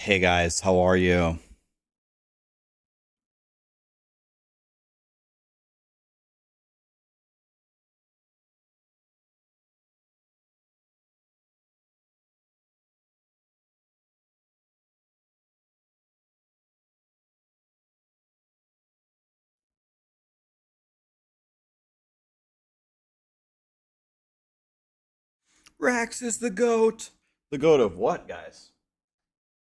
Hey guys, how are you? Rax is the goat. The goat of what, guys?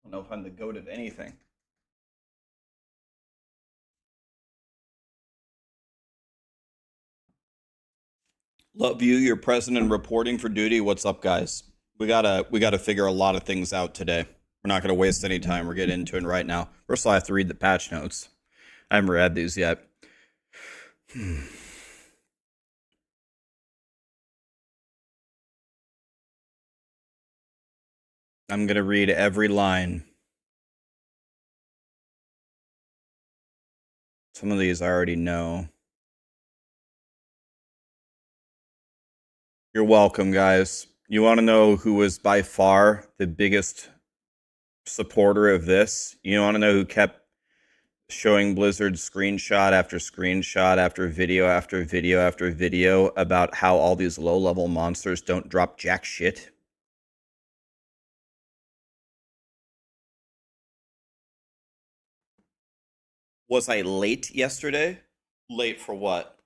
I don't know if I'm the goat of anything. Love you. You're present and reporting for duty. What's up, guys? We gotta figure a lot of things out today. We're not gonna waste any time. We're getting into it right now. First, I have to read the patch notes. I haven't read these yet. I'm gonna read every line. Some of these I already know. You're welcome, guys. You want to know who was by far the biggest supporter of this? You want to know who kept showing Blizzard screenshot after screenshot after video after video after video about how all these low-level monsters don't drop jack shit? Was I late yesterday? Late for what?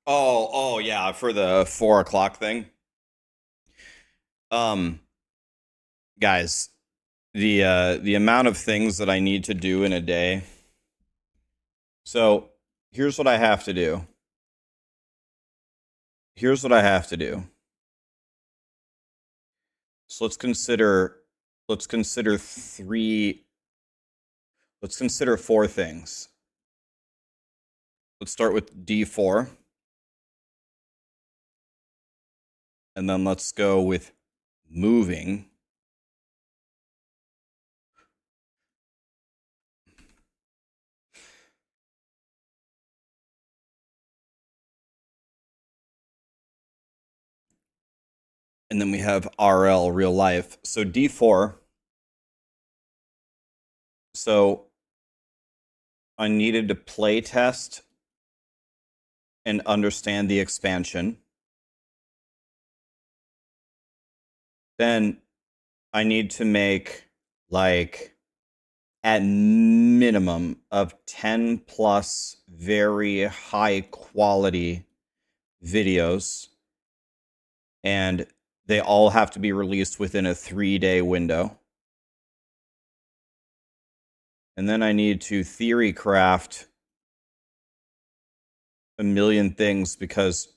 Oh yeah, for the 4 o'clock thing. Um, guys, the amount of things that I need to do in a day. So here's what I have to do. Here's what I have to do. So let's consider four things. Let's start with D4. And then let's go with moving. And then we have RL, real life. So D4. So I needed to play test and understand the expansion. Then I need to make like at minimum of 10 plus very high quality videos, and they all have to be released within a 3-day window. And then I need to theorycraft a million things, because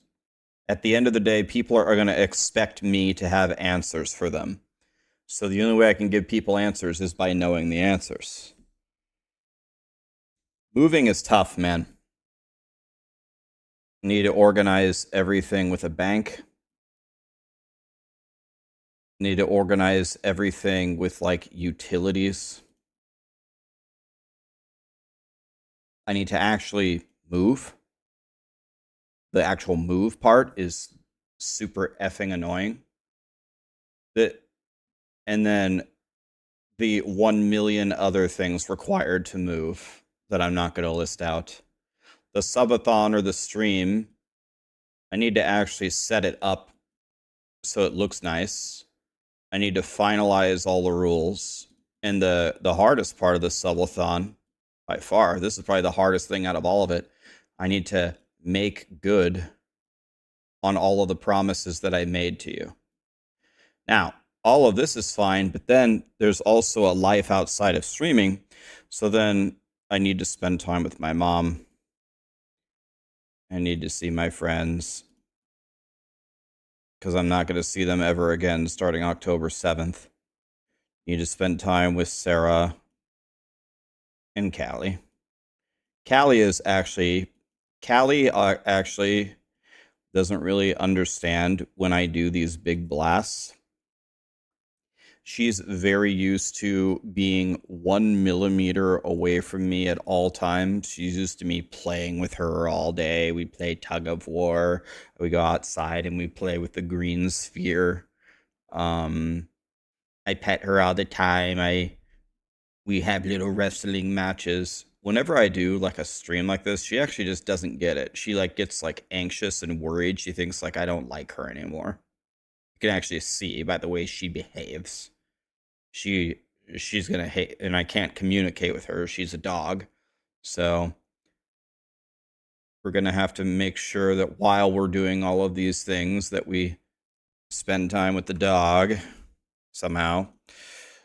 at the end of the day, people are going to expect me to have answers for them. So the only way I can give people answers is by knowing the answers. Moving is tough, man. Need to organize everything with a bank. Need to organize everything with like utilities. I need to actually move. The actual move part is super effing annoying. And then the 1 million other things required to move that I'm not going to list out. The subathon or the stream, I need to actually set it up so it looks nice. I need to finalize all the rules. And the hardest part of the subathon, by far, this is probably the hardest thing out of all of it, I need to make good on all of the promises that I made to you. Now, all of this is fine, but then there's also a life outside of streaming. So then I need to spend time with my mom. I need to see my friends, because I'm not going to see them ever again starting October 7th. Need to spend time with Sarah and Callie. Callie actually doesn't really understand when I do these big blasts. She's very used to being 1 millimeter away from me at all times. She's used to me playing with her all day. We play tug of war. We go outside and we play with the green sphere. And I pet her all the time. We have little wrestling matches. Whenever I do like a stream like this, she actually just doesn't get it. She like gets like anxious and worried. She thinks like I don't like her anymore. You can actually see by the way she behaves. She's gonna hate, and I can't communicate with her. She's a dog, so we're gonna have to make sure that while we're doing all of these things, that we spend time with the dog somehow.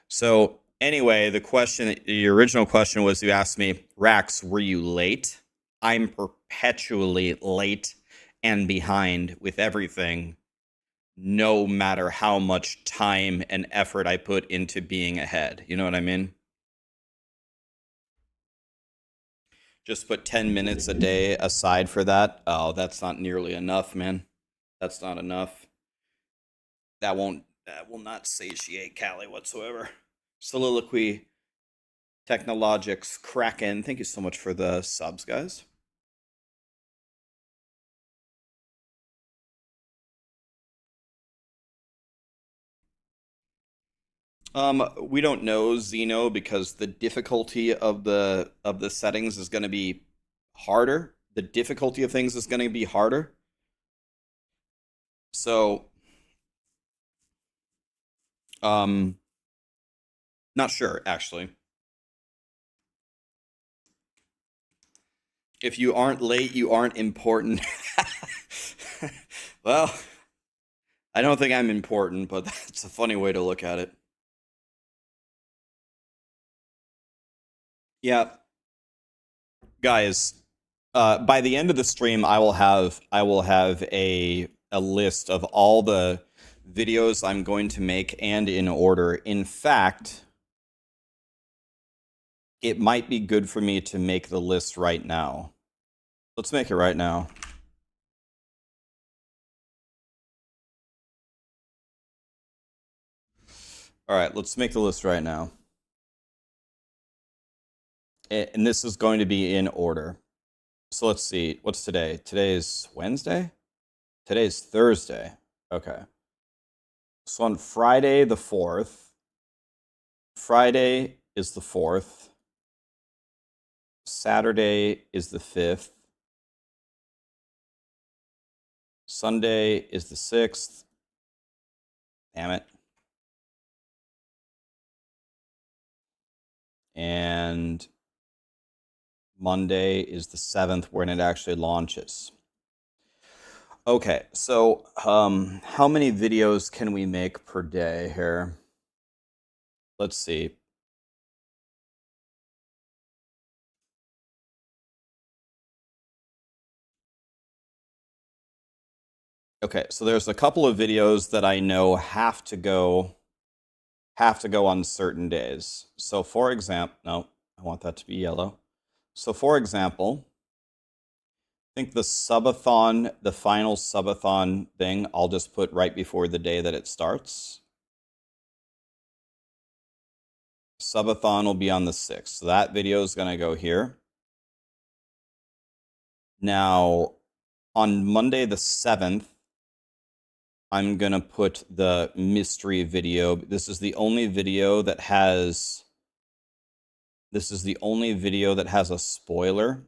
So anyway, the original question was, you asked me, Rax, were you late? I'm perpetually late and behind with everything, no matter how much time and effort I put into being ahead. You know what I mean? Just put 10 minutes a day aside for that. Oh, that's not nearly enough, man. That's not enough. That will not satiate Callie whatsoever. Soliloquy Technologics Kraken, thank you so much for the subs, guys. We don't know Xeno because the difficulty of the settings is going to be harder. The difficulty of things is going to be harder. So, not sure actually. If you aren't late, you aren't important. Well, I don't think I'm important, but that's a funny way to look at it. Yeah, guys, by the end of the stream, I will have a list of all the videos I'm going to make and in order. In fact, it might be good for me to make the list right now. Let's make it right now. All right, let's make the list right now. And this is going to be in order. So let's see. What's today? Today's Wednesday? Today's Thursday. Okay. So on Friday the 4th, Friday is the 4th. Saturday is the 5th. Sunday is the 6th. Damn it. And Monday is the 7th when it actually launches. Okay, so how many videos can we make per day here? Let's see. Okay, so there's a couple of videos that I know have to go on certain days. So for example, no, I want that to be yellow. So for example, I think the subathon, the final subathon thing, I'll just put right before the day that it starts. Subathon will be on the 6th. So that video is going to go here. Now, on Monday the 7th, I'm going to put the mystery video. This is the only video that has a spoiler.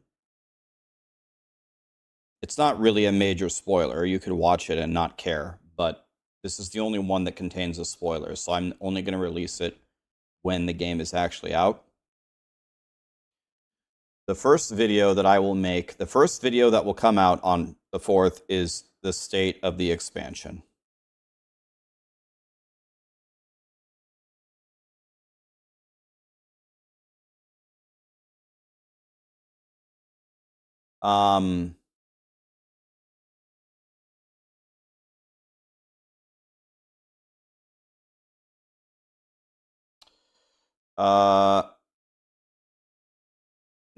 It's not really a major spoiler. You could watch it and not care, but this is the only one that contains a spoiler. So I'm only going to release it when the game is actually out. The first video that I will make, the first video that will come out on the 4th is the state of the expansion.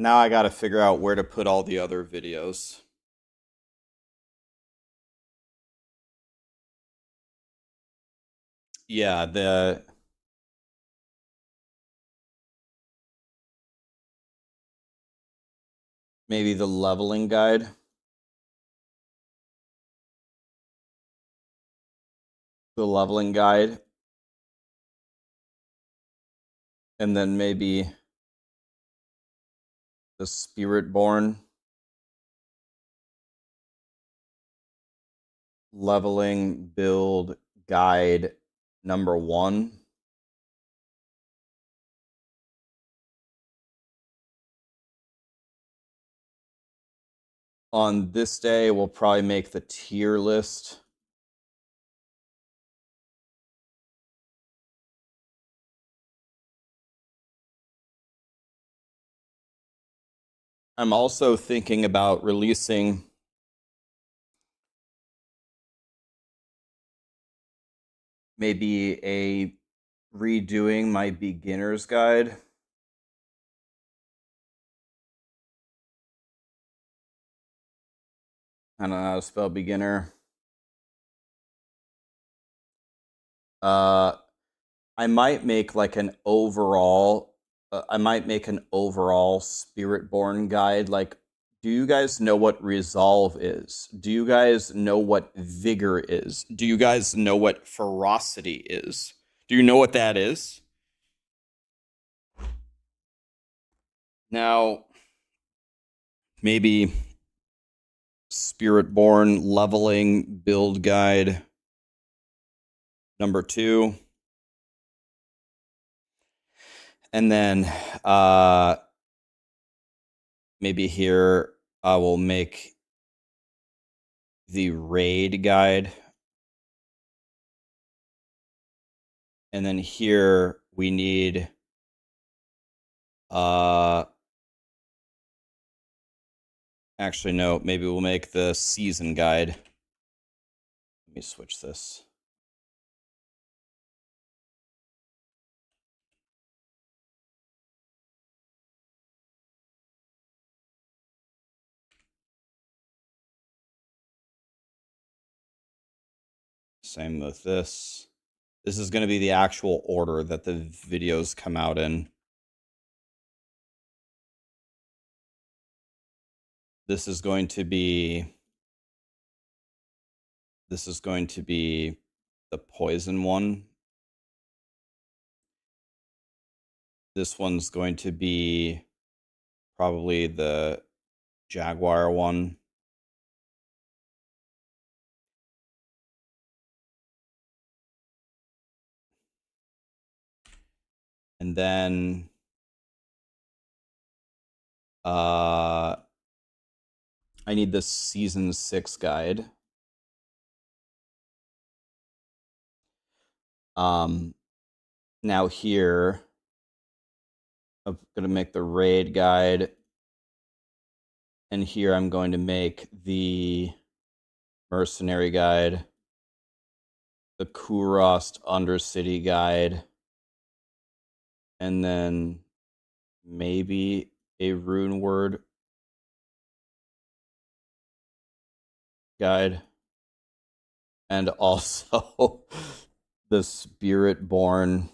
Now I got to figure out where to put all the other videos. Yeah, maybe the leveling guide. The leveling guide. And then maybe the Spiritborn leveling build guide number 1. On this day, we'll probably make the tier list. I'm also thinking about releasing maybe a redoing my beginner's guide. I don't know how to spell beginner. I might make like an overall. I might make an overall Spiritborn guide. Like, do you guys know what resolve is? Do you guys know what vigor is? Do you guys know what ferocity is? Do you know what that is? Now, maybe Spiritborn leveling build guide number 2. And then maybe here I will make the raid guide. And then here we need actually no, maybe we'll make the season guide. Let me switch this. Same with this. This is going to be the actual order that the videos come out in. This is going to be the poison one. This one's going to be probably the jaguar one. And then I need the season 6 guide. Now here, I'm going to make the raid guide. And here I'm going to make the mercenary guide, the Kurost Undercity guide, and then maybe a rune word guide. And also the Spiritborn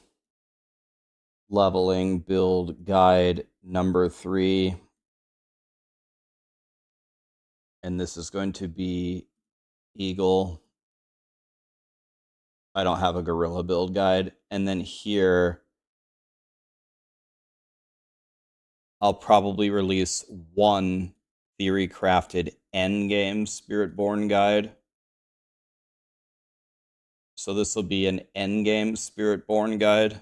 leveling build guide number 3. And this is going to be Eagle. I don't have a gorilla build guide. And then here, I'll probably release one Theorycrafted endgame Spiritborn guide. So this will be an endgame Spiritborn guide.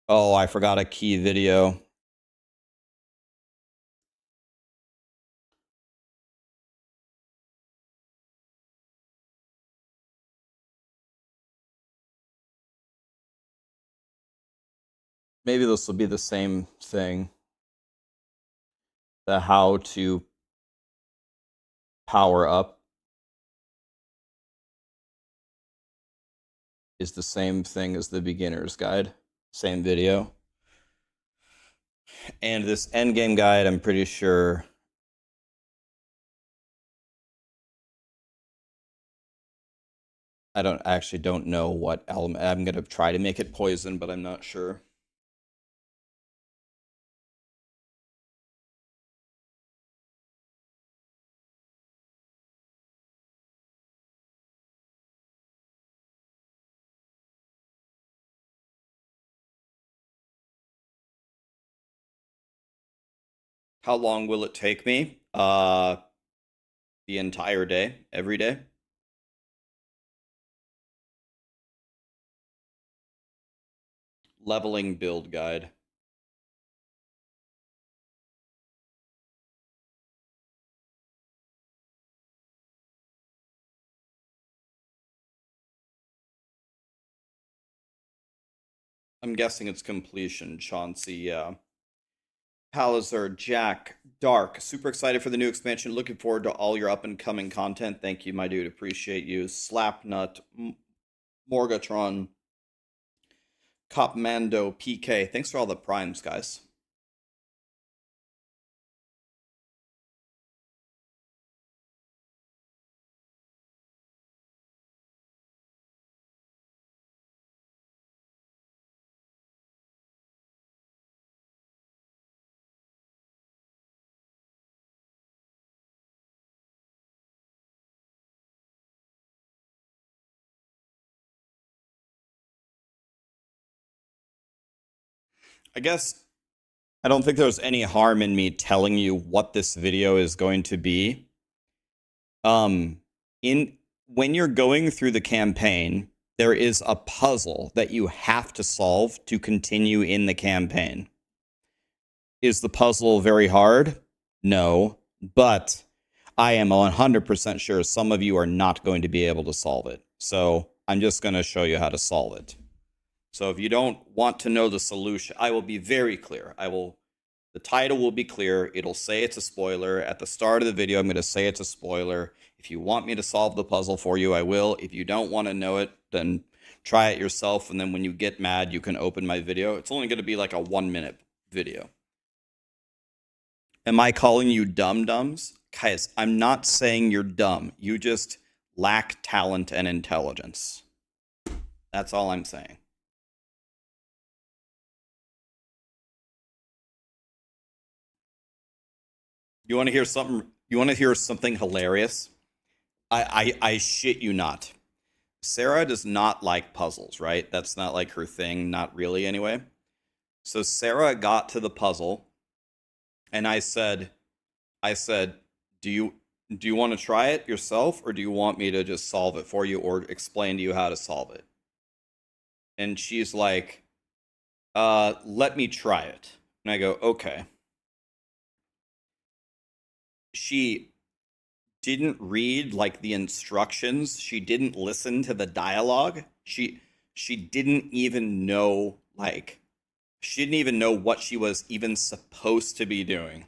Oh, I forgot a key video. Maybe this will be the same thing. The how to power up is the same thing as the beginner's guide. Same video. And this endgame guide, I'm pretty sure I don't know what element. I'm going to try to make it poison, but I'm not sure. How long will it take me? The entire day, every day. Leveling build guide. I'm guessing it's completion, Chauncey, yeah. Palazar, Jack, Dark. Super excited for the new expansion. Looking forward to all your up and coming content. Thank you, my dude. Appreciate you. Slapnut, Morgatron, Copmando, PK. Thanks for all the primes, guys. I guess I don't think there's any harm in me telling you what this video is going to be. In when you're going through the campaign, there is a puzzle that you have to solve to continue in the campaign. Is the puzzle very hard? No, but I am 100% sure some of you are not going to be able to solve it. So I'm just going to show you how to solve it. So if you don't want to know the solution, I will be very clear. The title will be clear. It'll say it's a spoiler. At the start of the video, I'm going to say it's a spoiler. If you want me to solve the puzzle for you, I will. If you don't want to know it, then try it yourself. And then when you get mad, you can open my video. It's only going to be like a 1-minute video. Am I calling you dum-dums? Guys, I'm not saying you're dumb. You just lack talent and intelligence. That's all I'm saying. You want to hear something? You want to hear something hilarious? I shit you not. Sarah does not like puzzles, right? That's not like her thing, not really anyway. So Sarah got to the puzzle, and I said, do you want to try it yourself, or do you want me to just solve it for you or explain to you how to solve it? And she's like, let me try it. And I go, okay. She didn't read like the instructions. She didn't listen to the dialogue. She didn't even know she didn't even know what she was even supposed to be doing.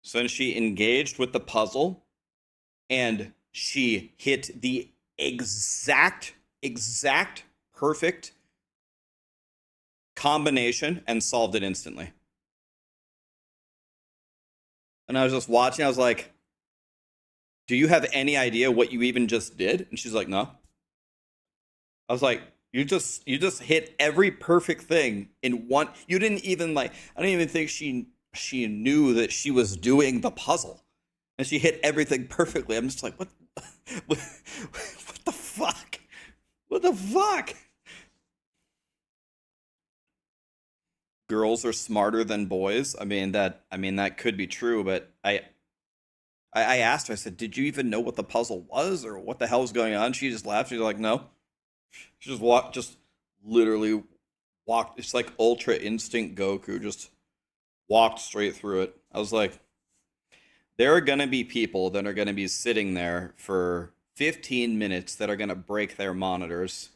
So then she engaged with the puzzle, and she hit the exact perfect combination and solved it instantly. And I was just watching. I was like, do you have any idea what you even just did? And she's like, no. I was like, you just hit every perfect thing in one. You didn't even I don't even think she knew that she was doing the puzzle, and she hit everything perfectly. I'm just like, what the fuck? What the fuck? Girls are smarter than boys. I mean that could be true, but I asked her, I said, did you even know what the puzzle was or what the hell was going on? She just laughed. She's like, no. She just literally walked. It's like Ultra Instinct Goku, just walked straight through it. I was like, there are going to be people that are going to be sitting there for 15 minutes that are going to break their monitors.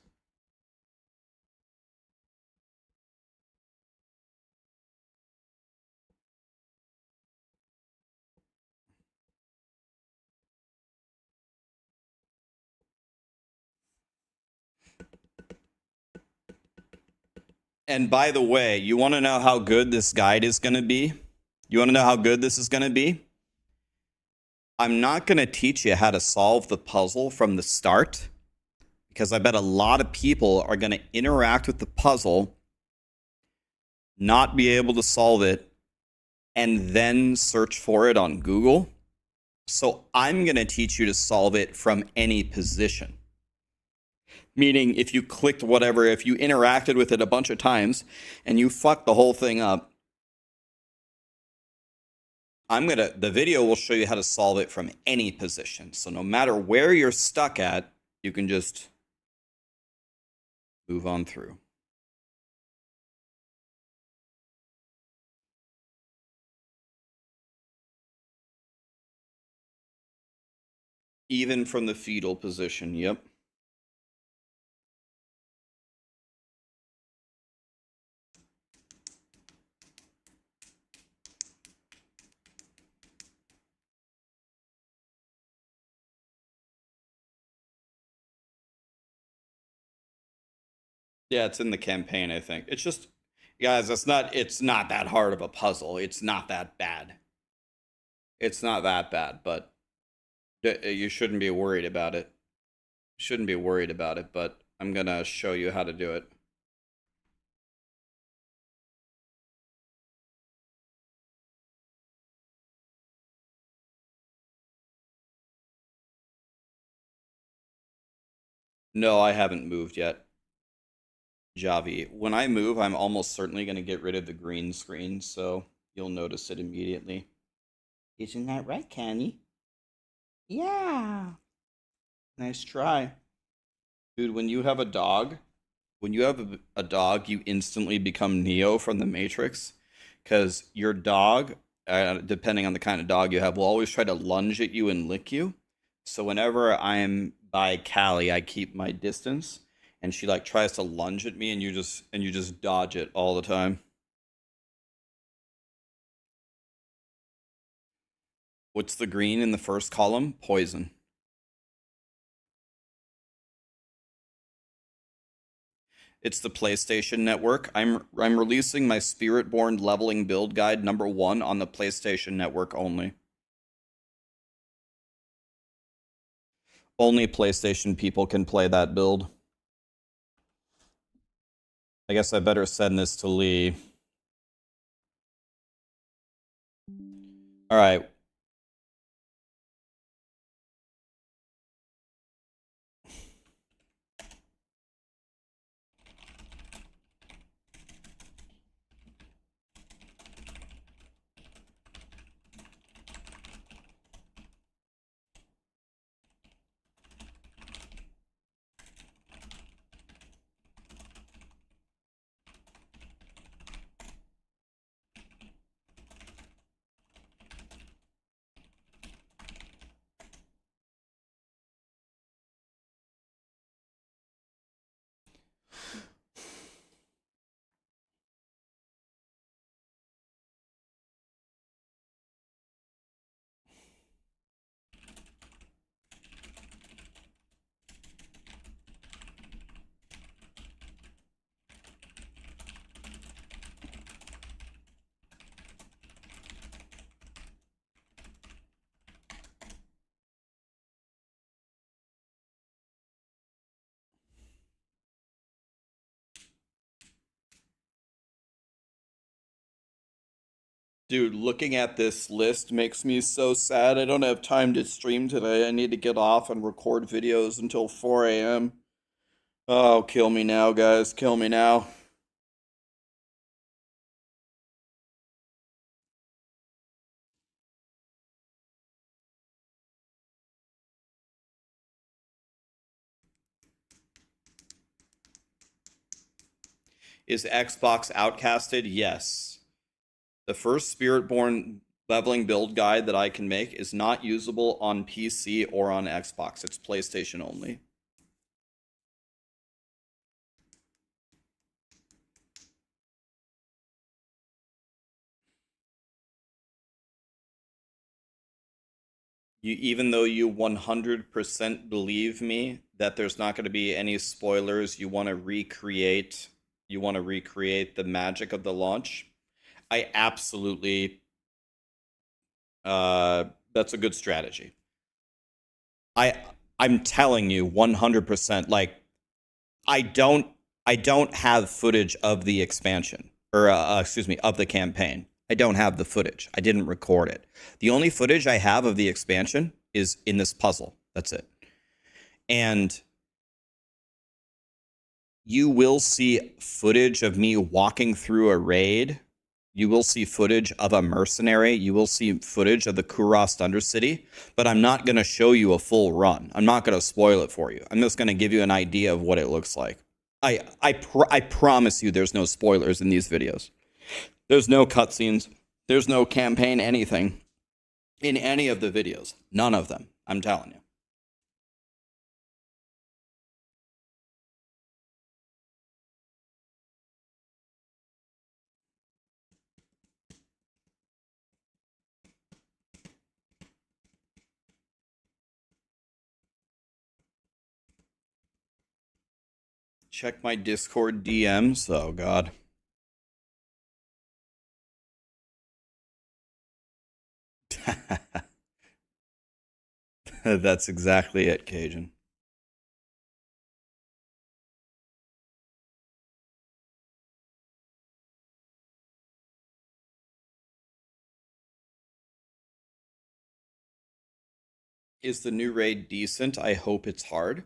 And by the way, you want to know how good this guide is going to be? You want to know how good this is going to be? I'm not going to teach you how to solve the puzzle from the start, because I bet a lot of people are going to interact with the puzzle, not be able to solve it, and then search for it on Google. So I'm going to teach you to solve it from any position. Meaning, if you clicked whatever, if you interacted with it a bunch of times and you fucked the whole thing up, The video will show you how to solve it from any position. So no matter where you're stuck at, you can just move on through. Even from the fetal position, yep. Yeah, it's in the campaign, I think. It's just, guys, it's not that hard of a puzzle. It's not that bad. It's not that bad, but you shouldn't be worried about it. Shouldn't be worried about it, but I'm gonna show you how to do it. No, I haven't moved yet, Javi. When I move, I'm almost certainly gonna get rid of the green screen, so you'll notice it immediately. Isn't that right, Kenny? Yeah. Nice try. Dude, when you have a dog, a dog, you instantly become Neo from the Matrix. Because your dog, depending on the kind of dog you have, will always try to lunge at you and lick you. So whenever I'm by Callie, I keep my distance, and she like tries to lunge at me, and you just dodge it all the time. What's the green in the first column? Poison. It's the PlayStation Network. I'm releasing my Spiritborn leveling build guide #1 on the PlayStation Network only. Only PlayStation people can play that build. I guess I better send this to Lee. All right. Dude, looking at this list makes me so sad. I don't have time to stream today. I need to get off and record videos until 4 a.m. Oh, kill me now, guys. Kill me now. Is Xbox outcasted? Yes. The first Spiritborn leveling build guide that I can make is not usable on PC or on Xbox. It's PlayStation only. Even though you 100% believe me that there's not going to be any spoilers, you want to recreate the magic of the launch. I absolutely that's a good strategy. I'm telling you 100%, like I don't I don't have footage of the expansion or excuse me, of the campaign. I don't have the footage. I didn't record it. The only footage I have of the expansion is in this puzzle. That's it. And you will see footage of me walking through a raid You will see footage of a mercenary. You will see footage of the Kurast Undercity, but I'm not going to show you a full run. I'm not going to spoil it for you. I'm just going to give you an idea of what it looks like. I promise you there's no spoilers in these videos. There's no cutscenes. There's no campaign anything in any of the videos. None of them. I'm telling you. Check my Discord DMs. Oh, God. That's exactly it, Cajun. Is the new raid decent? I hope it's hard.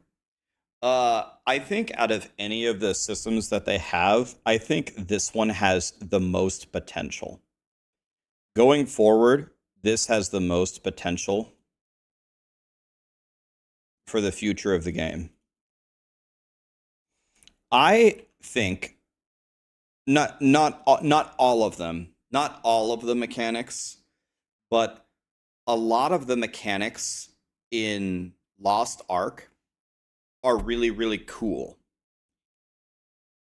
I think out of any of the systems that they have, I think this one has the most potential. Going forward, this has the most potential for the future of the game. I think not all of them, not all of the mechanics, but a lot of the mechanics in Lost Ark are really, really cool.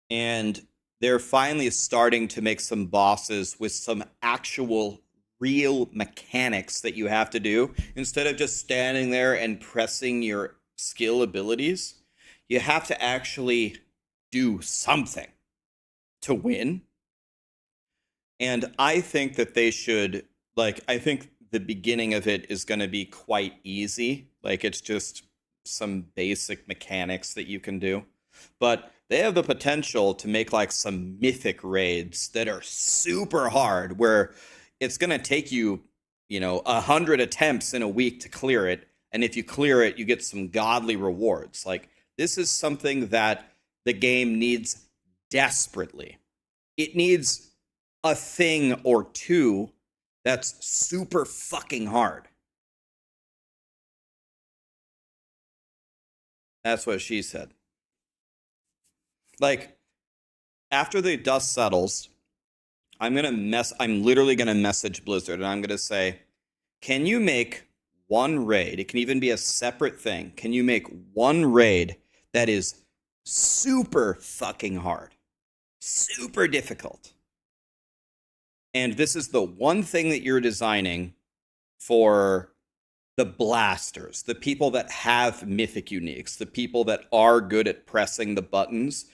And they're finally starting to make some bosses with some actual real mechanics that you have to do. Instead of just standing there and pressing your skill abilities, you have to actually do something to win. And I think that they should, like, I think the beginning of it is going to be quite easy. Like, it's just some basic mechanics that you can do. But they have the potential to make like some mythic raids that are super hard, where it's going to take you, 100 attempts in a week to clear it. And if you clear it, you get some godly rewards. Like, this is something that the game needs desperately. It needs a thing or two that's super fucking hard. That's what she said. Like, after the dust settles, I'm literally gonna message Blizzard and I'm gonna say, can you make one raid? It can even be a separate thing. Can you make one raid that is super fucking hard? Super difficult. And this is the one thing that you're designing for the blasters, the people that have mythic uniques, the people that are good at pressing the buttons.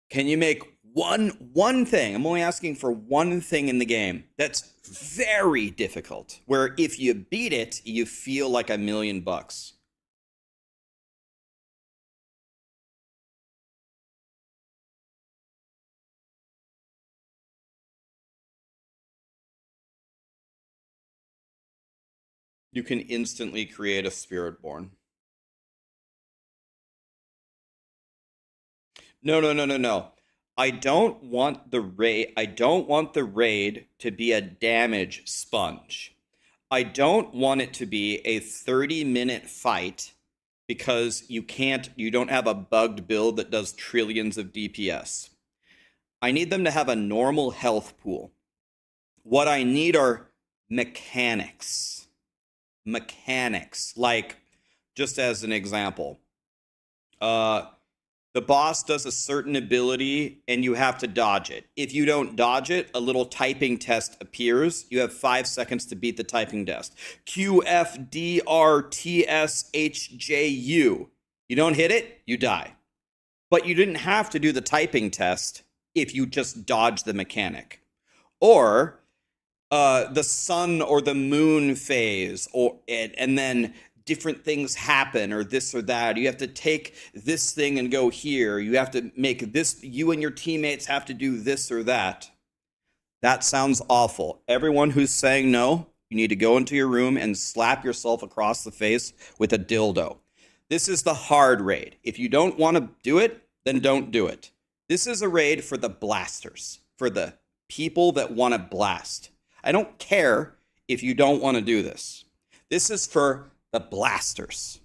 Can you make one thing? I'm only asking for one thing in the game that's very difficult, where if you beat it, you feel like $1 million. You can instantly create a Spiritborn. No. I don't want the raid to be a damage sponge. I don't want it to be a 30-minute fight because you don't have a bugged build that does trillions of DPS. I need them to have a normal health pool. What I need are mechanics. Like, just as an example, the boss does a certain ability and you have to dodge it. If you don't dodge it, a little typing test appears. You have 5 seconds to beat the typing test. QFDRTSHJU. You don't hit it, you die. But you didn't have to do the typing test if you just dodge the mechanic. Or the sun or the moon phase, and then different things happen, or this or that. You have to take this thing and go here. You have to make this, you and your teammates have to do this or that. That sounds awful. Everyone who's saying no, you need to go into your room and slap yourself across the face with a dildo. This is the hard raid. If you don't want to do it, then don't do it. This is a raid for the blasters. for the people that want to blast. I don't care if you don't want to do this. This is for the blasters.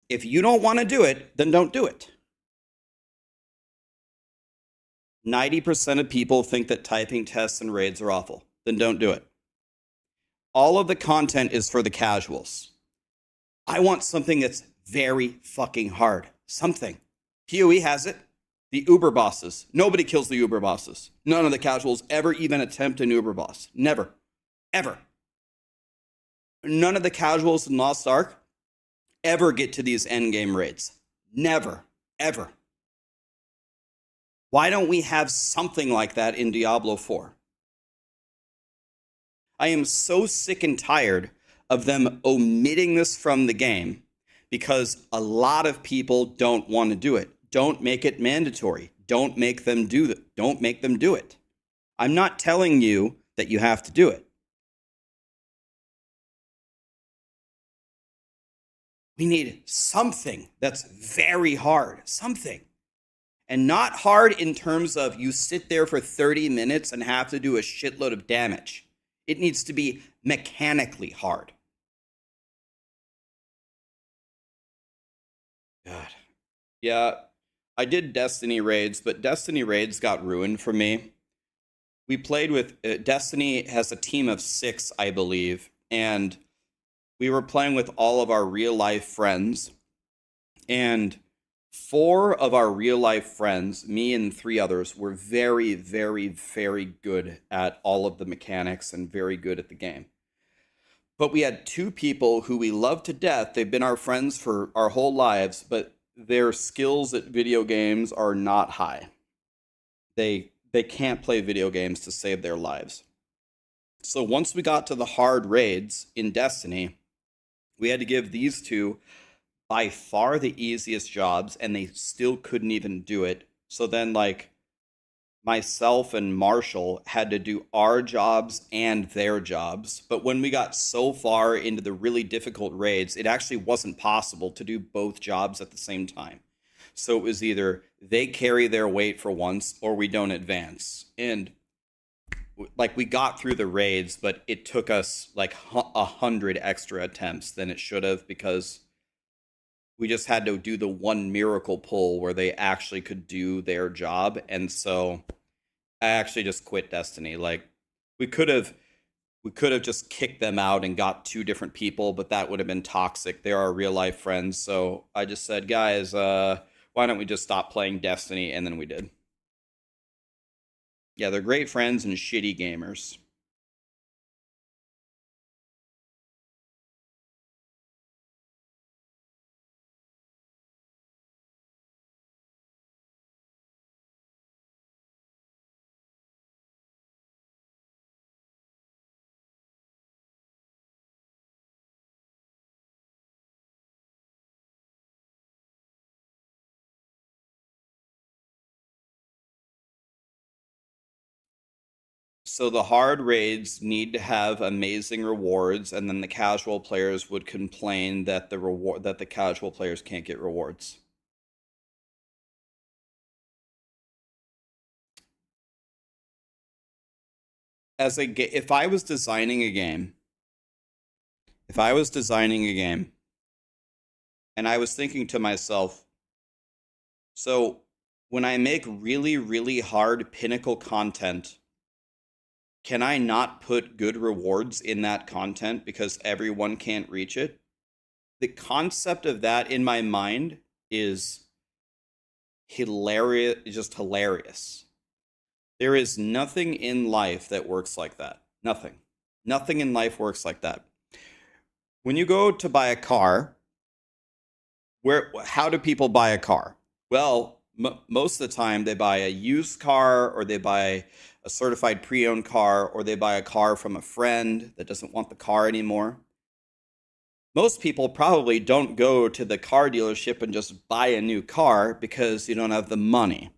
If you don't want to do it, then don't do it. 90% of people think that typing tests and raids are awful. Then don't do it. All of the content is for the casuals. I want something that's very fucking hard. Something. PoE has it. The Uber bosses. Nobody kills the Uber bosses. None of the casuals ever even attempt an Uber boss. Never. Ever. None of the casuals in Lost Ark ever get to these endgame raids. Never. Ever. Why don't we have something like that in Diablo 4? I am so sick and tired of them omitting this from the game because a lot of people don't want to do it. Don't make it mandatory. Don't make them do that. Don't make them do it. I'm not telling you that you have to do it. We need something that's very hard. Something. And not hard in terms of you sit there for 30 minutes and have to do a shitload of damage. It needs to be mechanically hard. God. Yeah, I did Destiny raids, but Destiny raids got ruined for me. We played with Destiny has a team of 6, I believe, and we were playing with all of our real life friends. And 4 of our real life friends, me and 3 others, were very, very, very good at all of the mechanics and very good at the game. But we had 2 people who we love to death. They've been our friends for our whole lives, but their skills at video games are not high. They can't play video games to save their lives. So once we got to the hard raids in Destiny, we had to give these 2 by far the easiest jobs, and they still couldn't even do it. So then, like, myself and Marshall had to do our jobs and their jobs. But when we got so far into the really difficult raids, it actually wasn't possible to do both jobs at the same time. So it was either they carry their weight for once or we don't advance. And like, we got through the raids, but it took us like 100 extra attempts than it should have, because we just had to do the one miracle pull where they actually could do their job. And so I actually just quit Destiny. Like, we could have just kicked them out and got 2 different people, but that would have been toxic. They're our real life friends. So I just said, guys, why don't we just stop playing Destiny? And then we did. Yeah, they're great friends and shitty gamers. So the hard raids need to have amazing rewards, and then the casual players would complain that the casual players can't get rewards. If I was designing a game, and I was thinking to myself, so when I make really, really hard pinnacle content, can I not put good rewards in that content because everyone can't reach it? The concept of that in my mind is hilarious, just hilarious. There is nothing in life that works like that. Nothing. Nothing in life works like that. When you go to buy a car, how do people buy a car? Well, most of the time they buy a used car, or they buy a certified pre-owned car, or they buy a car from a friend that doesn't want the car anymore. Most people probably don't go to the car dealership and just buy a new car because you don't have the money.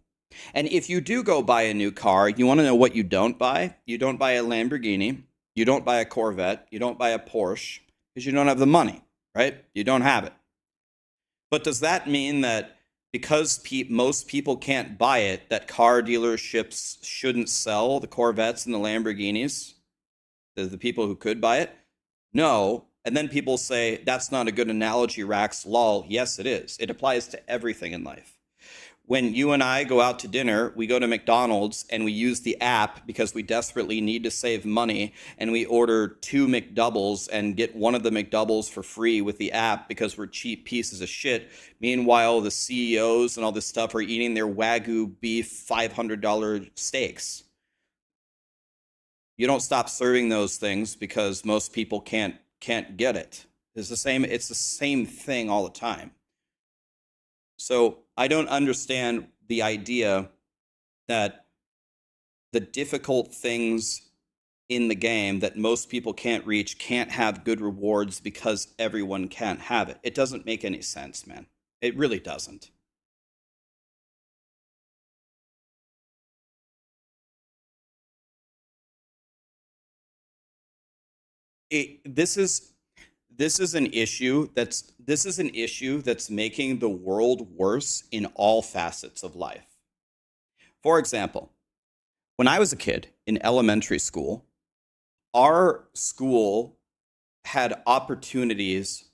And if you do go buy a new car, you want to know what you don't buy? You don't buy a Lamborghini, you don't buy a Corvette, you don't buy a Porsche, because you don't have the money, right? You don't have it. But does that mean that because most people can't buy it, that car dealerships shouldn't sell the Corvettes and the Lamborghinis, the people who could buy it? No. And then people say, that's not a good analogy, Rax. Lol. Yes, it is. It applies to everything in life. When you and I go out to dinner, we go to McDonald's and we use the app because we desperately need to save money, and we order 2 McDoubles and get one of the McDoubles for free with the app because we're cheap pieces of shit. Meanwhile, the CEOs and all this stuff are eating their Wagyu beef $500 steaks. You don't stop serving those things because most people can't get it. It's the same thing all the time. So I don't understand the idea that the difficult things in the game that most people can't reach can't have good rewards because everyone can't have it. It doesn't make any sense, man. It really doesn't. This is an issue that's making the world worse in all facets of life. For example, when I was a kid in elementary school, our school had opportunities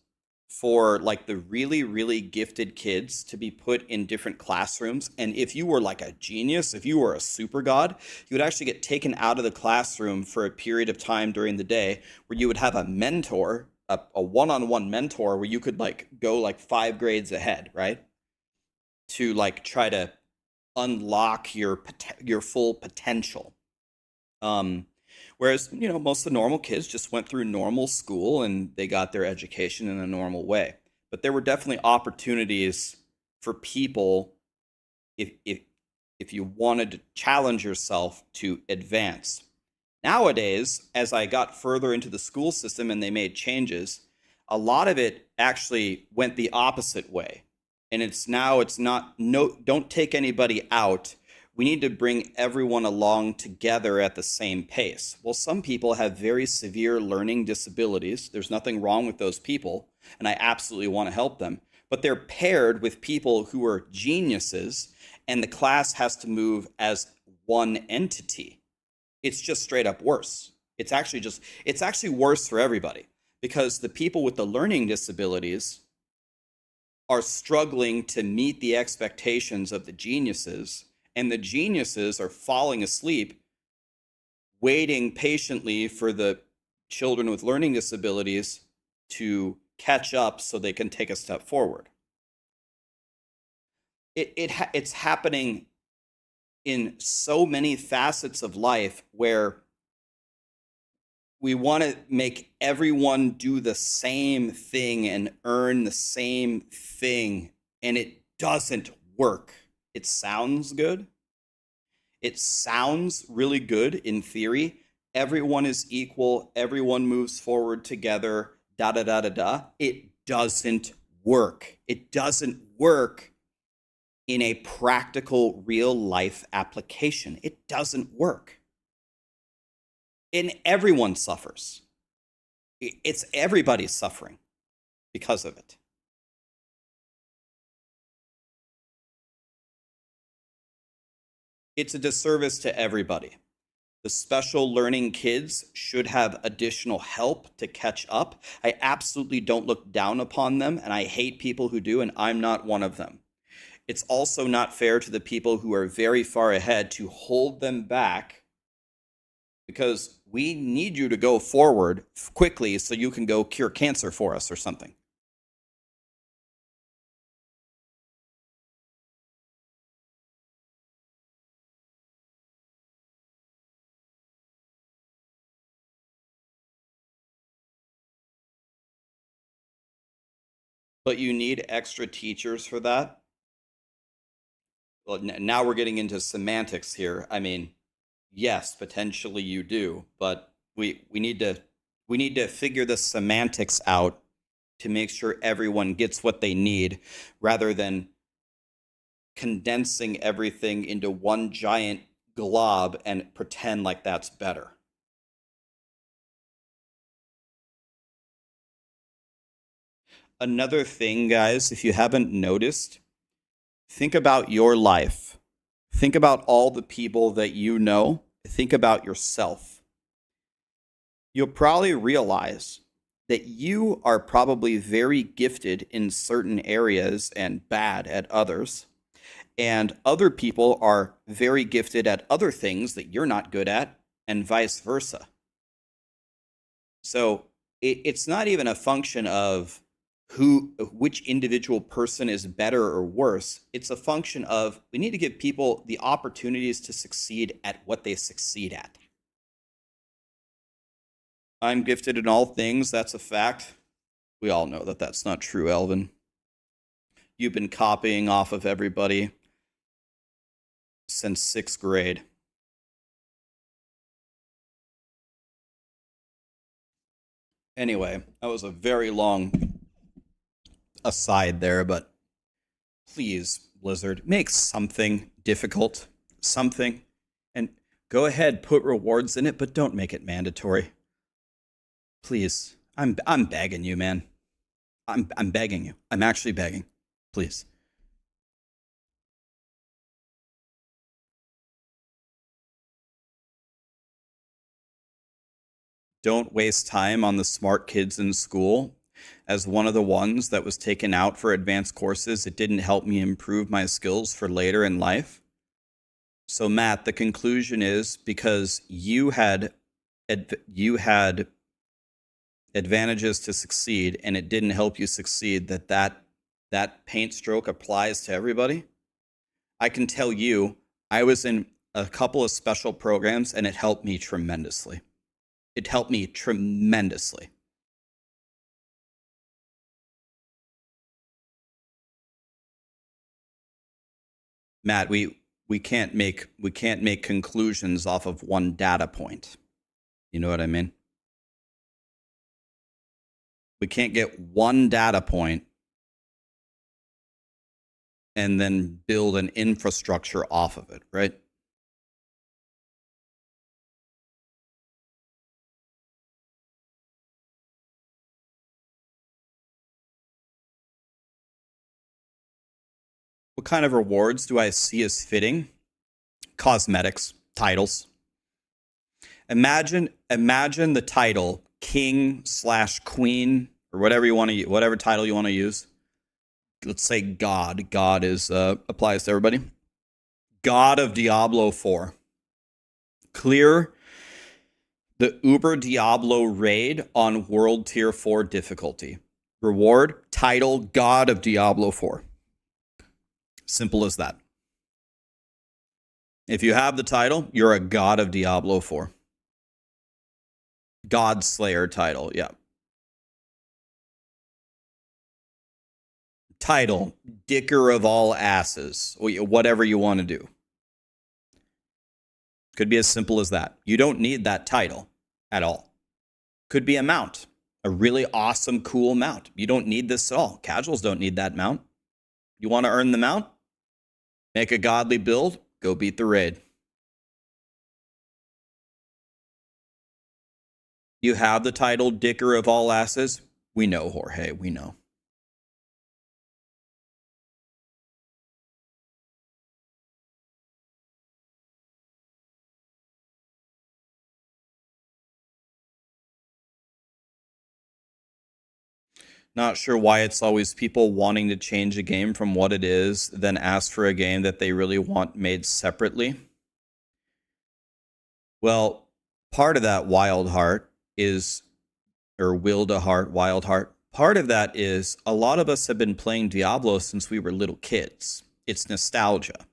for like the really, really gifted kids to be put in different classrooms. And if you were like a genius, if you were a super god, you would actually get taken out of the classroom for a period of time during the day where you would have a mentor, a one-on-one mentor where you could like go like 5 grades ahead, right? To like try to unlock your full potential. Whereas, most of the normal kids just went through normal school and they got their education in a normal way. But there were definitely opportunities for people if you wanted to challenge yourself to advance. Nowadays, as I got further into the school system and they made changes, a lot of it actually went the opposite way. And it's not, no, don't take anybody out. We need to bring everyone along together at the same pace. Well, some people have very severe learning disabilities. There's nothing wrong with those people, and I absolutely want to help them. But they're paired with people who are geniuses, and the class has to move as one entity. It's just straight up worse. It's actually worse for everybody because the people with the learning disabilities are struggling to meet the expectations of the geniuses, and the geniuses are falling asleep, waiting patiently for the children with learning disabilities to catch up so they can take a step forward. It's happening in so many facets of life where we want to make everyone do the same thing and earn the same thing, and it doesn't work. It sounds good. It sounds really good in theory. Everyone is equal. Everyone moves forward together. Da da da da da. It doesn't work. It doesn't work in a practical, real life application. It doesn't work. And everyone suffers. It's everybody's suffering because of it. It's a disservice to everybody. The special learning kids should have additional help to catch up. I absolutely don't look down upon them, and I hate people who do, and I'm not one of them. It's also not fair to the people who are very far ahead to hold them back because we need you to go forward quickly so you can go cure cancer for us or something. But you need extra teachers for that. Well, now we're getting into semantics here. I mean, yes, potentially you do, but we need to figure the semantics out to make sure everyone gets what they need rather than condensing everything into one giant glob and pretend like that's better. Another thing, guys, if you haven't noticed, Think about your life. Think about all the people that you know. Think about yourself. You'll probably realize that you are probably very gifted in certain areas and bad at others. And other people are very gifted at other things that you're not good at, and vice versa. So it's not even a function of which individual person is better or worse. It's a function of we need to give people the opportunities to succeed at what they succeed at. I'm gifted in all things. That's a fact. We all know that that's not true, Elvin. You've been copying off of everybody since 6th grade. Anyway, that was a very long aside there, but please, Blizzard, make something difficult. Something. And go ahead, put rewards in it, but don't make it mandatory. Please. I'm begging you, man. I'm begging you. I'm actually begging. Please. Don't waste time on the smart kids in school. As one of the ones that was taken out for advanced courses, it didn't help me improve my skills for later in life. So, Matt, the conclusion is because you had advantages to succeed and it didn't help you succeed, that paint stroke applies to everybody. I can tell you, I was in a couple of special programs and it helped me tremendously. It helped me tremendously. Matt, we can't make conclusions off of one data point. You know what I mean? We can't get one data point and then build an infrastructure off of it, right? What kind of rewards do I see as fitting? Cosmetics, titles. Imagine the title king/queen or whatever you want to whatever title you want to use. Let's say God. God is applies to everybody. God of Diablo 4. Clear the Uber Diablo raid on World Tier 4 difficulty. Reward, title, God of Diablo 4. Simple as that. If you have the title, you're a God of Diablo 4. God Slayer title, yeah. Title, Dicker of all asses, whatever you want to do. Could be as simple as that. You don't need that title at all. Could be a mount, a really awesome, cool mount. You don't need this at all. Casuals don't need that mount. You want to earn the mount? Make a godly build, go beat the raid. You have the title Dicker of all asses? We know, Jorge, we know. Not sure why it's always people wanting to change a game from what it is, then ask for a game that they really want made separately. Well, part of that wild heart is, or will to heart, wild heart. Part of that is a lot of us have been playing Diablo since we were little kids. It's nostalgia.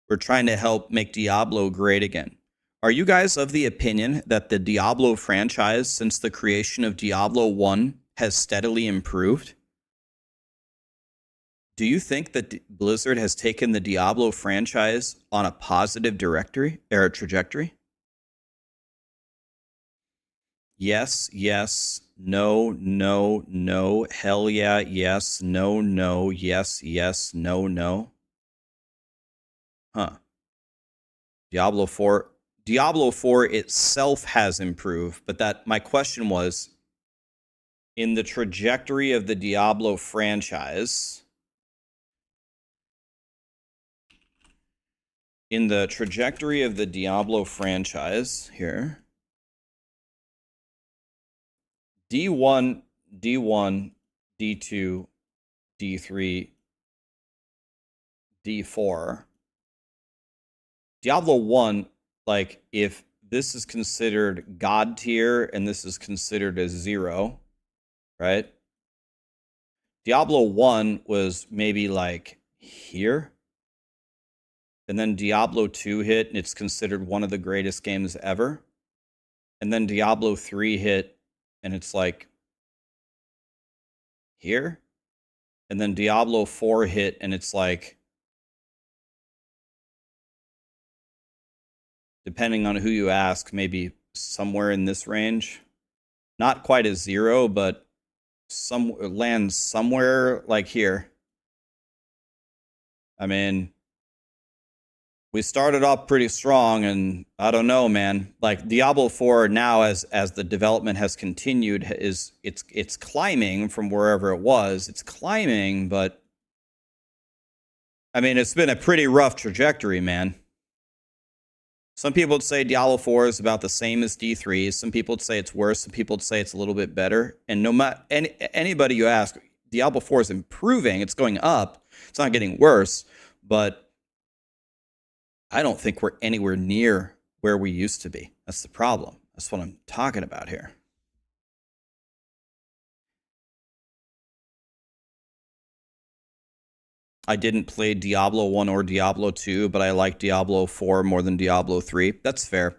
We're trying to help make Diablo great again. Are you guys of the opinion that the Diablo franchise, since the creation of Diablo 1, has steadily improved? Do you think that Blizzard has taken the Diablo franchise on a positive trajectory? Yes, yes, no, no, no, hell yeah, yes, no, no, yes, yes, no, no. Huh. Diablo 4 itself has improved, but my question was, in the trajectory of the Diablo franchise, in the trajectory of the Diablo franchise here, D1, D1, D2, D3, D4. Diablo 1, like, if this is considered God tier and this is considered as 0, right? Diablo 1 was maybe like here. And then Diablo 2 hit, and it's considered one of the greatest games ever. And then Diablo 3 hit, and it's like here. And then Diablo 4 hit, and it's like, depending on who you ask, maybe somewhere in this range. Not quite a 0, but lands somewhere like here. I mean, we started off pretty strong, and I don't know, man. Like Diablo 4 now, as the development has continued, it's climbing from wherever it was. It's climbing, but I mean, it's been a pretty rough trajectory, man. Some people would say Diablo 4 is about the same as D3. Some people would say it's worse. Some people would say it's a little bit better. And no matter anybody you ask, Diablo 4 is improving. It's going up. It's not getting worse. But I don't think we're anywhere near where we used to be. That's the problem. That's what I'm talking about here. I didn't play Diablo 1 or Diablo 2, but I like Diablo 4 more than Diablo 3. That's fair.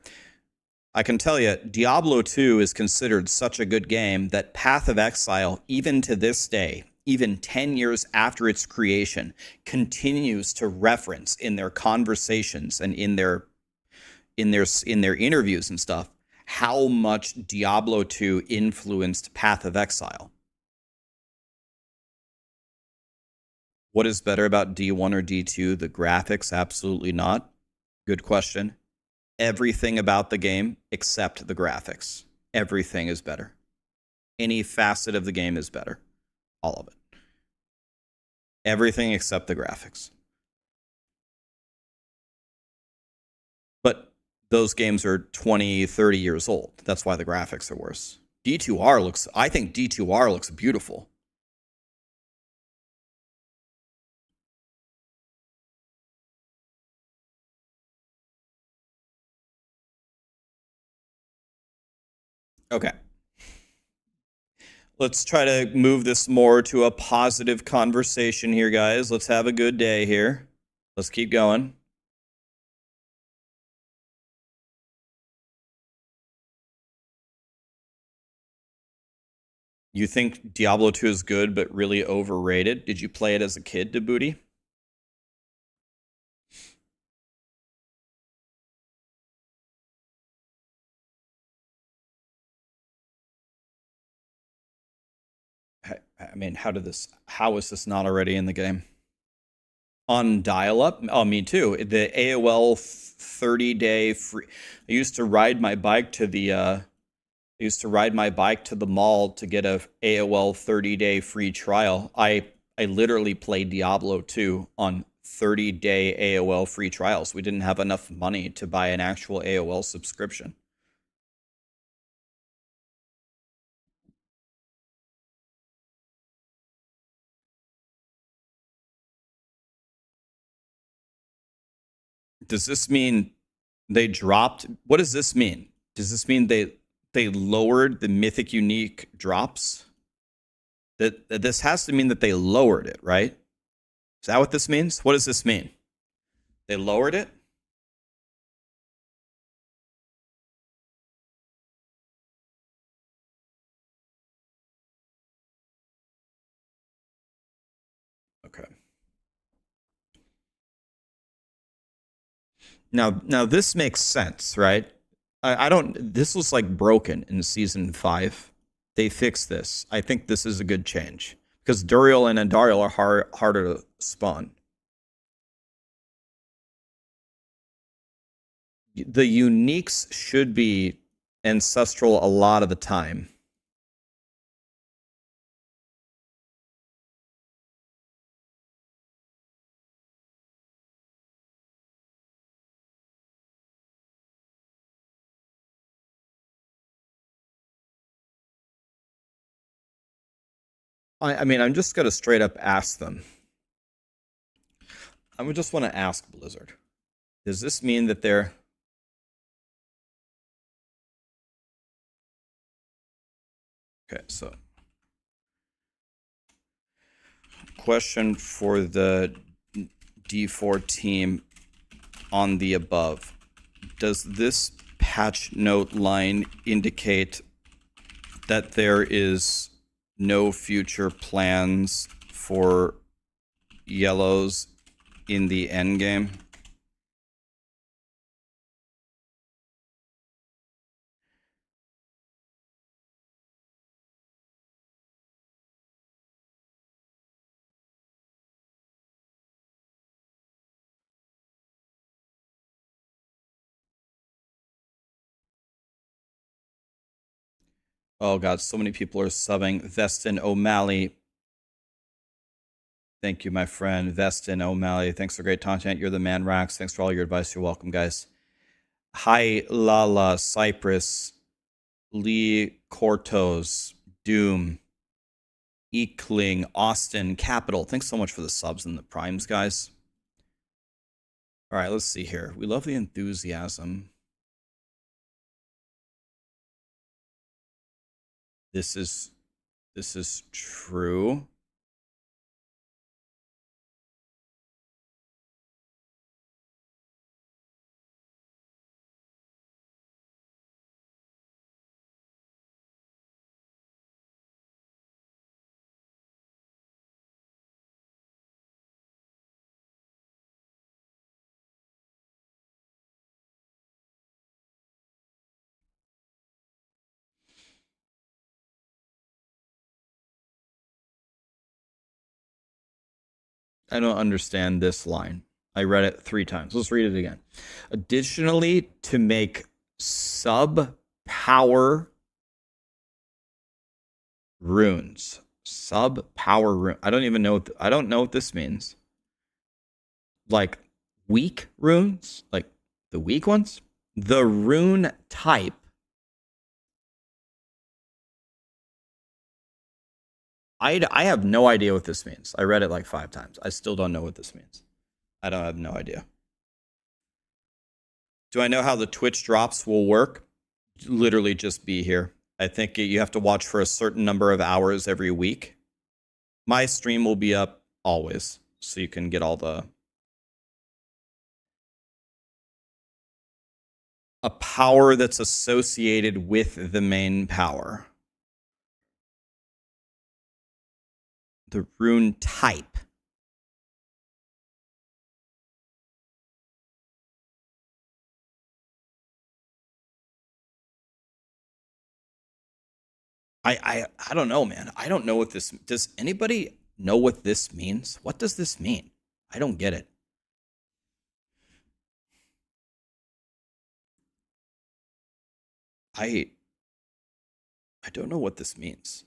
I can tell you, Diablo 2 is considered such a good game that Path of Exile, even to this day, even 10 years after its creation, continues to reference in their conversations and in their interviews and stuff how much Diablo 2 influenced Path of Exile. What is better about D1 or D2? The graphics? Absolutely not. Good question. Everything about the game except the graphics. Everything is better. Any facet of the game is better. All of it. Everything except the graphics. But those games are 20, 30 years old. That's why the graphics are worse. I think D2R looks beautiful. Okay. Let's try to move this more to a positive conversation here, guys. Let's have a good day here. Let's keep going. You think Diablo 2 is good, but really overrated? Did you play it as a kid, Djibouti? I mean, how is this not already in the game? On dial-up? Oh, me too. The AOL 30-day free. I used to ride my bike to the mall to get a AOL 30-day free trial. I literally played Diablo 2 on 30-day AOL free trials. We didn't have enough money to buy an actual AOL subscription. Does this mean they dropped? What does this mean? Does this mean they lowered the mythic unique drops? That this has to mean that they lowered it, right? Is that what this means? What does this mean? They lowered it? Okay. Now this makes sense, right? I don't. This was like broken in season 5. They fixed this. I think this is a good change because Duriel and Andariel are harder to spawn. The uniques should be ancestral a lot of the time. I mean, I'm just gonna straight up ask them. I would just want to ask Blizzard. Does this mean that they're... Okay, so question for the D4 team on the above. Does this patch note line indicate that there is no future plans for yellows in the end game? Oh god, so many people are subbing. Vestin O'Malley. Thank you, my friend. Vestin O'Malley. Thanks for great content. You're the man, Rax. Thanks for all your advice. You're welcome, guys. Hi, Lala, Cypress, Lee Cortos, Doom, Eekling, Austin, Capital. Thanks so much for the subs and the primes, guys. All right, let's see here. We love the enthusiasm. This is true. I don't understand this line. I read it 3 times. Let's read it again. Additionally, to make sub power runes. Sub power rune. I don't even know. I don't know what this means. Like weak runes? Like the weak ones? The rune type. I have no idea what this means. I read it like 5 times. I still don't know what this means. I don't have no idea. Do I know how the Twitch drops will work? Literally just be here. I think you have to watch for a certain number of hours every week. My stream will be up always, so you can get all the... A power that's associated with the main power. The rune type. I don't know, man. I don't know what this... Does anybody know what this means? What does this mean? I don't get it. I don't know what this means.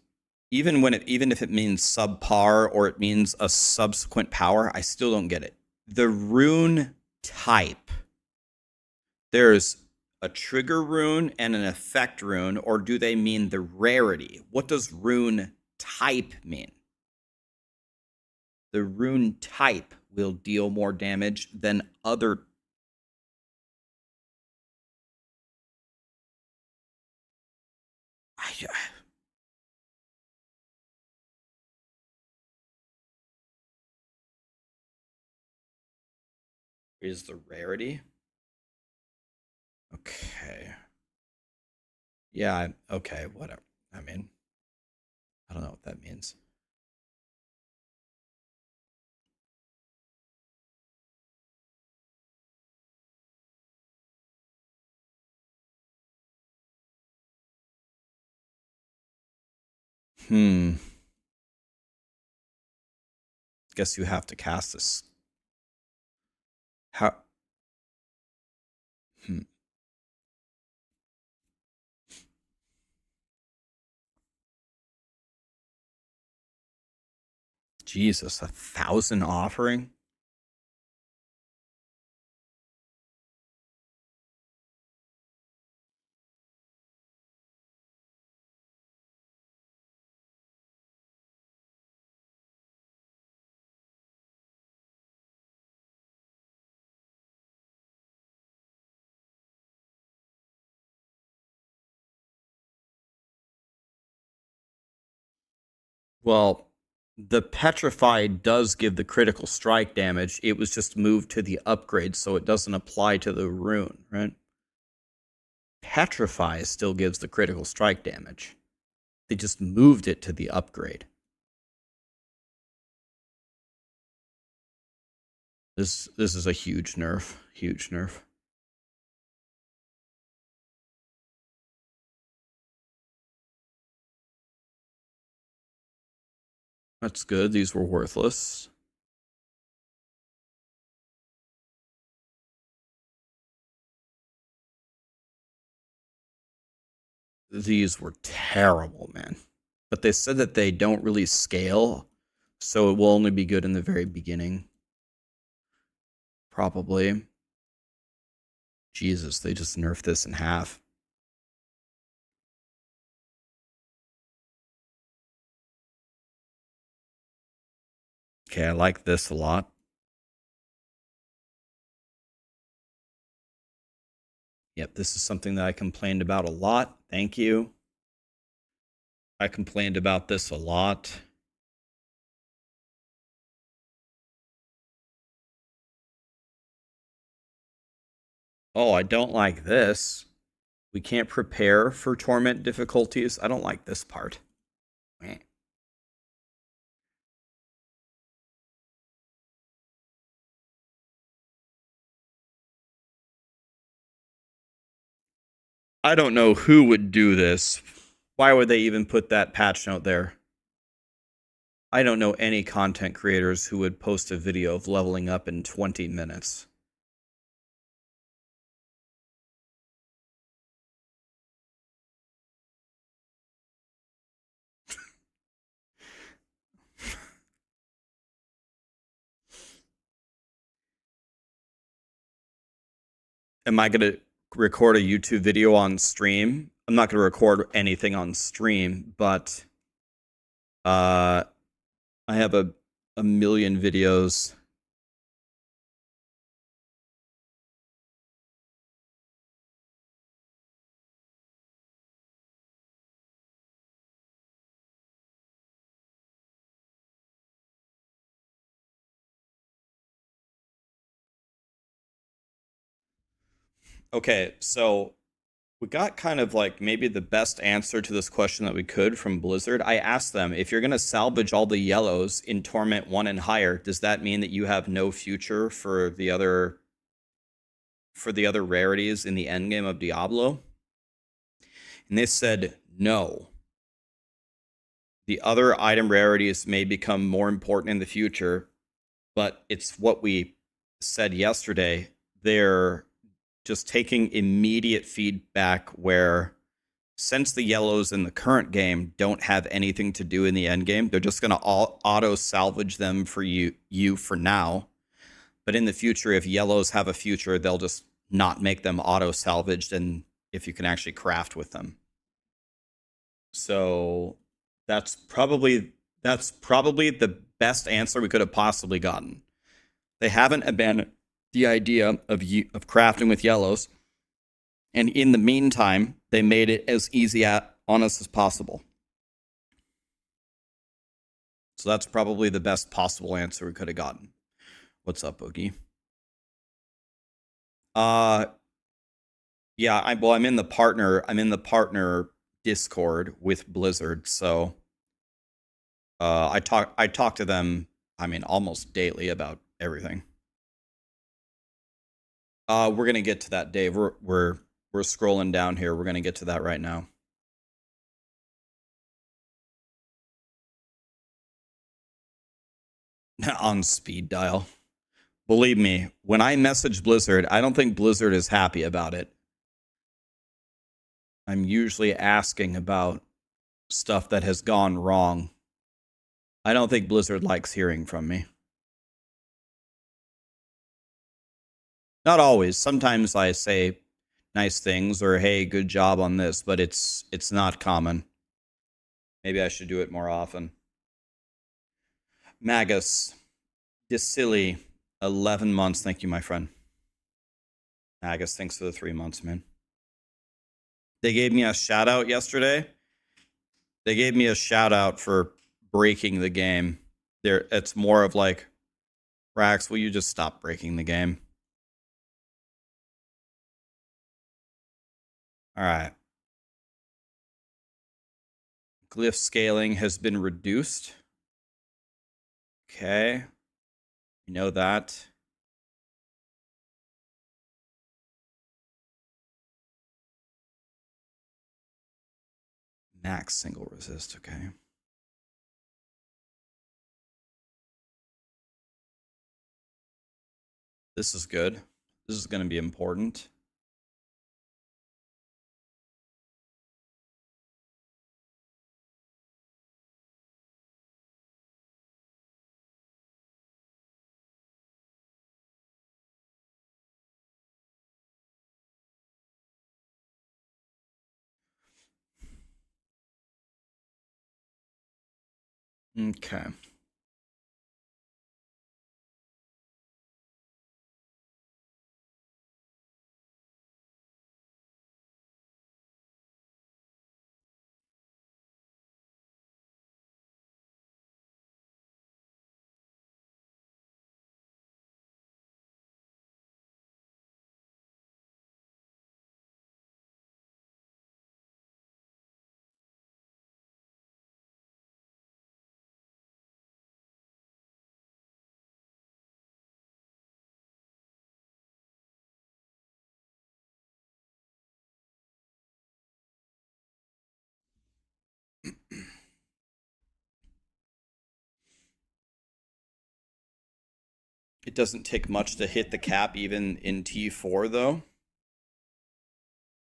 Even if it means subpar or it means a subsequent power, I still don't get it. The rune type. There's a trigger rune and an effect rune, or do they mean the rarity? What does rune type mean? The rune type will deal more damage than other... Is the rarity? Okay. Yeah, okay, whatever. I mean, I don't know what that means. Guess you have to cast this. How? Jesus, 1,000 offering? Well, the Petrify does give the critical strike damage. It was just moved to the upgrade, so it doesn't apply to the rune, right? Petrify still gives the critical strike damage. They just moved it to the upgrade. This is a huge nerf. Huge nerf. That's good. These were worthless. These were terrible, man. But they said that they don't really scale, so it will only be good in the very beginning. Probably. Jesus, they just nerfed this in half. Okay, I like this a lot. Yep, this is something that I complained about a lot. Thank you. I complained about this a lot. Oh, I don't like this. We can't prepare for torment difficulties. I don't like this part. I don't know who would do this. Why would they even put that patch note there? I don't know any content creators who would post a video of leveling up in 20 minutes. Am I going to record a YouTube video on stream? I'm not going to record anything on stream, but I have a million videos. Okay, so we got kind of like maybe the best answer to this question that we could from Blizzard. I asked them, if you're going to salvage all the yellows in Torment 1 and higher, does that mean that you have no future for the other rarities in the endgame of Diablo? And they said no. The other item rarities may become more important in the future, but it's what we said yesterday. They're just taking immediate feedback where, since the yellows in the current game don't have anything to do in the end game, they're just going to auto salvage them for you for now. But in the future, if yellows have a future, they'll just not make them auto salvaged, and if you can actually craft with them. So that's probably the best answer we could have possibly gotten. They haven't abandoned the idea of crafting with yellows, and in the meantime, they made it as easy on us as possible. So that's probably the best possible answer we could have gotten. What's up, Boogie? Yeah, I'm in the partner Discord with Blizzard, so I talk to them, I mean, almost daily about everything. We're gonna get to that, Dave. We're scrolling down here. We're gonna get to that right now. On speed dial. Believe me, when I message Blizzard, I don't think Blizzard is happy about it. I'm usually asking about stuff that has gone wrong. I don't think Blizzard likes hearing from me. Not always. Sometimes I say nice things or, hey, good job on this, but it's not common. Maybe I should do it more often. Magus, Disili, 11 months. Thank you, my friend. Magus, thanks for the 3 months, man. They gave me a shout out yesterday. They gave me a shout out for breaking the game. It's more of like, Rax, will you just stop breaking the game? All right. Glyph scaling has been reduced. Okay. You know that. Max single resist, okay. This is good. This is going to be important. Okay. It doesn't take much to hit the cap even in T4 though.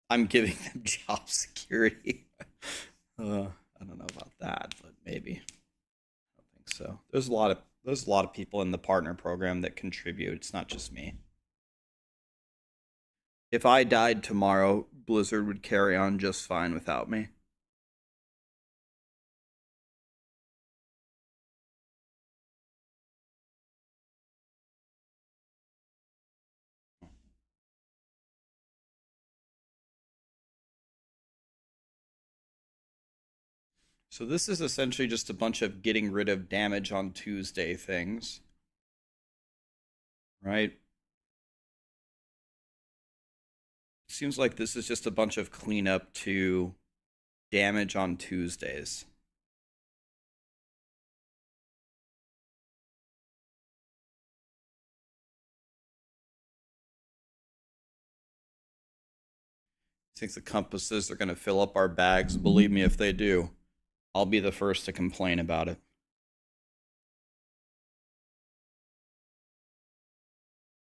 I'm giving them job security. I don't know about that, but maybe. I don't think so. There's a lot of people in the partner program that contribute. It's not just me. If I died tomorrow, Blizzard would carry on just fine without me. So this is essentially just a bunch of getting rid of damage on Tuesday things. Right? Seems like this is just a bunch of cleanup to damage on Tuesdays. Think the compasses are going to fill up our bags. Believe me, if they do, I'll be the first to complain about it.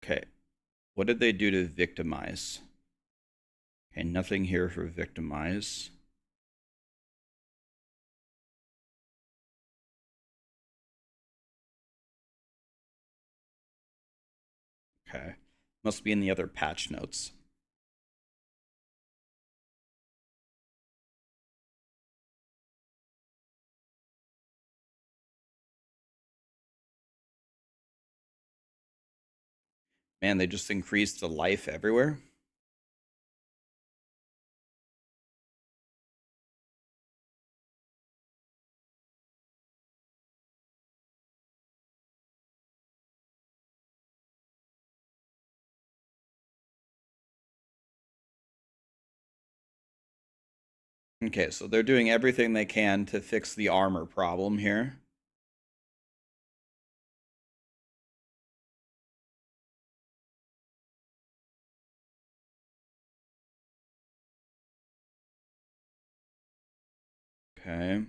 Okay. What did they do to victimize? Okay, nothing here for victimize. Okay. Must be in the other patch notes. Man, they just increased the life everywhere. Okay, so they're doing everything they can to fix the armor problem here. Okay.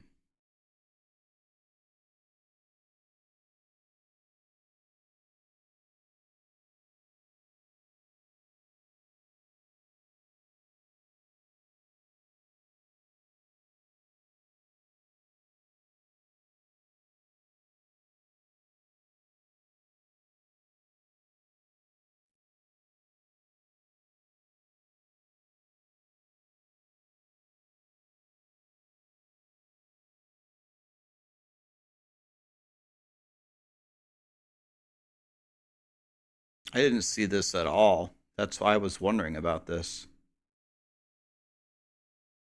I didn't see this at all. That's why I was wondering about this.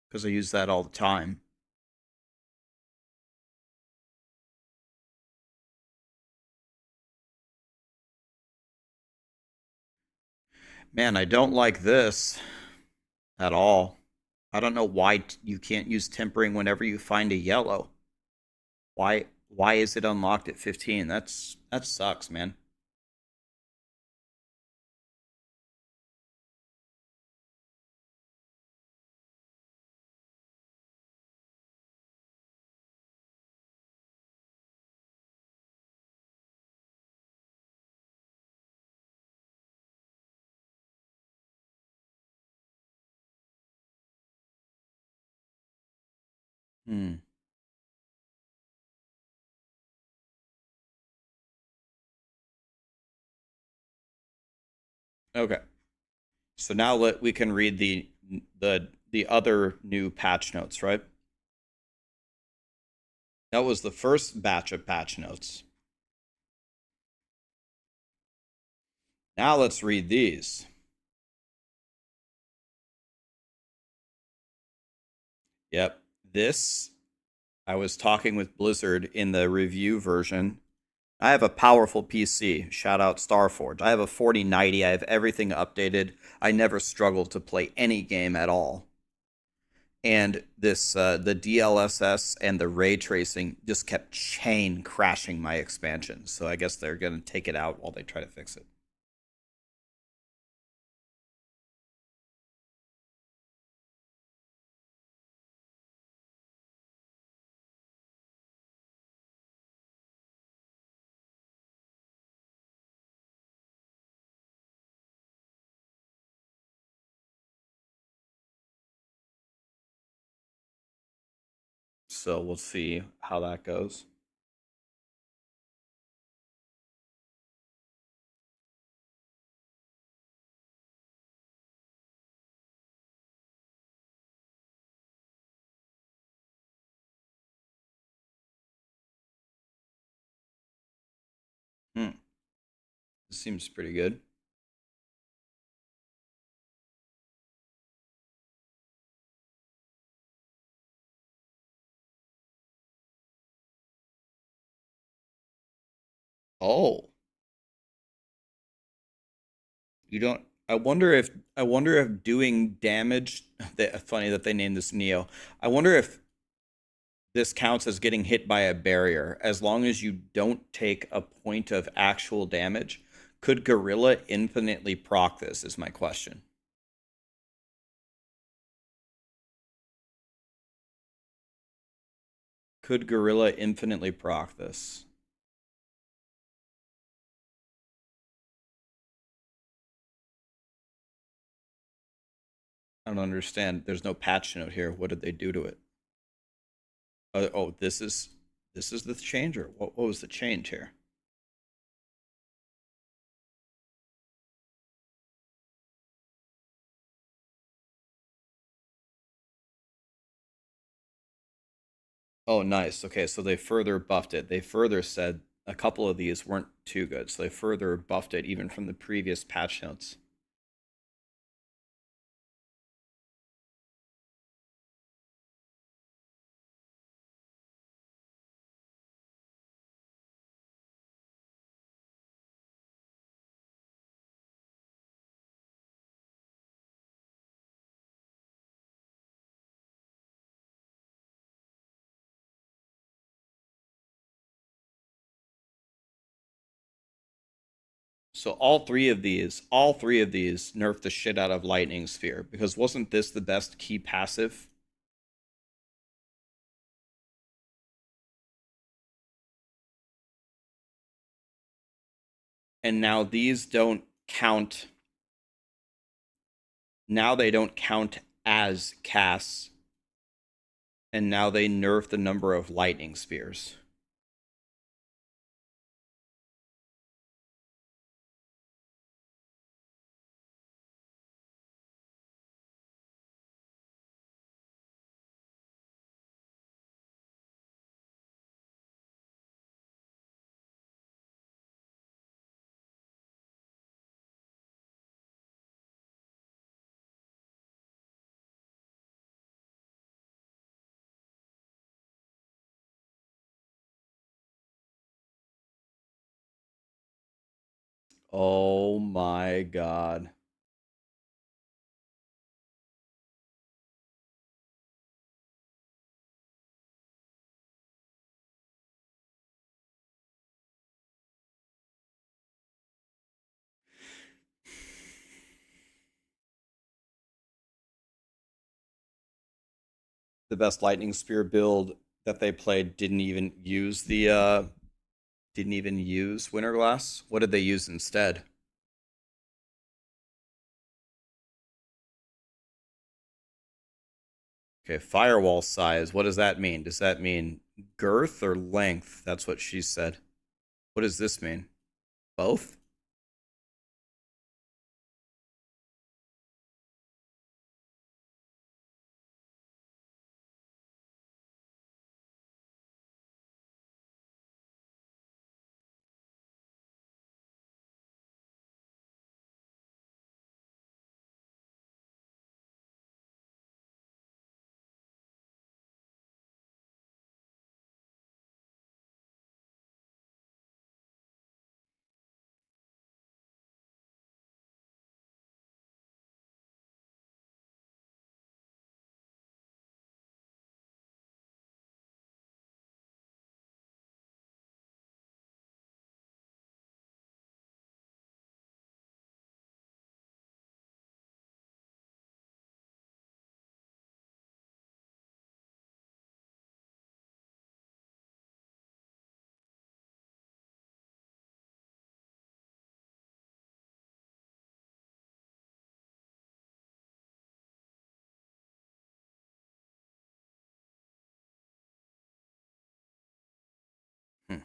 Because I use that all the time. Man, I don't like this at all. I don't know why you can't use tempering whenever you find a yellow. Why is it unlocked at 15? That sucks, man. Hmm. Okay. So now we can read the other new patch notes, right? That was the first batch of patch notes. Now let's read these. Yep. This, I was talking with Blizzard in the review version. I have a powerful PC. Shout out Starforge. I have a 4090. I have everything updated. I never struggled to play any game at all. And this, the DLSS and the ray tracing just kept chain crashing my expansion. So I guess they're going to take it out while they try to fix it. So we'll see how that goes. Hmm. This seems pretty good. Oh, you don't. I wonder if doing damage. Funny that they named this Neo. I wonder if this counts as getting hit by a barrier as long as you don't take a point of actual damage. Could Gorilla infinitely proc this? Is my question. Could Gorilla infinitely proc this? I don't understand. There's no patch note here. What did they do to it? Oh, this is the change, or what was the change here? Oh, nice. Okay, so they further buffed it. They further said a couple of these weren't too good, so they further buffed it even from the previous patch notes. So all three of these nerfed the shit out of Lightning Sphere because wasn't this the best key passive? And now these don't count. Now they don't count as casts, and now they nerf the number of Lightning Spheres. Oh my god. the best lightning spear build that they played didn't even use the winter glass. What did they use instead? Okay, firewall size. What does that mean? Does that mean girth or length? That's what she said. What does this mean? Both? Hmm.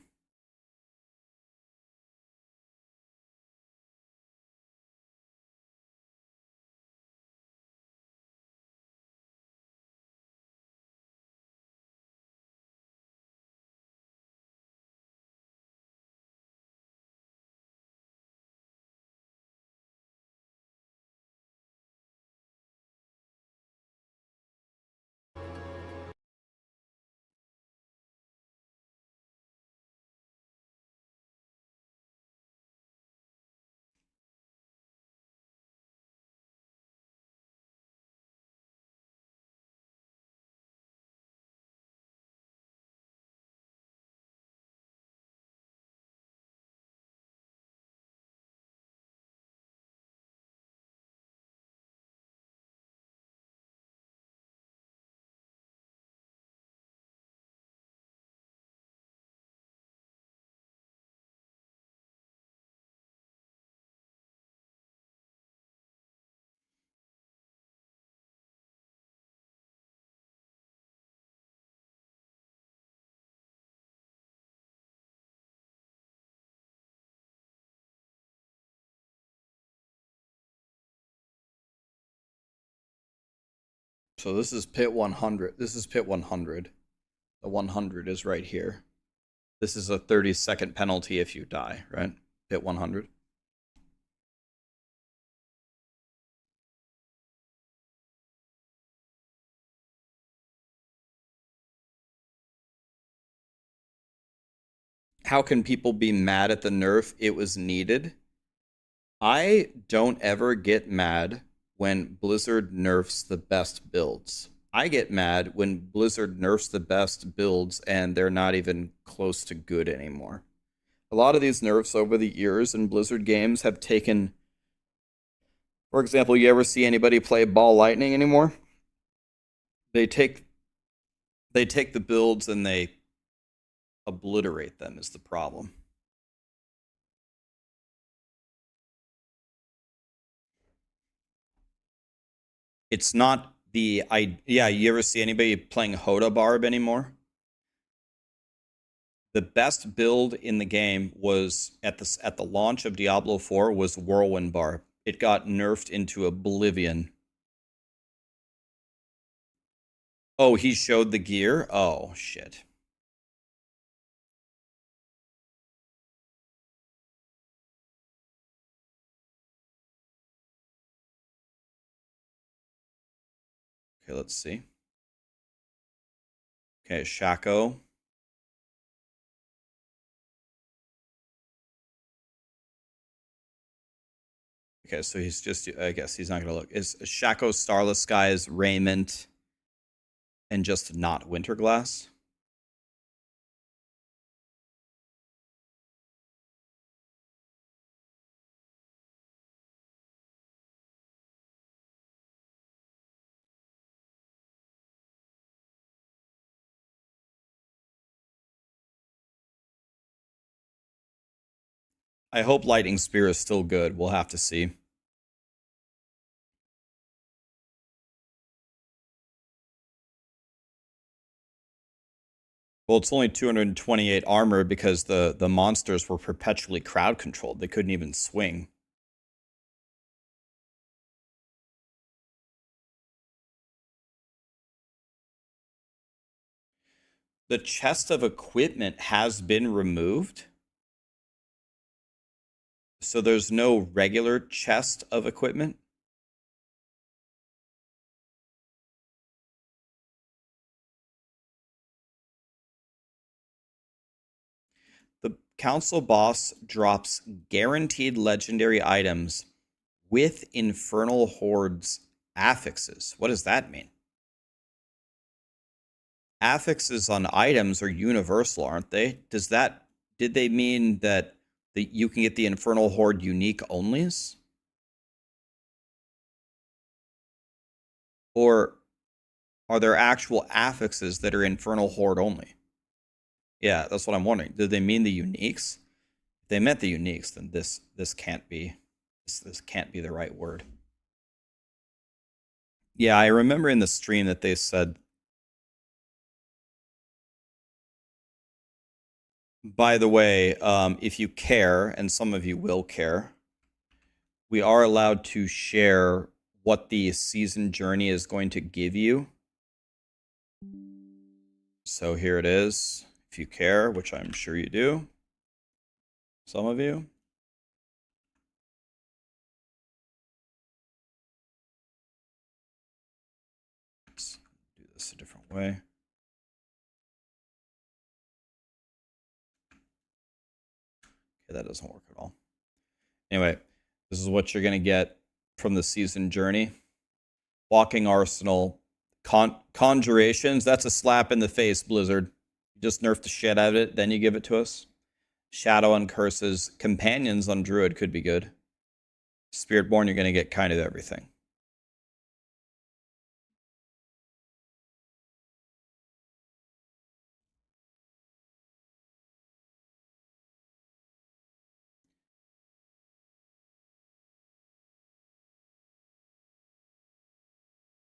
So this is pit 100. This is pit 100. The 100 is right here. This is a 30-second penalty if you die, right? Pit 100. How can people be mad at the nerf? It was needed. I don't ever get mad when Blizzard nerfs the best builds. I get mad when Blizzard nerfs the best builds and they're not even close to good anymore. A lot of these nerfs over the years in Blizzard games have taken, for example, you ever see anybody play Ball Lightning anymore? They take the builds and they obliterate them is the problem. It's not yeah, you ever see anybody playing Hoda Barb anymore? The best build in the game was at the launch of Diablo 4 was Whirlwind Barb. It got nerfed into oblivion. Oh, he showed the gear? Oh, shit. Okay, let's see. Okay, Shaco. Okay, so he's just, I guess he's not going to look. Is Shaco Starless Skies raiment and just not Winterglass? I hope Lightning Spear is still good. We'll have to see. Well, it's only 228 armor because the monsters were perpetually crowd controlled. They couldn't even swing. The chest of equipment has been removed. So there's no regular chest of equipment. The council boss drops guaranteed legendary items with Infernal Horde's affixes. What does that mean? Affixes on items are universal, aren't they? Did they mean that you can get the Infernal Horde unique onlys? Or are there actual affixes that are Infernal Horde only? Yeah, that's what I'm wondering. Did they mean the uniques? If they meant the uniques, then this can't be this can't be the right word. Yeah, I remember in the stream that they said, by the way, if you care, and some of you will care, we are allowed to share what the season journey is going to give you. So here it is. If you care, which I'm sure you do, some of you. Let's do this a different way. Okay, that doesn't work at all. Anyway, this is what you're going to get from the season journey. Walking Arsenal, Conjurations. That's a slap in the face, Blizzard. You just nerf the shit out of it, then you give it to us. Shadow and Curses. Companions on Druid could be good. Spiritborn, you're going to get kind of everything.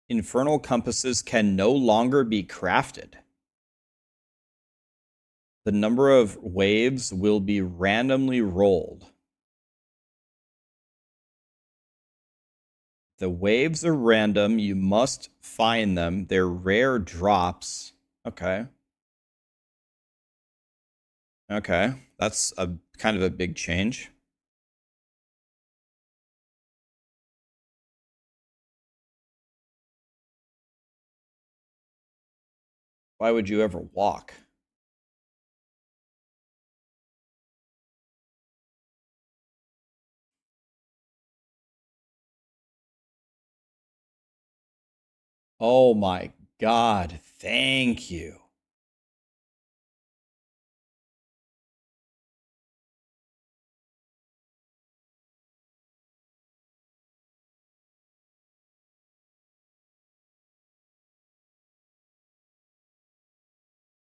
Infernal Compasses can no longer be crafted. The number of waves will be randomly rolled. The waves are random. You must find them. They're rare drops. Okay. Okay. That's a kind of a big change. Why would you ever walk? Oh my God. Thank you.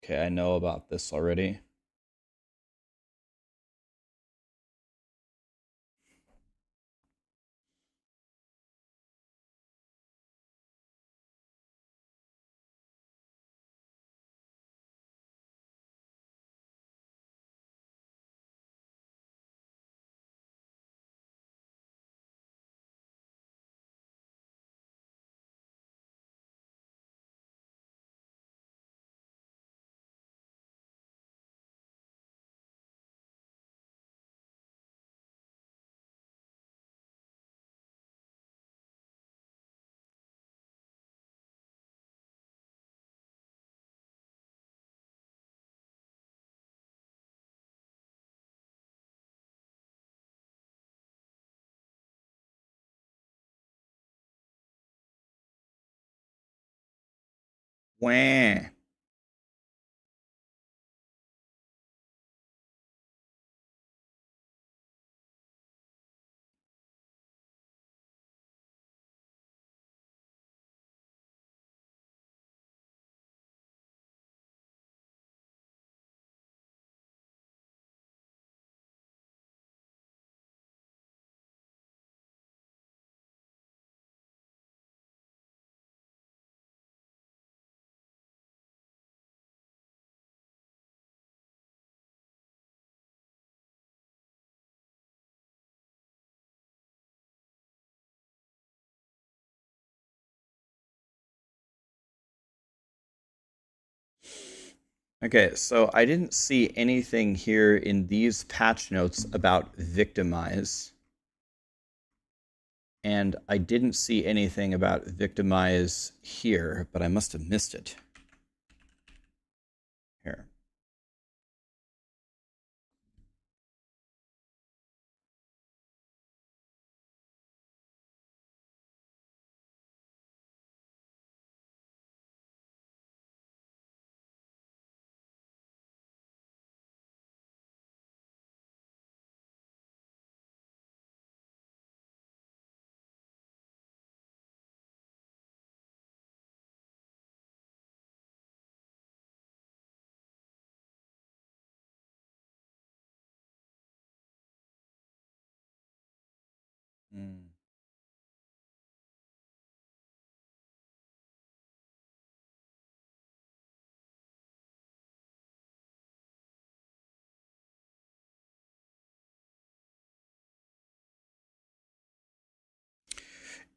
Okay, I know about this already. Wah. Okay, so I didn't see anything here in these patch notes about victimize. And I didn't see anything about victimize here, but I must have missed it. Here. Mm.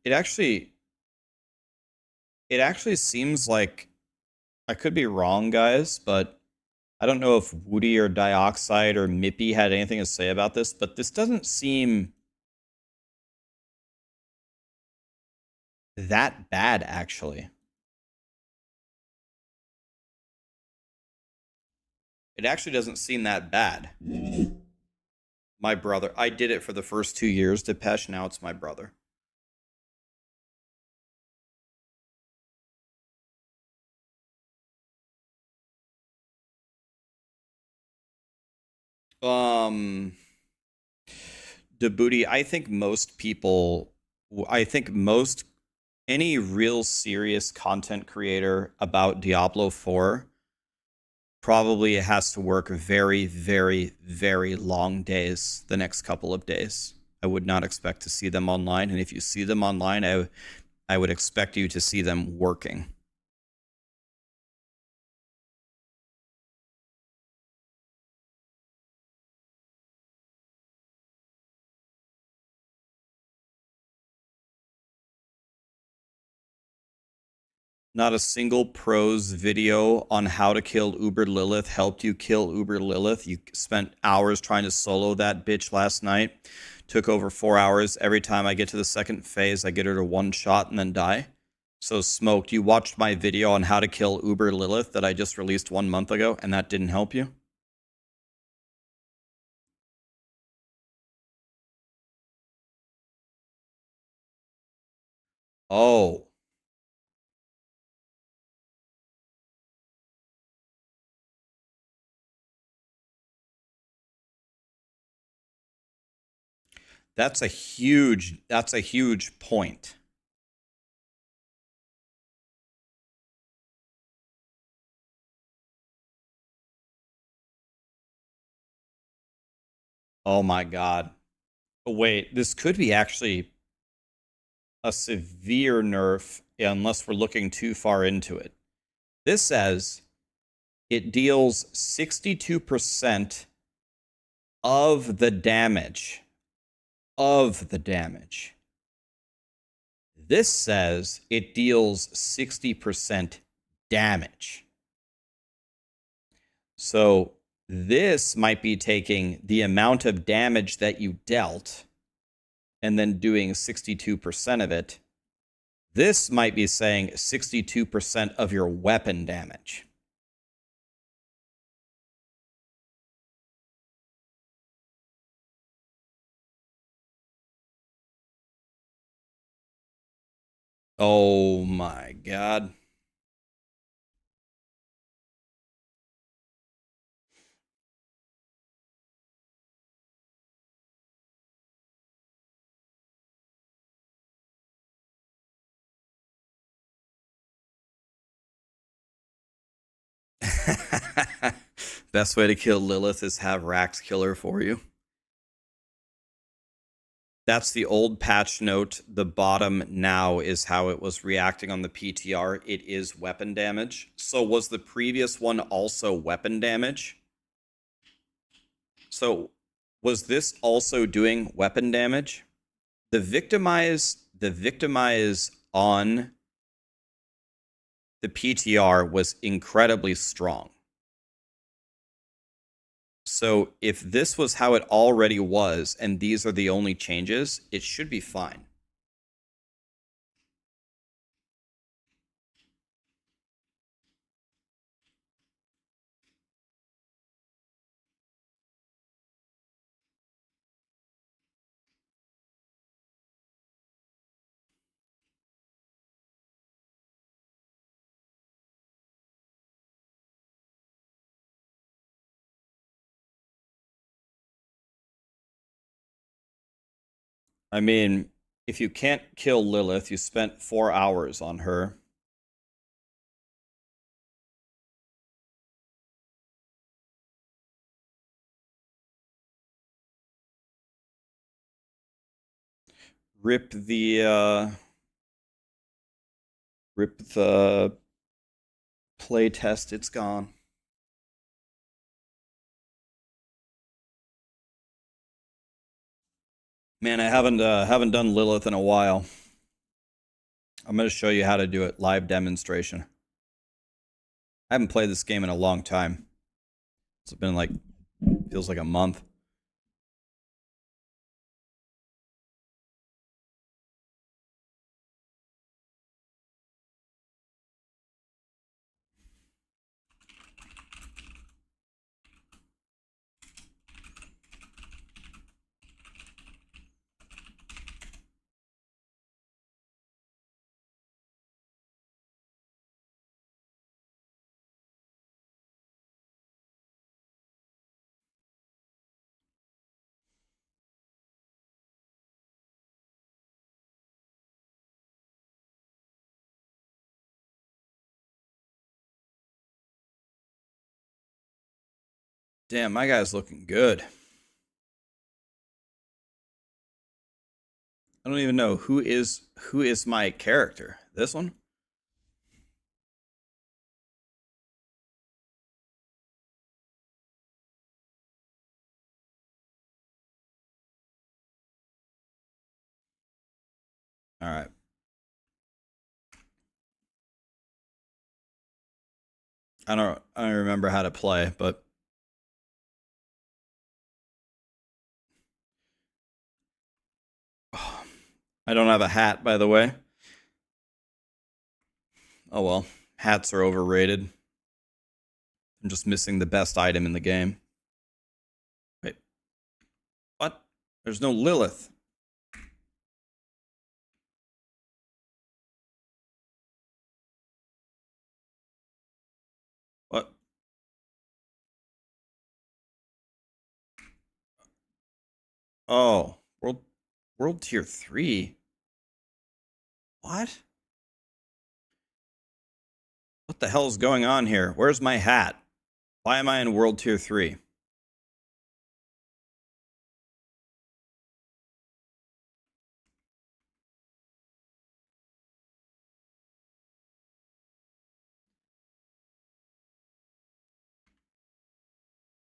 It actually seems like, I could be wrong, guys, but I don't know if Woody or Dioxide or Mippy had anything to say about this, but this doesn't seem that bad, actually. It actually doesn't seem that bad. My brother, I did it for the first 2 years, Depeche, now it's my brother. Debooty, I think most people, I think most, any real serious content creator about Diablo 4 probably has to work very, very, very long days the next couple of days. I would not expect to see them online. And if you see them online, I would expect you to see them working. Not a single pros video on how to kill Uber Lilith helped you kill Uber Lilith. You spent hours trying to solo that bitch last night. Took over 4 hours. Every time I get to the second phase, I get her to one shot and then die. So smoked. You watched my video on how to kill Uber Lilith that I just released 1 month ago, and that didn't help you? Oh. That's a huge point. Oh my god. Wait, this could be actually a severe nerf unless we're looking too far into it. This says it deals 62% of the damage. Of the damage. This says it deals 60% damage. So this might be taking the amount of damage that you dealt and then doing 62% of it. This might be saying 62% of your weapon damage. Oh my god. Best way to kill Lilith is have Rax kill her for you. That's the old patch note. The bottom now is how it was reacting on the PTR. It is weapon damage. So was the previous one also weapon damage? So was this also doing weapon damage? The victimize on the PTR was incredibly strong. So if this was how it already was, and these are the only changes, it should be fine. I mean, if you can't kill Lilith, you spent 4 hours on her. Rip the play test, it's gone. Man, I haven't done Lilith in a while. I'm going to show you how to do it, live demonstration. I haven't played this game in a long time. It's been like, feels like a month. Damn, my guy's looking good. I don't even know who is my character. This one? All right. I don't remember how to play, but I don't have a hat, by the way. Oh well, hats are overrated. I'm just missing the best item in the game. Wait. What? There's no Lilith. What? Oh, world tier 3. What? What the hell is going on here? Where's my hat? Why am I in world tier 3?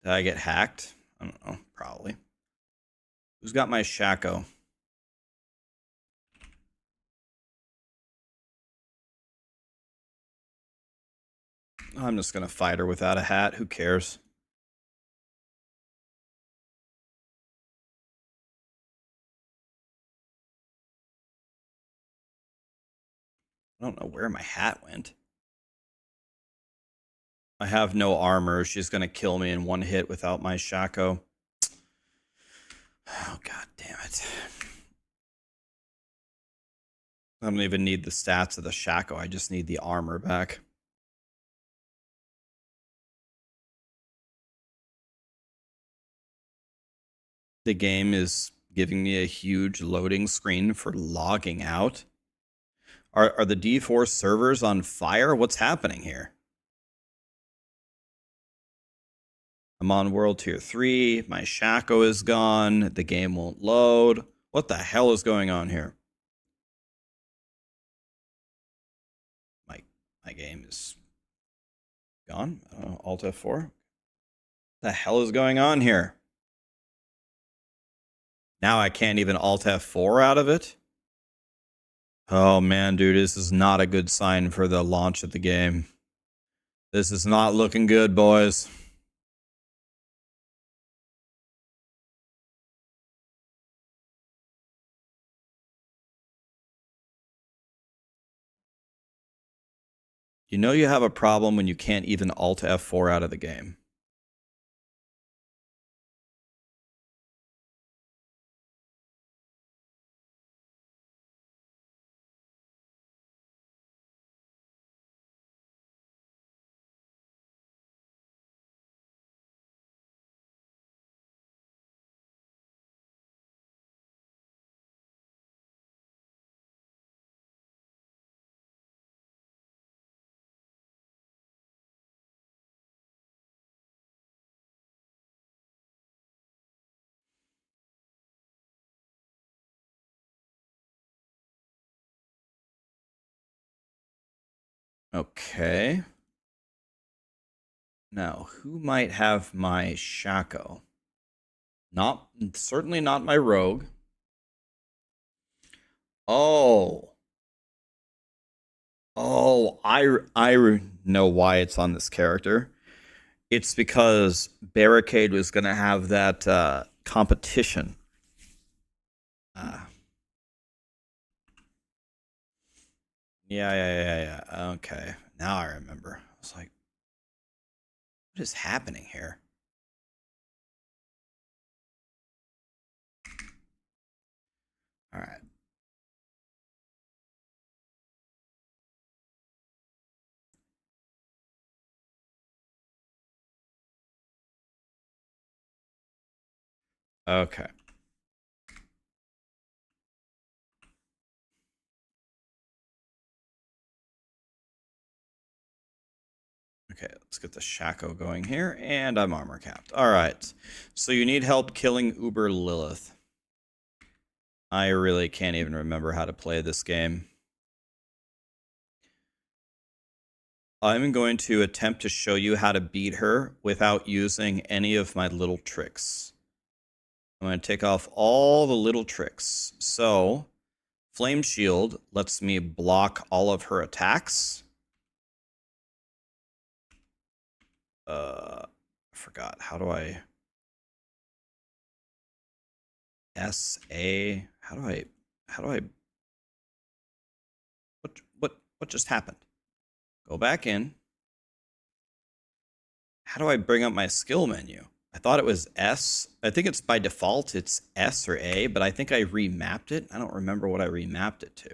Did I get hacked? I don't know. Probably. Who's got my Shaco? I'm just going to fight her without a hat. Who cares? I don't know where my hat went. I have no armor. She's going to kill me in one hit without my Shaco. Oh, god damn it. I don't even need the stats of the Shaco. I just need the armor back. The game is giving me a huge loading screen for logging out. Are the D4 servers on fire? What's happening here? I'm on world tier 3. My Shaco is gone. The game won't load. What the hell is going on here? My game is gone. Alt F4. What the hell is going on here? Now I can't even Alt F4 out of it. Oh man, dude, this is not a good sign for the launch of the game. This is not looking good, boys. You know you have a problem when you can't even Alt F4 out of the game. Okay. Now, who might have my Shaco? Certainly not my Rogue. Oh. Oh, I know why it's on this character. It's because Barricade was going to have that competition. Yeah. Okay. Now I remember. I was like, what is happening here? All right. Okay. Okay, let's get the Shaco going here, and I'm armor capped. All right. So you need help killing Uber Lilith. I really can't even remember how to play this game. I'm going to attempt to show you how to beat her without using any of my little tricks. I'm going to take off all the little tricks. So, Flame Shield lets me block all of her attacks. I forgot. How do I... SA... How do I... What just happened? Go back in. How do I bring up my skill menu? I thought it was S. I think it's by default, it's S or A, but I think I remapped it. I don't remember what I remapped it to.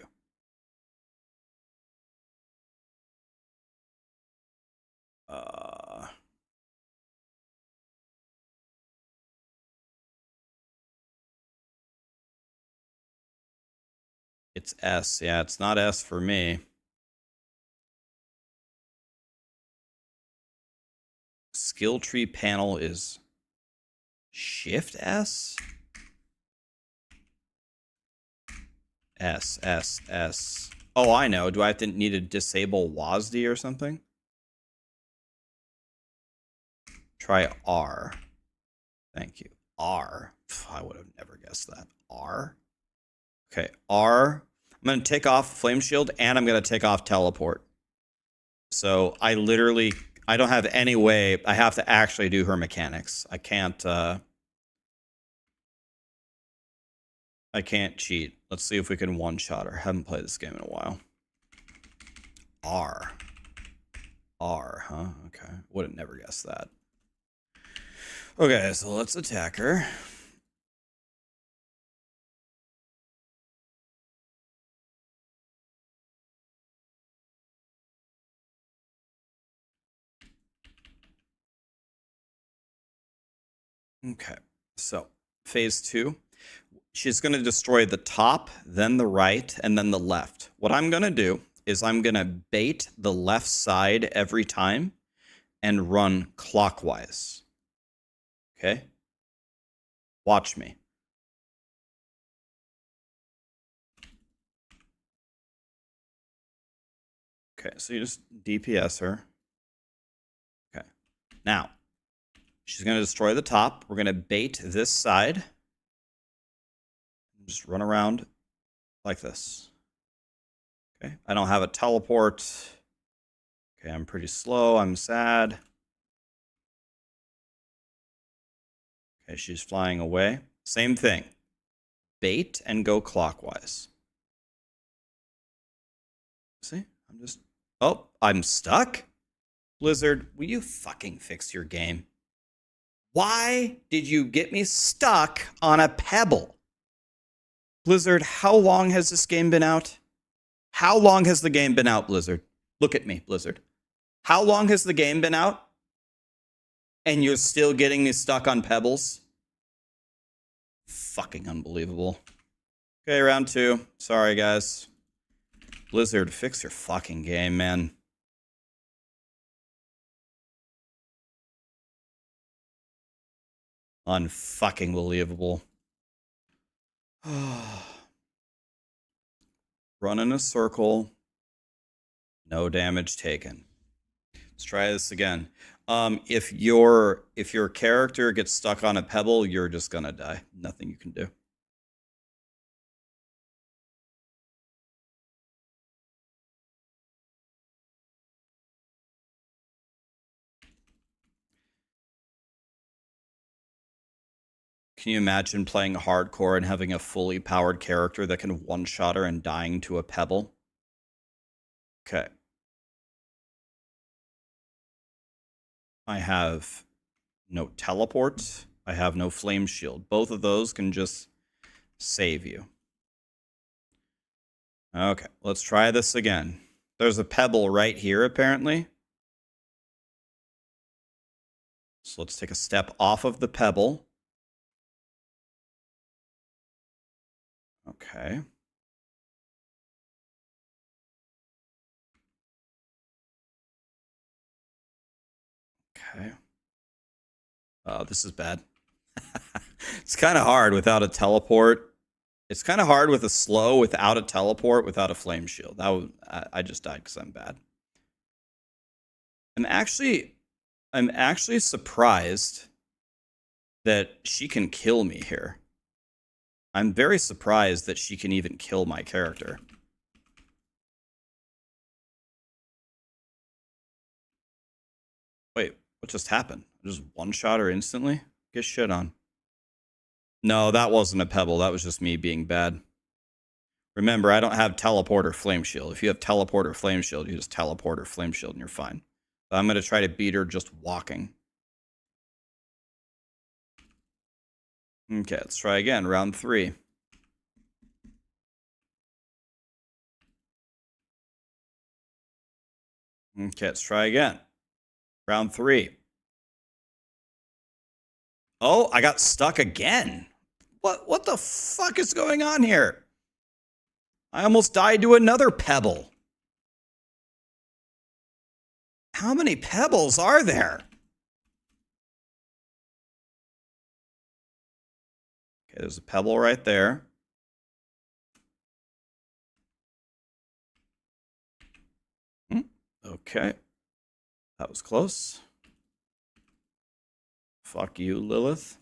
It's S. Yeah, it's not S for me. Skill tree panel is Shift S? S. Oh, I know. Do I have to need to disable WASD or something? Try R. Thank you. R. I would have never guessed that. R. Okay, R. I'm going to take off Flame Shield, and I'm going to take off Teleport. So I don't have any way. I have to actually do her mechanics. I can't cheat. Let's see if we can one-shot her. Haven't played this game in a while. R, huh? Okay. Would have never guessed that. Okay, so let's attack her. Okay, so phase 2. She's going to destroy the top, then the right, and then the left. What I'm going to do is I'm going to bait the left side every time and run clockwise. Okay? Watch me. Okay, so you just DPS her. Okay. Now, she's going to destroy the top. We're going to bait this side. Just run around like this. Okay, I don't have a teleport. Okay, I'm pretty slow. I'm sad. Okay, she's flying away. Same thing. Bait and go clockwise. See? I'm just Oh, I'm stuck? Blizzard, will you fucking fix your game? Why did you get me stuck on a pebble? Blizzard, how long has this game been out? How long has the game been out, Blizzard? Look at me, Blizzard. How long has the game been out? And you're still getting me stuck on pebbles? Fucking unbelievable. Okay, round 2. Sorry, guys. Blizzard, fix your fucking game, man. Unfucking believable. Run in a circle. No damage taken. Let's try this again. If your character gets stuck on a pebble, you're just gonna die. Nothing you can do. Can you imagine playing hardcore and having a fully powered character that can one-shot her and dying to a pebble? Okay. I have no teleport. I have no flame shield. Both of those can just save you. Okay, let's try this again. There's a pebble right here, apparently. So let's take a step off of the pebble. Okay. Okay. Oh, this is bad. It's kind of hard without a teleport. It's kind of hard with a slow, without a teleport, without a flame shield. I just died because I'm bad. I'm actually surprised that she can kill me here. I'm very surprised that she can even kill my character. Wait, what just happened? Just one-shot her instantly? Get shit on. No, that wasn't a pebble. That was just me being bad. Remember, I don't have teleport or flame shield. If you have teleport or flame shield, you just teleport or flame shield and you're fine. But I'm going to try to beat her just walking. Okay, let's try again. Round 3. Okay, let's try again. Round 3. Oh, I got stuck again. What the fuck is going on here? I almost died to another pebble. How many pebbles are there? Okay, there's a pebble right there. Okay. That was close. Fuck you, Lilith.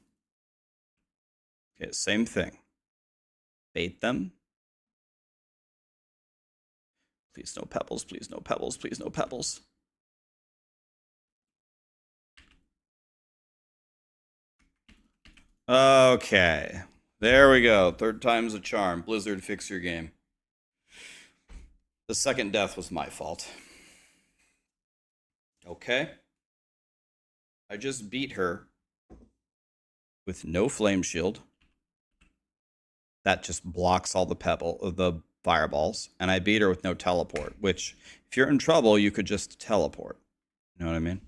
Okay, same thing. Bait them. Please no pebbles, please no pebbles, please no pebbles. Okay. There we go. 3rd time's a charm. Blizzard, fix your game. The second death was my fault. Okay. I just beat her with no flame shield. That just blocks all the fireballs. And I beat her with no teleport, which, if you're in trouble, you could just teleport. You know what I mean?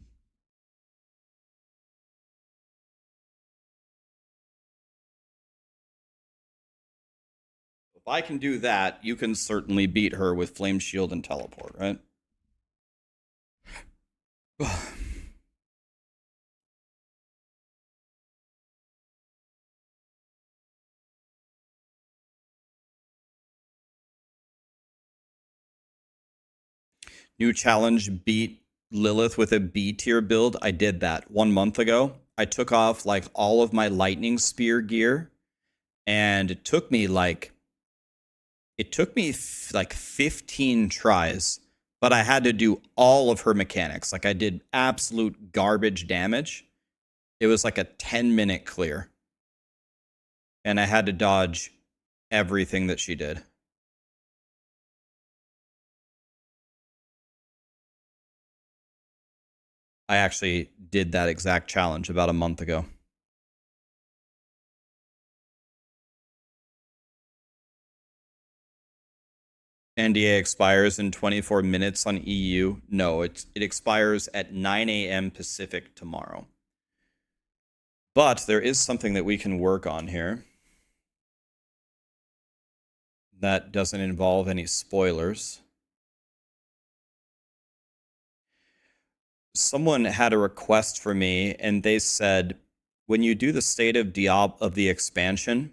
If I can do that, you can certainly beat her with flame shield and teleport, right? New challenge, beat Lilith with a B tier build. I did that 1 month ago. I took off like all of my lightning spear gear, and it took me like 15 tries, but I had to do all of her mechanics. Like I did absolute garbage damage. It was like a 10-minute clear. And I had to dodge everything that she did. I actually did that exact challenge about a month ago. NDA expires in 24 minutes on EU. No, it expires at 9 a.m. Pacific tomorrow. But there is something that we can work on here that doesn't involve any spoilers. Someone had a request for me, and they said, when you do the state of the expansion,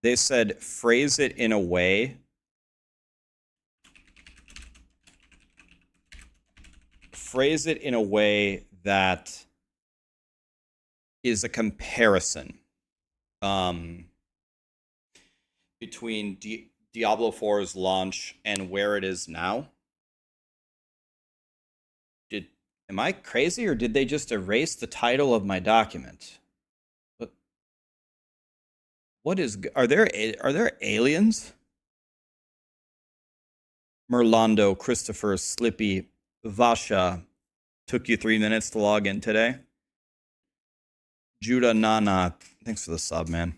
they said phrase it in a way that is a comparison between Diablo 4's launch and where it is now. Am I crazy, or did they just erase the title of my document? Are there aliens? Merlando, Christopher, Slippy, Vasha. Took you 3 minutes to log in today. Judah Nana, thanks for the sub, man.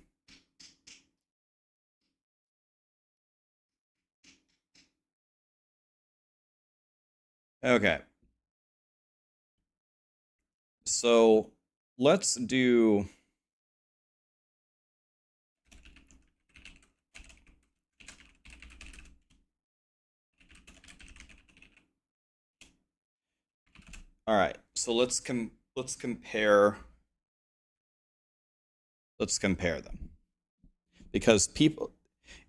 Okay. So let's do... All right, so let's compare them, because people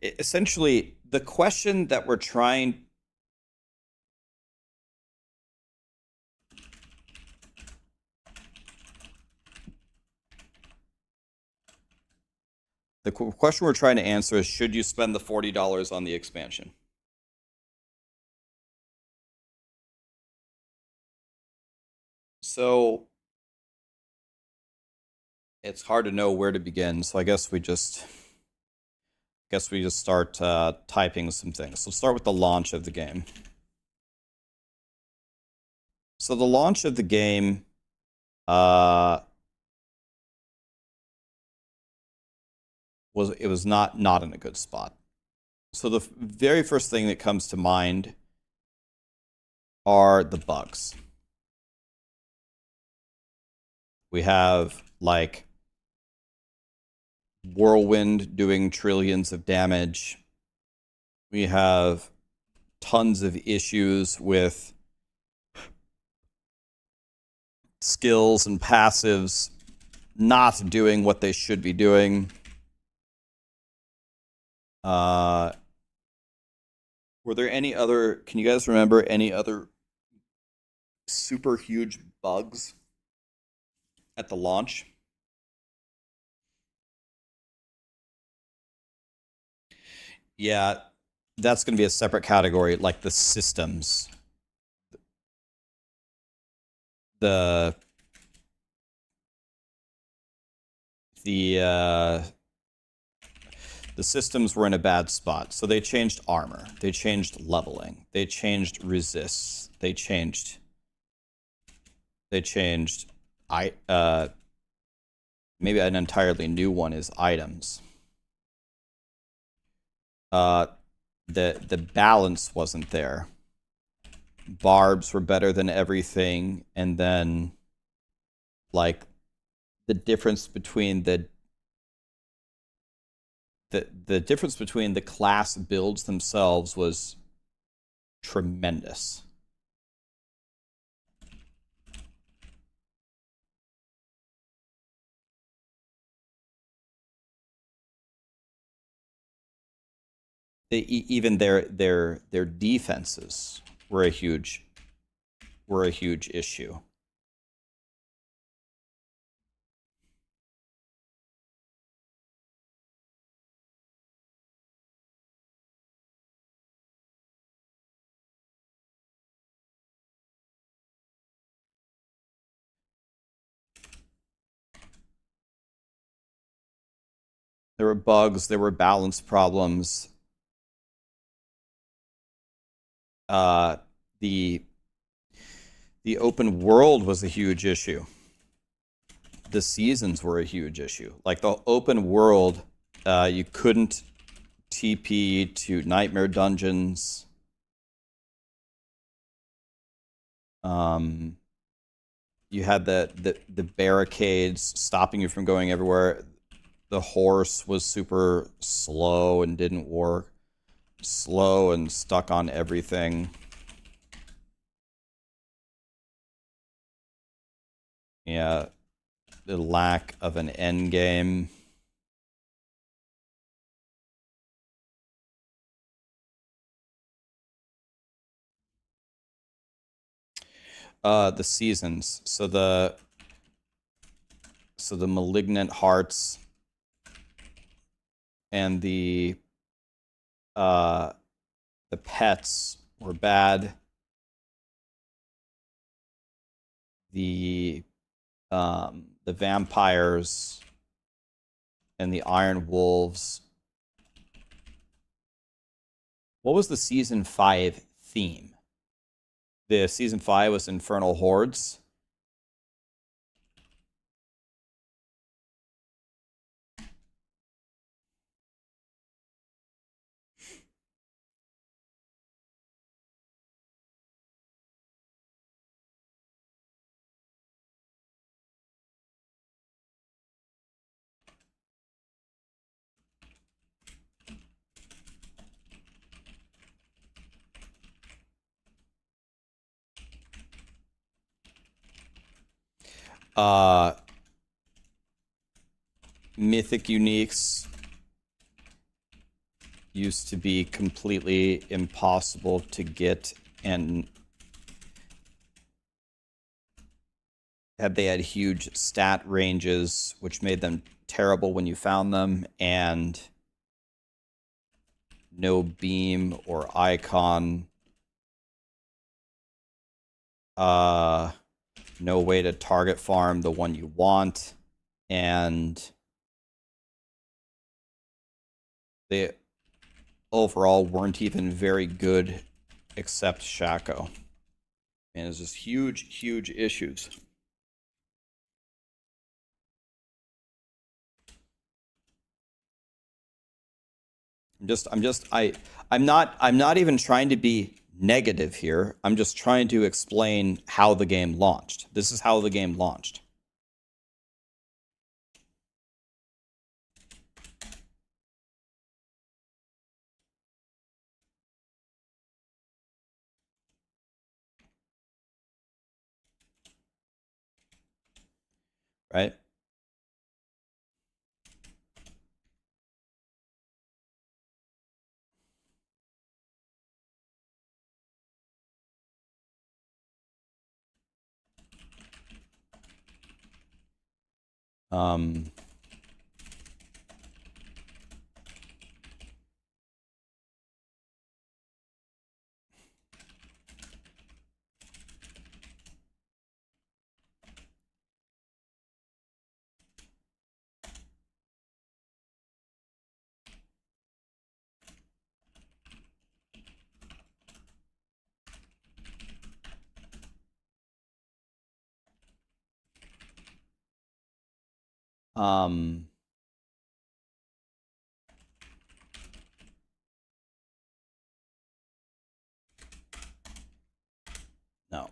essentially, the question that we're trying to answer is, should you spend the $40 on the expansion? So it's hard to know where to begin. So I guess we just start typing some things. Let's start with the launch of the game. So the launch of the game, was not in a good spot. So the very first thing that comes to mind are the bugs. We have like Whirlwind doing trillions of damage. We have tons of issues with skills and passives not doing what they should be doing. Were there any other, can you guys remember any other super huge bugs at the launch? Yeah, that's going to be a separate category, like the systems. The systems were in a bad spot. So they changed armor. They changed leveling. They changed resists. They changed maybe an entirely new one is items. The balance wasn't there. Barbs were better than everything, and then like the difference between the difference between the class builds themselves was tremendous. Even their defenses were a huge issue. There were bugs, there were balance problems. The The open world was a huge issue. The seasons were a huge issue. Like the open world, you couldn't TP to nightmare dungeons. You had the barricades stopping you from going everywhere. The horse was super slow and didn't work. Slow and stuck on everything. Yeah, the lack of an end game. The seasons. So the malignant hearts and the pets were bad. The vampires and the iron wolves. What was the season 5 theme? The season 5 was Infernal Hordes. Mythic uniques used to be completely impossible to get, and they had huge stat ranges, which made them terrible when you found them, and no beam or icon. No way to target farm the one you want, and they overall weren't even very good except Shaco. And it's just huge issues. I'm not even trying to be negative here. I'm just trying to explain how the game launched. This is how the game launched. Right? Um, um, no.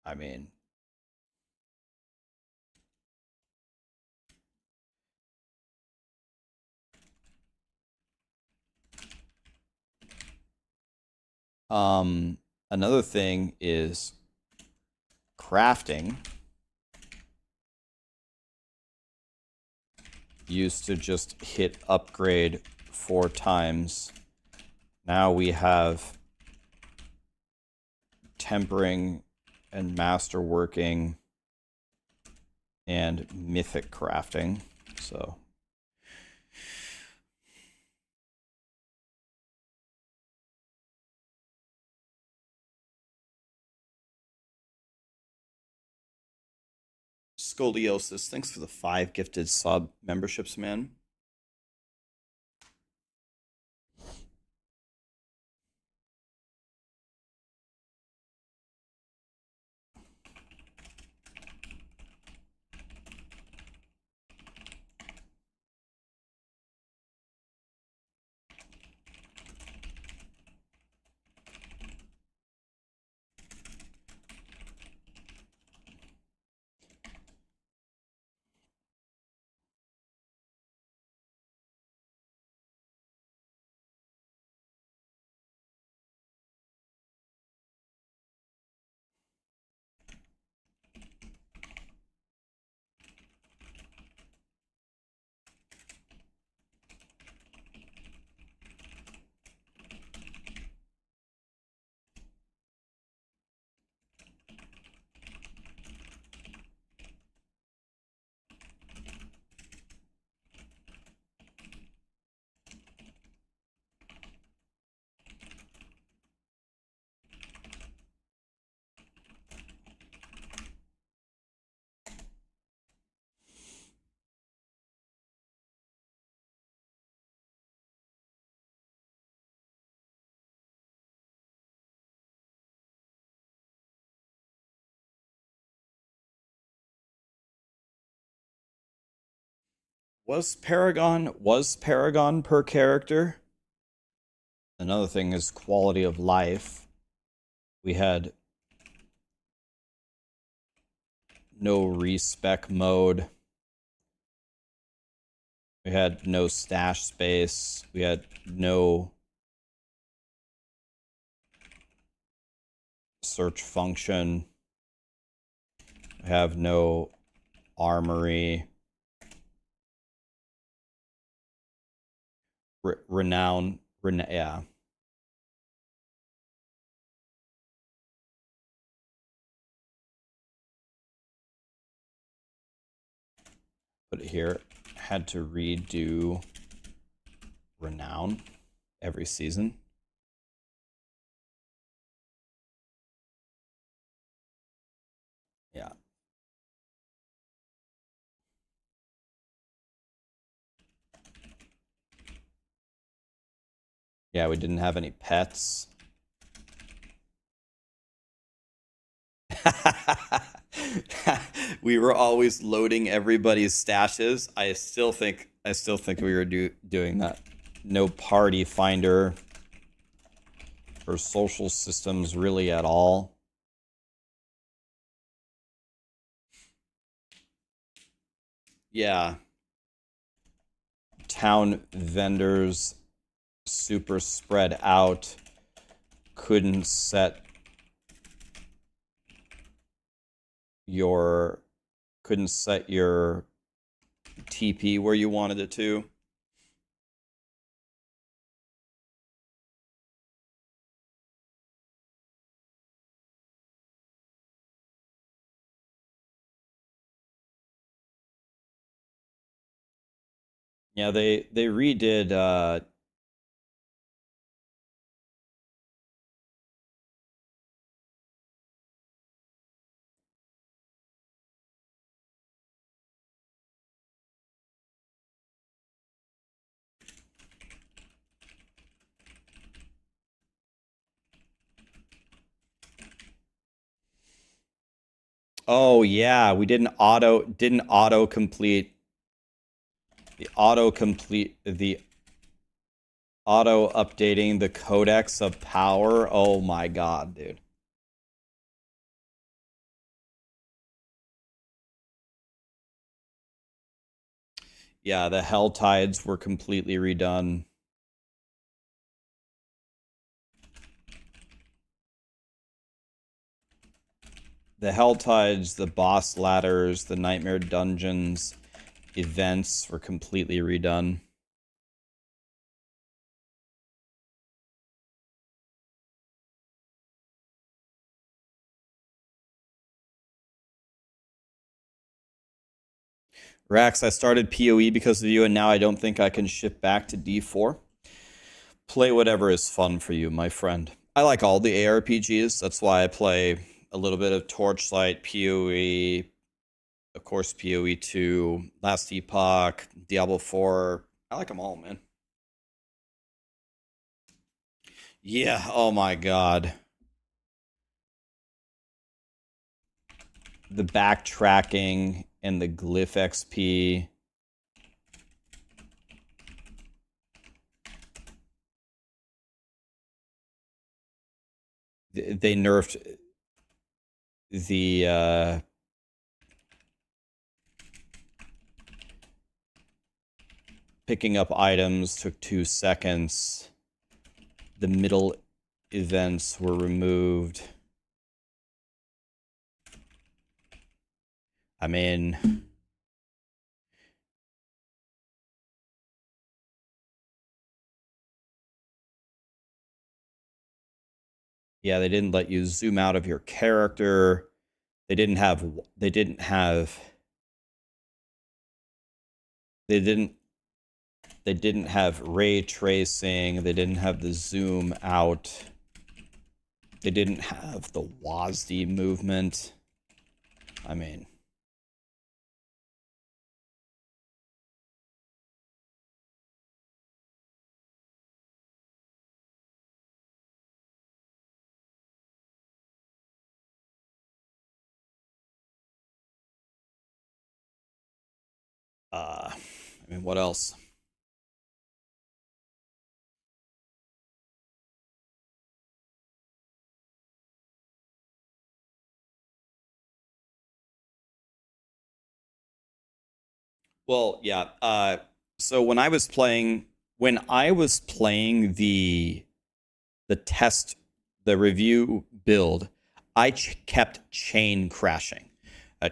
I mean, Another thing is crafting. Used to just hit upgrade 4 times. Now we have tempering and masterworking and mythic crafting. So Scoliosis, thanks for the 5 gifted sub memberships, man. Was Paragon per character? Another thing is quality of life. We had no respec mode. We had no stash space. We had no search function. We have no armory. Renown, yeah. Put it here. Had to redo Renown every season. Yeah. Yeah, we didn't have any pets. We were always loading everybody's stashes. I still think we were doing that. No party finder or social systems really at all. Yeah. Town vendors super spread out. Couldn't set your TP where you wanted it to. Yeah, they redid oh yeah, we didn't auto complete the auto updating the codex of power. Oh my god, dude. Yeah, the Hell Tides were completely redone. The Hell Tides, the boss ladders, the Nightmare Dungeons, events were completely redone. Rax, I started PoE because of you, and now I don't think I can shift back to D4. Play whatever is fun for you, my friend. I like all the ARPGs. That's why I play a little bit of Torchlight, PoE, of course, PoE 2, Last Epoch, Diablo 4. I like them all, man. Yeah, oh my god. The backtracking and the glyph XP. They nerfed the picking up items took 2 seconds. The middle events were removed. I mean, yeah, they didn't let you zoom out of your character. They didn't have they didn't have ray tracing. They didn't have the zoom out. They didn't have the WASD movement. I mean, what else? Well, yeah. So when I was playing the test, the review build, I kept chain crashing.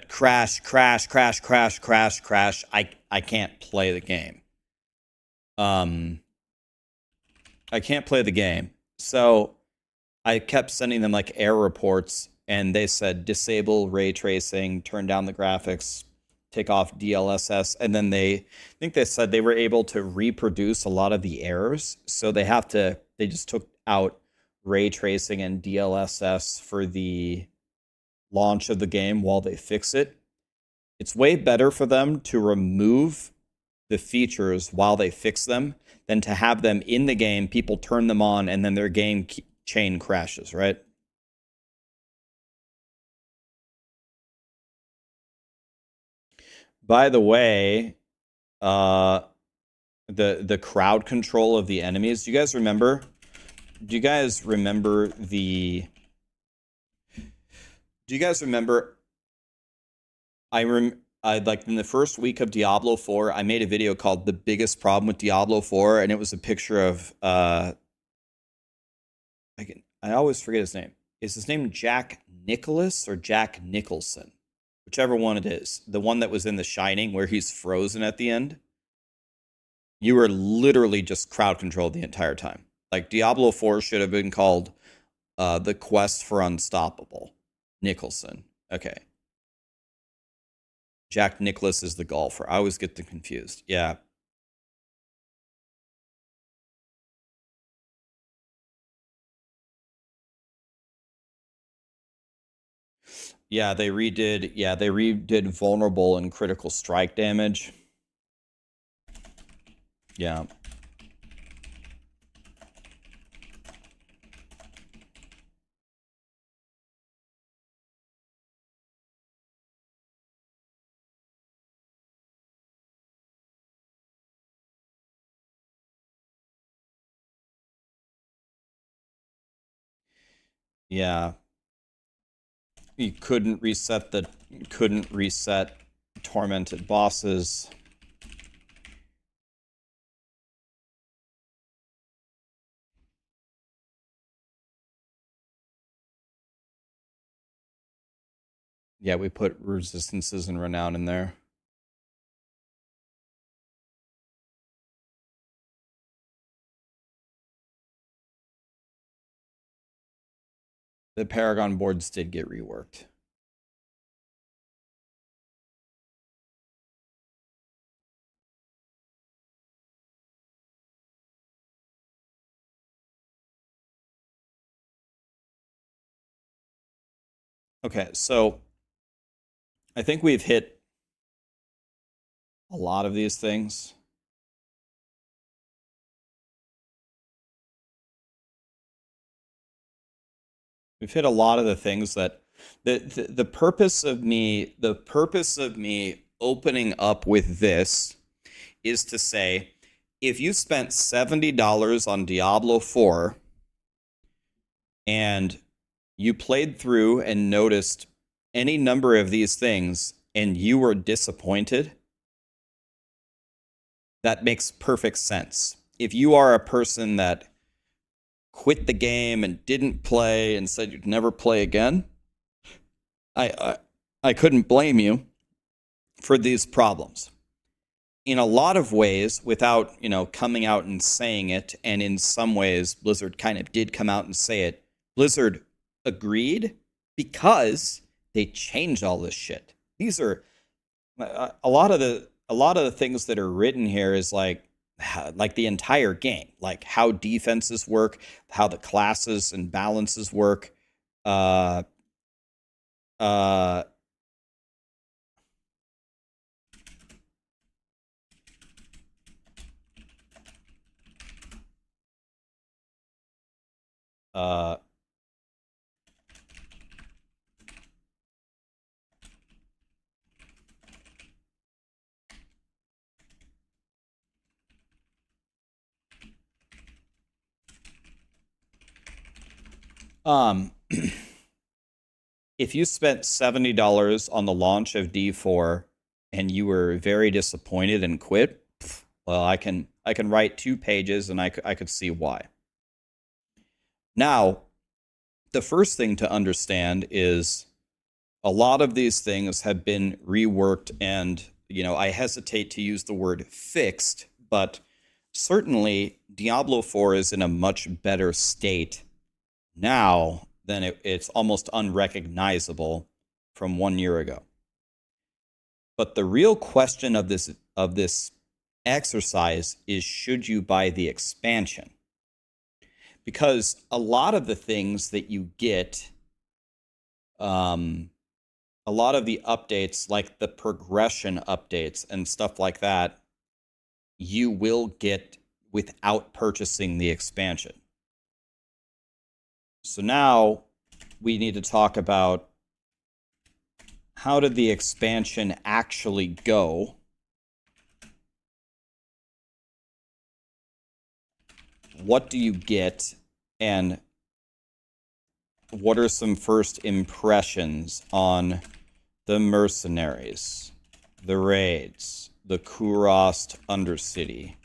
Crash, crash, crash, crash, crash, crash. I can't play the game. I can't play the game. So I kept sending them like error reports, and they said disable ray tracing, turn down the graphics, take off DLSS, and then I think they said they were able to reproduce a lot of the errors. So they just took out ray tracing and DLSS for the launch of the game while they fix it. It's way better for them to remove the features while they fix them than to have them in the game, people turn them on, and then their game chain crashes, right? By the way, the crowd control of the enemies. Do you guys remember? Do you guys remember the? Do you guys remember? I like in the first week of Diablo 4, I made a video called "The Biggest Problem with Diablo 4," and it was a picture of I always forget his name. Is his name Jack Nicholas or Jack Nicholson? Whichever one it is. The one that was in The Shining where he's frozen at the end. You were literally just crowd controlled the entire time. Like Diablo 4 should have been called The Quest for Unstoppable. Nicholson. Okay. Jack Nicholas is the golfer. I always get them confused. Yeah. They redid vulnerable and critical strike damage. Yeah. Yeah. You couldn't reset tormented bosses. Yeah, we put resistances and renown in there. The Paragon boards did get reworked. Okay, so I think we've hit a lot of these things. We've hit a lot of the things that the purpose of me opening up with this is to say, if you spent $70 on Diablo 4 and you played through and noticed any number of these things and you were disappointed, that makes perfect sense. If you are a person that quit the game and didn't play and said you'd never play again, I couldn't blame you for these problems. In a lot of ways, without, coming out and saying it, and in some ways Blizzard kind of did come out and say it, Blizzard agreed because they changed all this shit. These are a lot of the things that are written here is like the entire game, like how defenses work, how the classes and balances work. Uh, if you spent $70 on the launch of D4 and you were very disappointed and quit, well, I can write 2 pages and I could see why. Now, the first thing to understand is a lot of these things have been reworked, and I hesitate to use the word fixed, but certainly Diablo 4 is in a much better state now than it's almost unrecognizable from 1 year ago. But the real question of this exercise is, should you buy the expansion? Because a lot of the things that you get, a lot of the updates, like the progression updates and stuff like that, you will get without purchasing the expansion. So now we need to talk about, how did the expansion actually go? What do you get? And what are some first impressions on the mercenaries, the raids, the Kurost Undercity,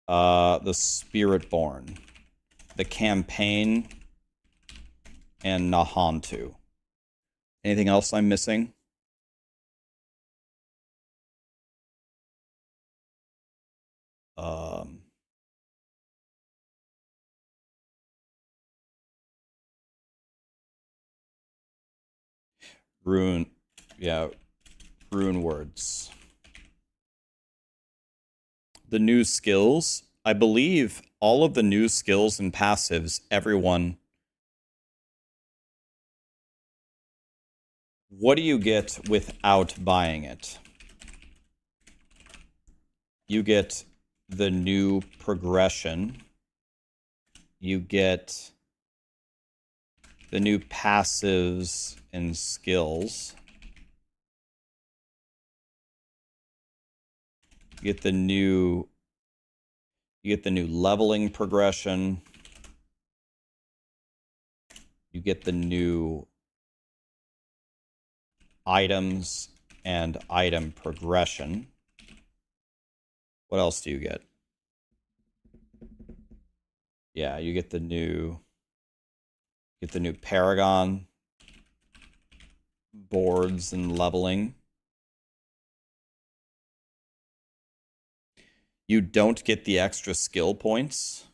the Spiritborn, the campaign, and Nahantu? Anything else I'm missing? Rune words. The new skills. I believe all of the new skills and passives, everyone. What do you get without buying it? You get the new progression. You get the new passives and skills. You get the new leveling progression. You get the new items and item progression. What else do you get? Yeah, you get the new Paragon boards and leveling. You don't get the extra skill points.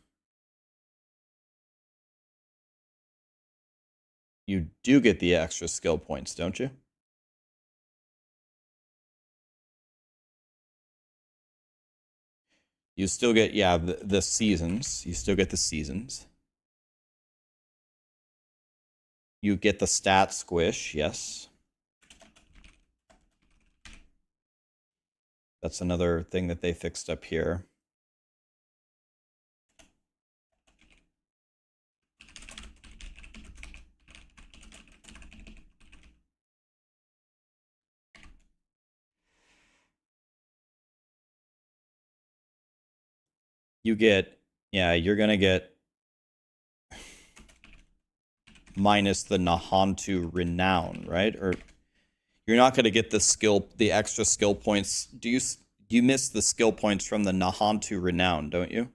You do get the extra skill points, don't you? You still get, yeah, the seasons. You still get the seasons. You get the stat squish, yes. That's another thing that they fixed up here. You get, yeah, you're going to get minus the Nahantu Renown, right? Or you're not going to get the extra skill points. Do you miss the skill points from the Nahantu Renown, don't you?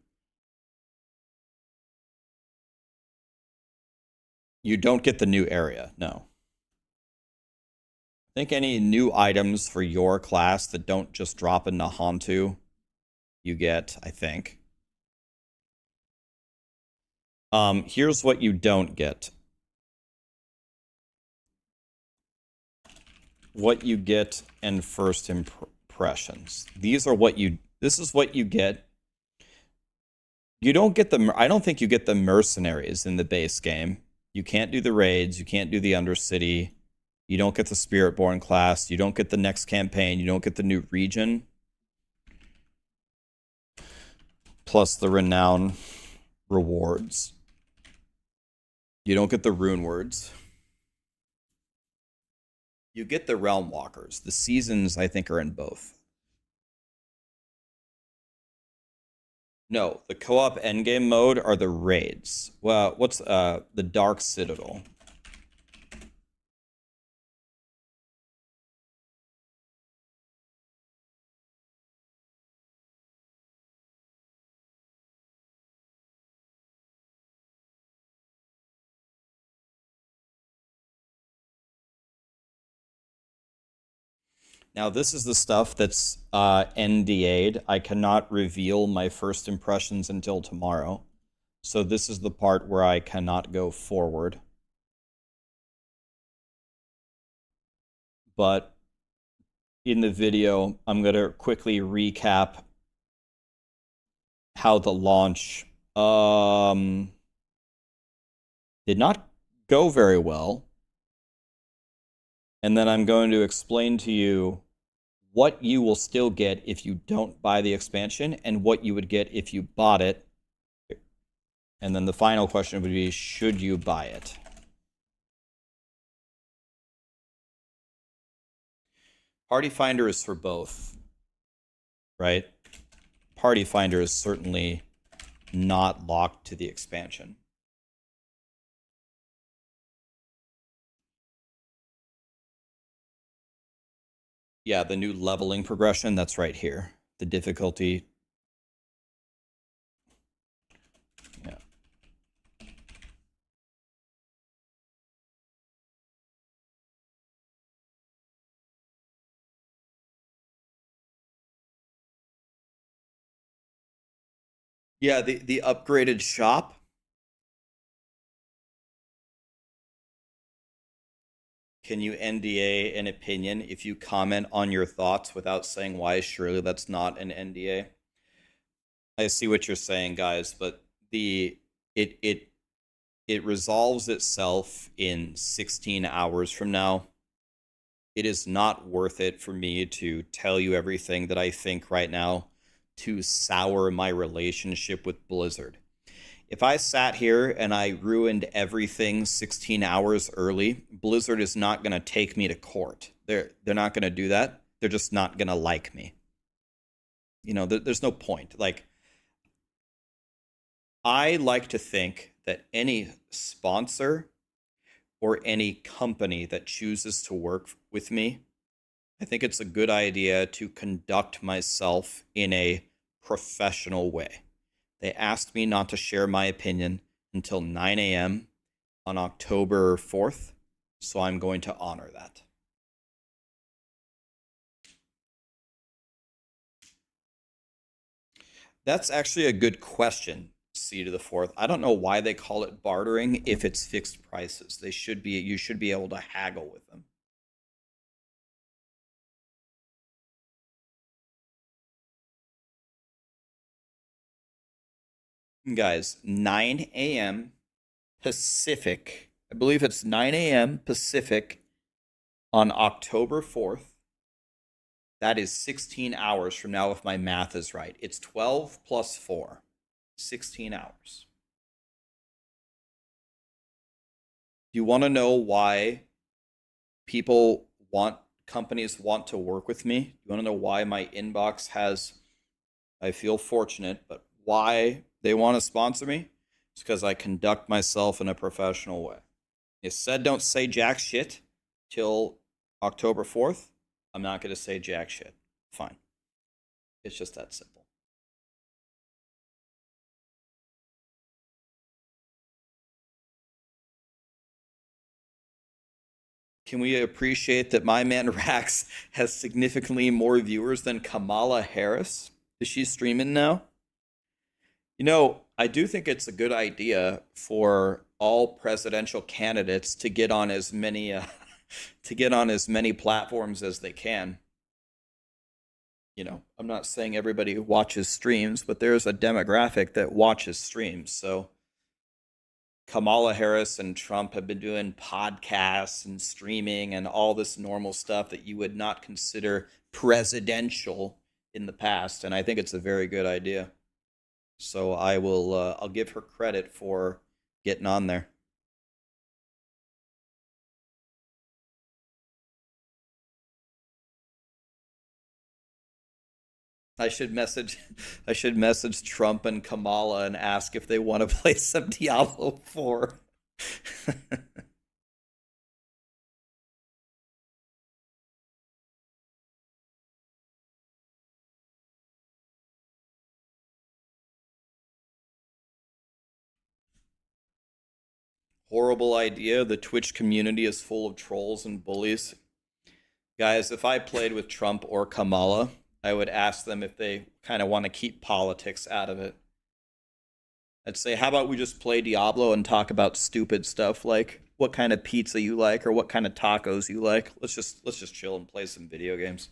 You don't get the new area, no. I think any new items for your class that don't just drop in Nahantu, you get, I think. Here's what you don't get. What you get in first impressions. This is what you get. You don't get I don't think you get the mercenaries in the base game. You can't do the raids, you can't do the Undercity, you don't get the Spiritborn class, you don't get the next campaign, you don't get the new region. Plus the renown rewards. You don't get the rune words. You get the realm walkers. The seasons, I think, are in both. No, the co-op endgame mode are the raids. Well, what's the Dark Citadel? Now, this is the stuff that's NDA'd. I cannot reveal my first impressions until tomorrow. So this is the part where I cannot go forward. But in the video, I'm going to quickly recap how the launch did not go very well. And then I'm going to explain to you what you will still get if you don't buy the expansion and what you would get if you bought it. And then the final question would be, should you buy it? Party Finder is for both, right? Party Finder is certainly not locked to the expansion. Yeah, the new leveling progression, that's right here. The difficulty. Yeah. Yeah, the upgraded shop. Can you NDA an opinion if you comment on your thoughts without saying why? Surely that's not an NDA. I see what you're saying, guys, but it resolves itself in 16 hours from now. It is not worth it for me to tell you everything that I think right now to sour my relationship with Blizzard. If I sat here and I ruined everything 16 hours early, Blizzard is not going to take me to court. They're not going to do that. They're just not going to like me. You know, there's no point. Like, I like to think that any sponsor or any company that chooses to work with me, I think it's a good idea to conduct myself in a professional way. They asked me not to share my opinion until 9 a.m. on October 4th, so I'm going to honor that. That's actually a good question, C to the fourth. I don't know why they call it bartering if it's fixed prices. You should be able to haggle with them. Guys, 9 a.m. Pacific. I believe it's 9 a.m. Pacific on October 4th. That is 16 hours from now if my math is right. It's 12 plus 4. 16 hours. Do you want to know why companies want to work with me? You want to know why my inbox has, I feel fortunate, but why they want to sponsor me? It's because I conduct myself in a professional way. You said don't say jack shit till October 4th. I'm not going to say jack shit. Fine. It's just that simple. Can we appreciate that my man Rax has significantly more viewers than Kamala Harris? Is she streaming now? You know, I do think it's a good idea for all presidential candidates to get on as many platforms as they can. You know, I'm not saying everybody watches streams, but there's a demographic that watches streams. So Kamala Harris and Trump have been doing podcasts and streaming and all this normal stuff that you would not consider presidential in the past, and I think it's a very good idea. So I'll give her credit for getting on there. I should message I should message Trump and Kamala and ask if they want to play some Diablo 4. Horrible idea. The Twitch community is full of trolls and bullies. Guys, if I played with Trump or Kamala, I would ask them if they kind of want to keep politics out of it. I'd say, how about we just play Diablo and talk about stupid stuff like what kind of pizza you like or what kind of tacos you like. Let's just chill and play some video games.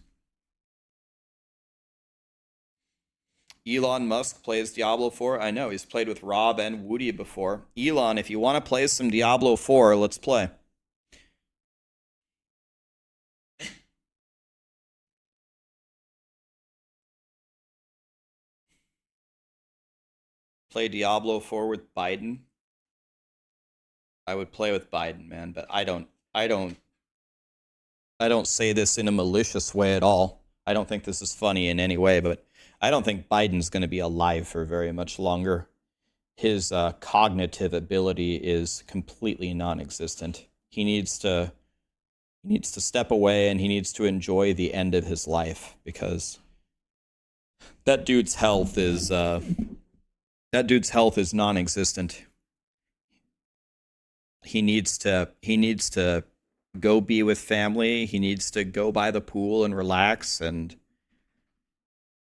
Elon Musk plays Diablo 4. I know, he's played with Rob and Woody before. Elon, if you want to play some Diablo 4, let's play. Play Diablo 4 with Biden. I would play with Biden, man, but I don't say this in a malicious way at all. I don't think this is funny in any way, but I don't think Biden's going to be alive for very much longer. His cognitive ability is completely non-existent. He needs to step away and he needs to enjoy the end of his life because that dude's health is non-existent. He needs to go be with family. He needs to go by the pool and relax, and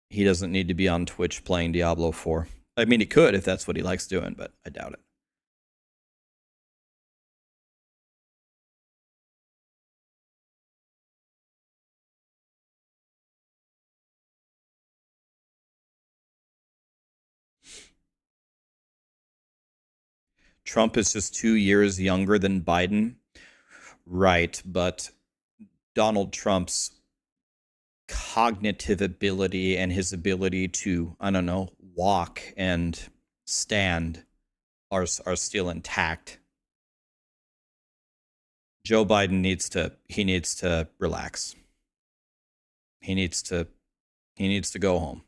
he doesn't need to be on Twitch playing Diablo 4. I mean, he could if that's what he likes doing, but I doubt it. Trump is just 2 years younger than Biden. Right, but Donald Trump's cognitive ability and his ability to, I don't know, walk and stand are still intact. Joe Biden needs to relax. He needs to go home.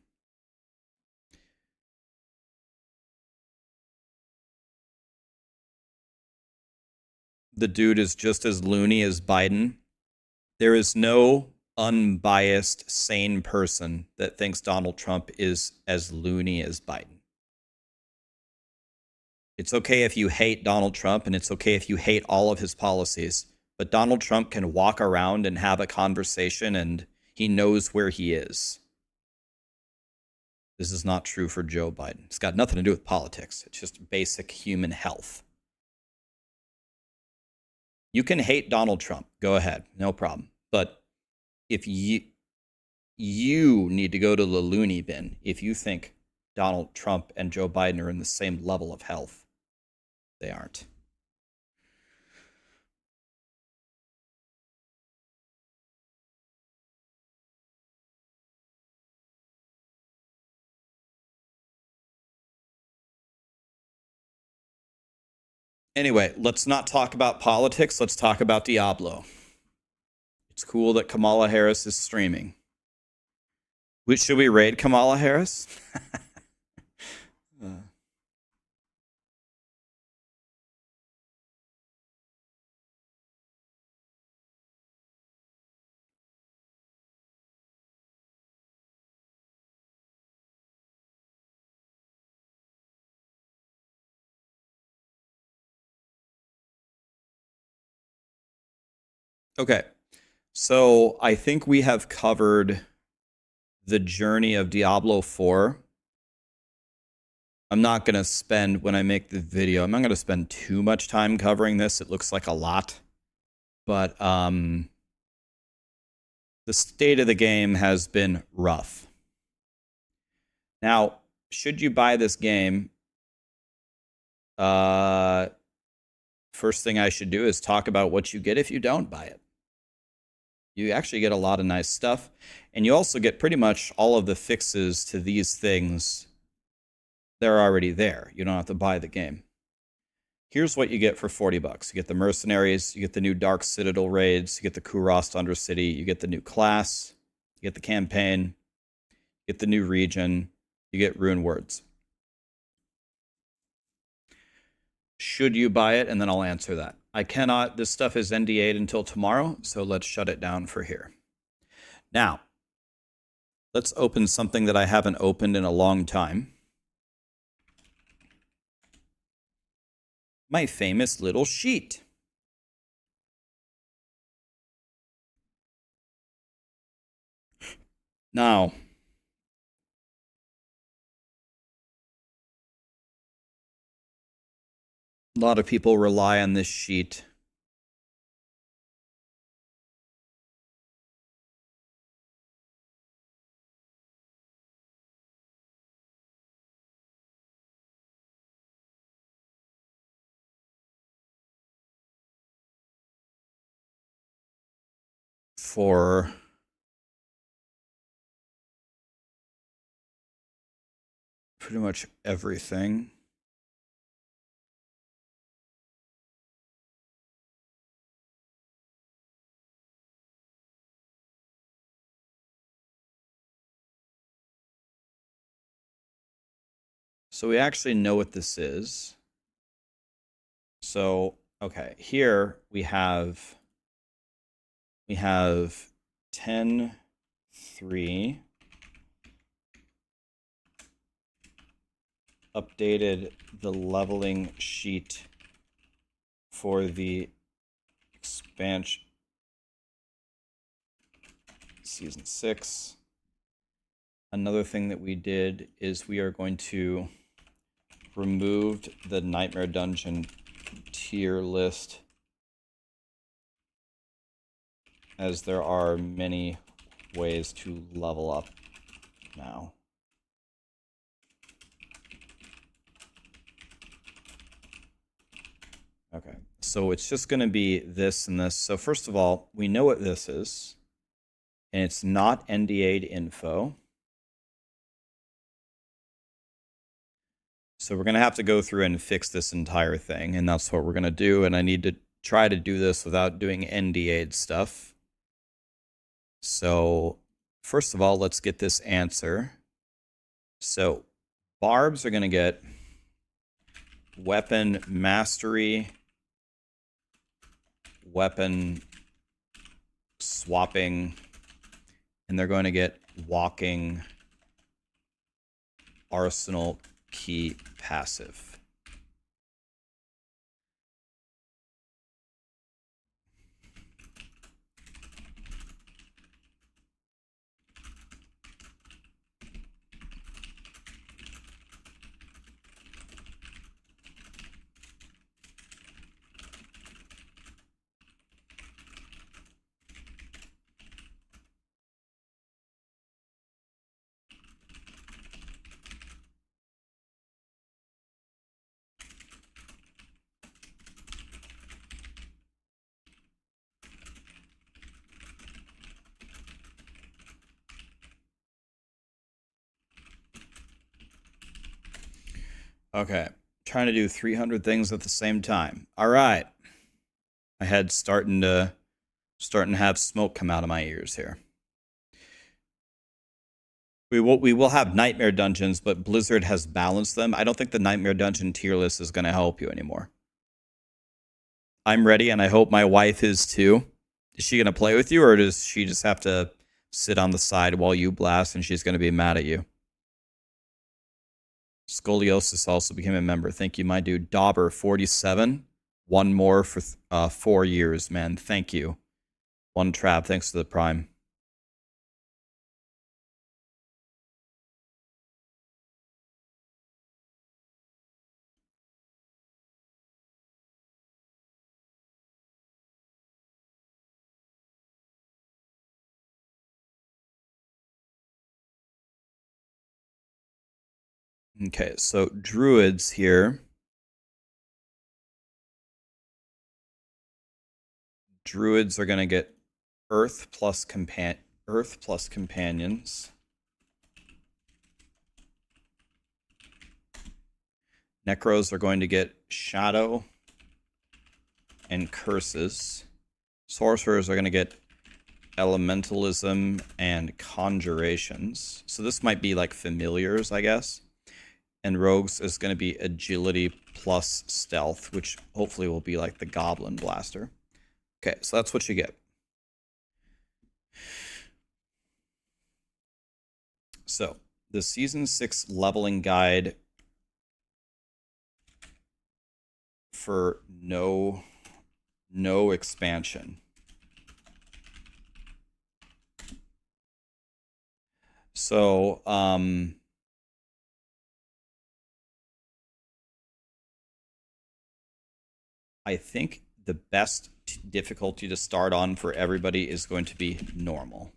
The dude is just as loony as Biden. There is no unbiased, sane person that thinks Donald Trump is as loony as Biden. It's okay if you hate Donald Trump, and it's okay if you hate all of his policies, but Donald Trump can walk around and have a conversation, and he knows where he is. This is not true for Joe Biden. It's got nothing to do with politics. It's just basic human health. You can hate Donald Trump. Go ahead. No problem. But if you need to go to the loony bin if you think Donald Trump and Joe Biden are in the same level of health. They aren't. Anyway, let's not talk about politics. Let's talk about Diablo. It's cool that Kamala Harris is streaming. Should we raid Kamala Harris? Okay. So I think we have covered the journey of Diablo 4. I'm not going to spend, when I make the video, I'm not going to spend too much time covering this. It looks like a lot. But the state of the game has been rough. Now, should you buy this game, first thing I should do is talk about what you get if you don't buy it. You actually get a lot of nice stuff, and you also get pretty much all of the fixes to these things. They're already there. You don't have to buy the game. Here's what you get for $40. You get the Mercenaries, you get the new Dark Citadel raids, you get the Kurast Undercity, you get the new class, you get the campaign, you get the new region, you get Rune Words. Should you buy it? And then I'll answer that. I cannot. This stuff is NDA'd until tomorrow, so let's shut it down for here. Now, let's open something that I haven't opened in a long time. My famous little sheet. Now, a lot of people rely on this sheet for pretty much everything. So we actually know what this is. So, okay, here we have 10.3 updated the leveling sheet for the expansion season 6. Another thing that we did is we are going to remove the Nightmare Dungeon tier list, as there are many ways to level up now. Okay, so it's just going to be this and this. So first of all, we know what this is, and it's not NDA'd info. So we're going to have to go through and fix this entire thing, and that's what we're going to do. And I need to try to do this without doing NDA'd stuff. So first of all, let's get this answer. So barbs are going to get weapon mastery, weapon swapping, and they're going to get walking arsenal key passive. Okay. Trying to do 300 things at the same time. All right. My head's starting to have smoke come out of my ears here. We will have nightmare dungeons, but Blizzard has balanced them. I don't think the nightmare dungeon tier list is going to help you anymore. I'm ready, and I hope my wife is too. Is she going to play with you, or does she just have to sit on the side while you blast, and she's going to be mad at you? Scoliosis also became a member. Thank you, my dude. Dauber 47. One more for 4 years, man. Thank you. One trap. Thanks to the prime. Okay, so druids here. Druids are going to get Earth plus companions. Necros are going to get Shadow and Curses. Sorcerers are going to get Elementalism and Conjurations. So this might be like Familiars, I guess. And Rogues is going to be Agility plus Stealth, which hopefully will be like the Goblin Blaster. Okay, so that's what you get. So, the Season 6 leveling guide for no expansion. So, I think the best difficulty to start on for everybody is going to be normal.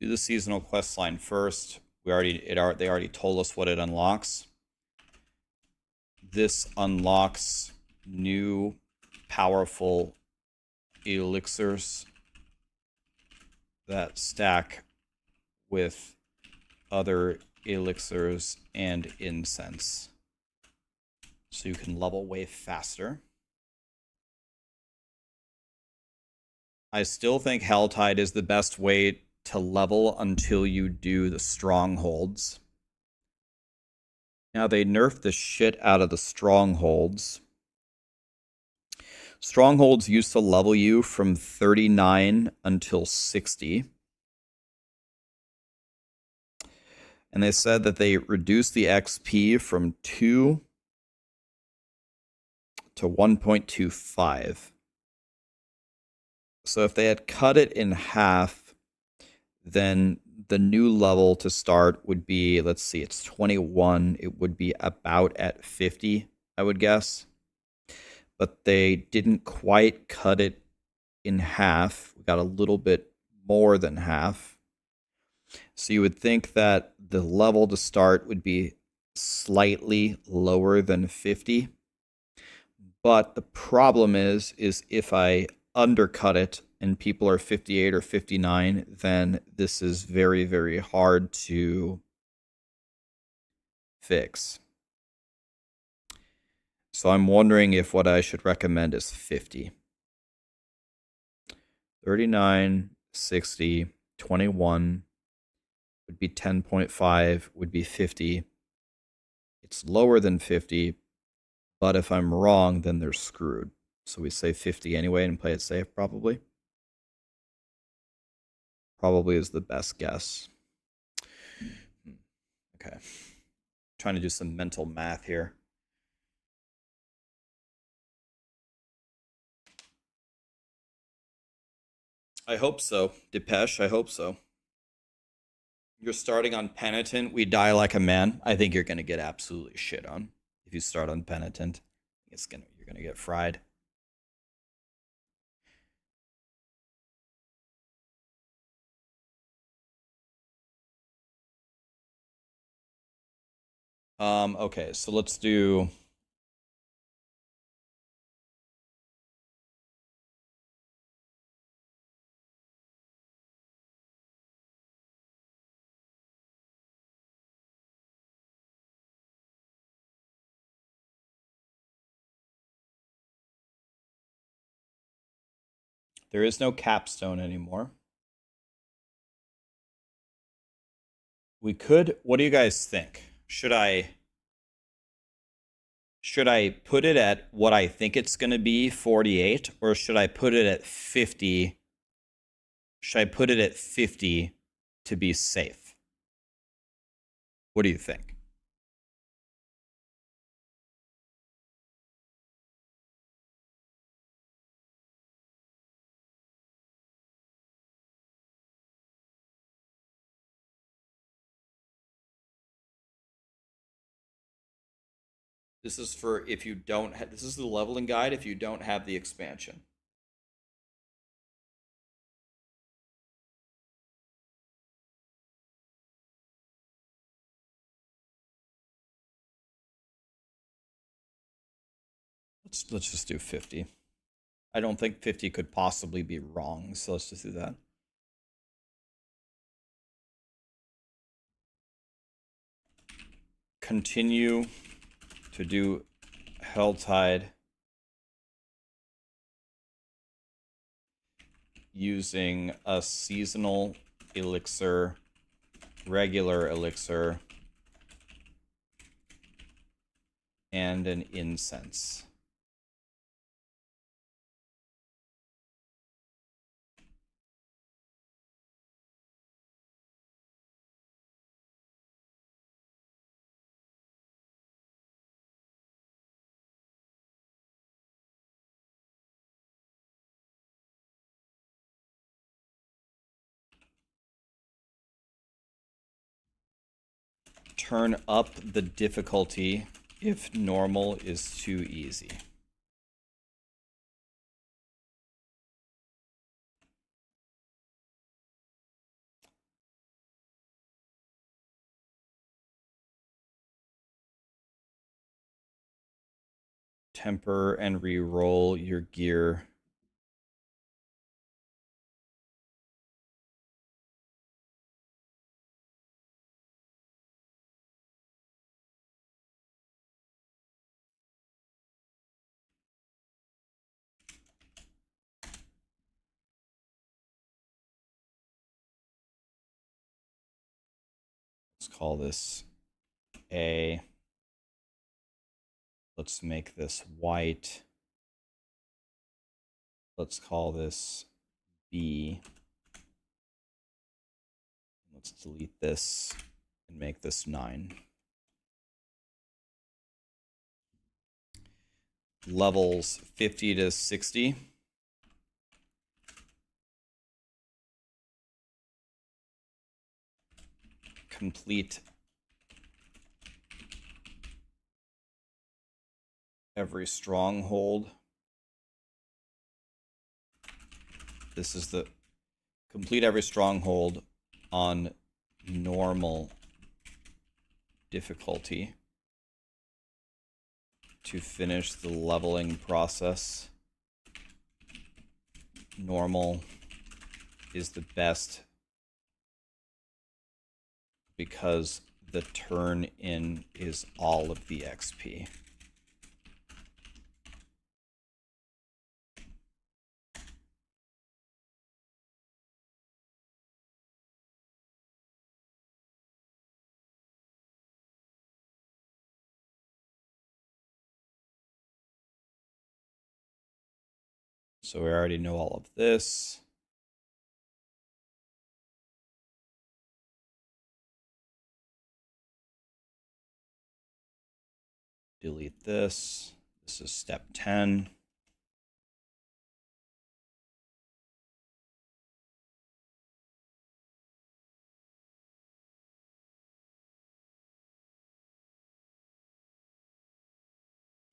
Do the seasonal quest line first. They already told us what it unlocks. This unlocks new powerful elixirs that stack with other elixirs and incense. So you can level way faster. I still think Helltide is the best way to level until you do the strongholds. Now they nerfed the shit out of the strongholds. Strongholds used to level you from 39 until 60. And they said that they reduced the XP from 2 to 1.25. So if they had cut it in half, then the new level to start would be, let's see, it's 21. It would be about at 50, I would guess. But they didn't quite cut it in half. We got a little bit more than half. So you would think that the level to start would be slightly lower than 50. But the problem is if I undercut it and people are 58 or 59, then this is very, very hard to fix. So I'm wondering if what I should recommend is 50. 39, 60, 21 would be 10.5, would be 50. It's lower than 50, but if I'm wrong, then they're screwed. So we say 50 anyway and play it safe, probably. Probably is the best guess. Okay. Trying to do some mental math here. I hope so. Depeche, I hope so. You're starting on Penitent. We die like a man. I think you're going to get absolutely shit on if you start on Penitent. You're going to get fried. Okay, so let's do There is no capstone anymore. We could, what do you guys think? Should I put it at what I think it's going to be, 48, or should I put it at 50? Should I put it at 50 to be safe? What do you think? This is for if you don't have, this is the leveling guide if you don't have the expansion. Let's just do 50. I don't think 50 could possibly be wrong, so let's just do that. Continue to do Helltide using a seasonal elixir, regular elixir, and an incense. Turn up the difficulty if normal is too easy. Temper and re-roll your gear. Let's call this A. Let's make this white. Let's call this B. Let's delete this and make this 9. Levels 50 to 60. Complete every stronghold. This is the complete every stronghold on normal difficulty to finish the leveling process. Normal is the best because the turn in is all of the XP. So we already know all of this. Delete this. This is step 10.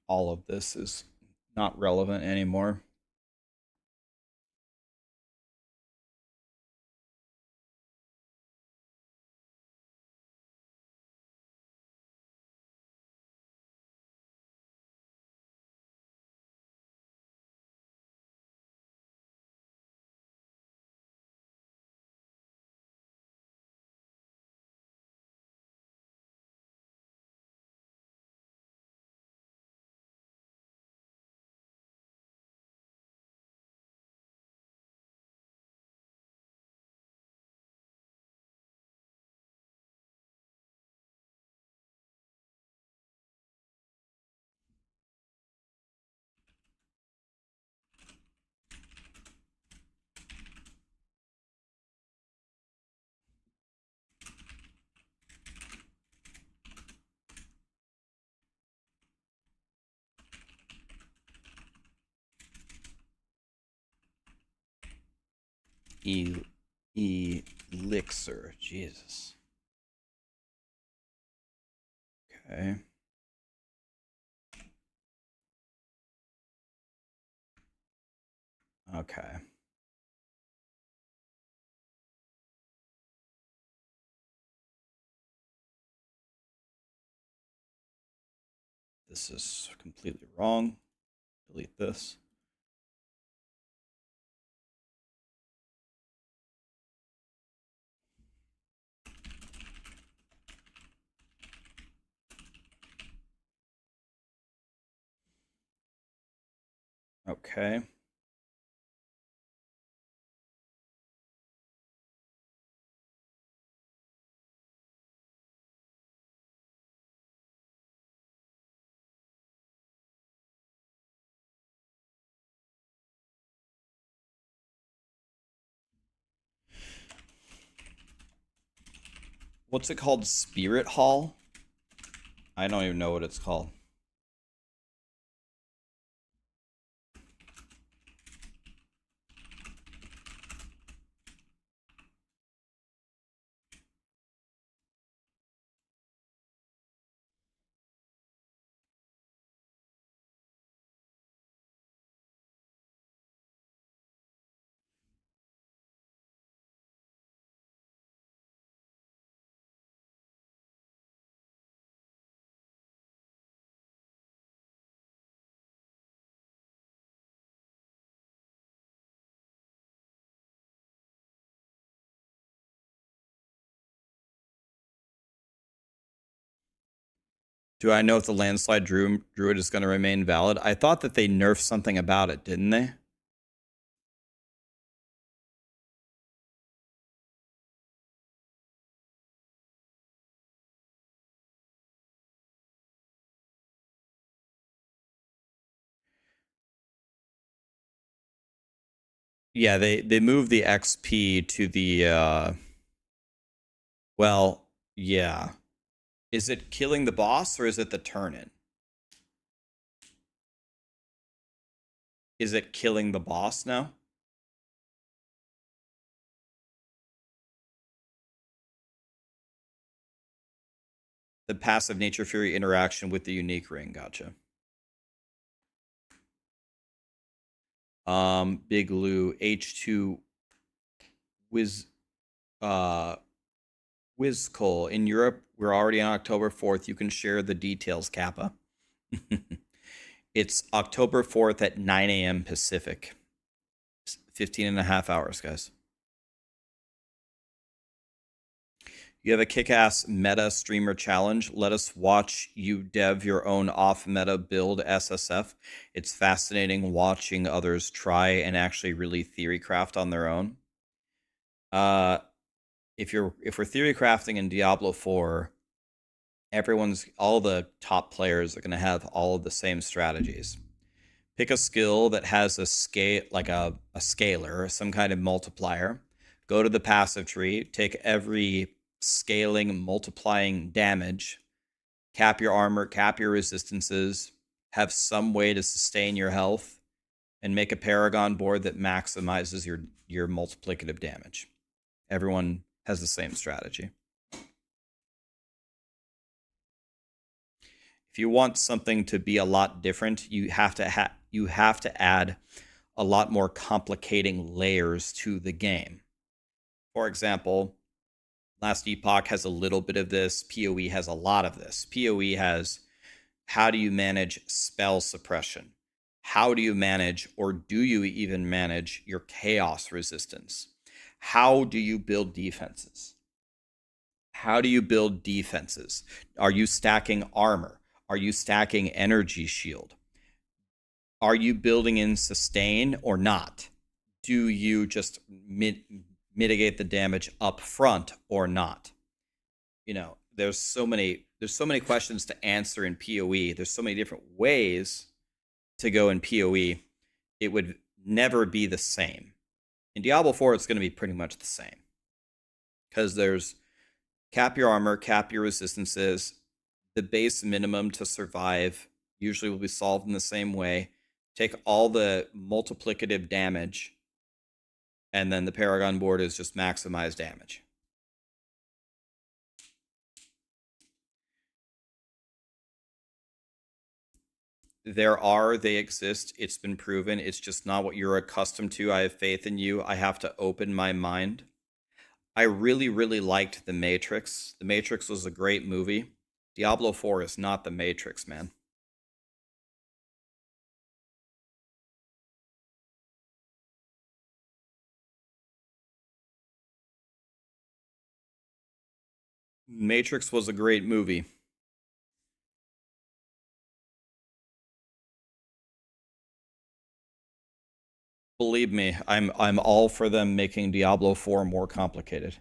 All of this is not relevant anymore. Elixir. Jesus. Okay. Okay. This is completely wrong. Delete this. Okay. What's it called? Spirit Hall? I don't even know what it's called. Do I know if the landslide druid is going to remain valid? I thought that they nerfed something about it, didn't they? Yeah, they moved the XP to the well, yeah. Is it killing the boss or is it the turn-in? Is it killing the boss now? The passive Nature Fury interaction with the unique ring, gotcha. Big Lou, H2 Wiz Wizcol. In Europe, we're already on October 4th. You can share the details, Kappa. It's October 4th at 9 a.m. Pacific. 15 and a half hours, guys. You have a kick-ass meta streamer challenge. Let us watch you dev your own off-meta build SSF. It's fascinating watching others try and actually really theorycraft on their own. If we're theorycrafting in Diablo 4, all the top players are going to have all of the same strategies. Pick a skill that has a scale, like a scalar, some kind of multiplier. Go to the passive tree, take every scaling, multiplying damage, cap your armor, cap your resistances, have some way to sustain your health, and make a paragon board that maximizes your multiplicative damage. Everyone has the same strategy. If you want something to be a lot different, you have to add a lot more complicating layers to the game. For example, Last Epoch has a little bit of this. PoE has a lot of this. PoE has, how do you manage spell suppression? How do you manage, or do you even manage, your chaos resistance? How do you build defenses? How do you build defenses? Are you stacking armor? Are you stacking energy shield? Are you building in sustain or not? Do you just mitigate the damage up front or not? You know, there's so many questions to answer in PoE. There's so many different ways to go in PoE. It would never be the same. In Diablo 4, it's going to be pretty much the same. Because there's cap your armor, cap your resistances. The base minimum to survive usually will be solved in the same way. Take all the multiplicative damage And then the Paragon board is just maximize damage. They exist. It's been proven. It's just not what you're accustomed to. I have faith in you. I have to open my mind. I really, really liked The Matrix. The Matrix was a great movie. Diablo 4 is not The Matrix, man. Matrix was a great movie. Believe me, I'm all for them making Diablo 4 more complicated.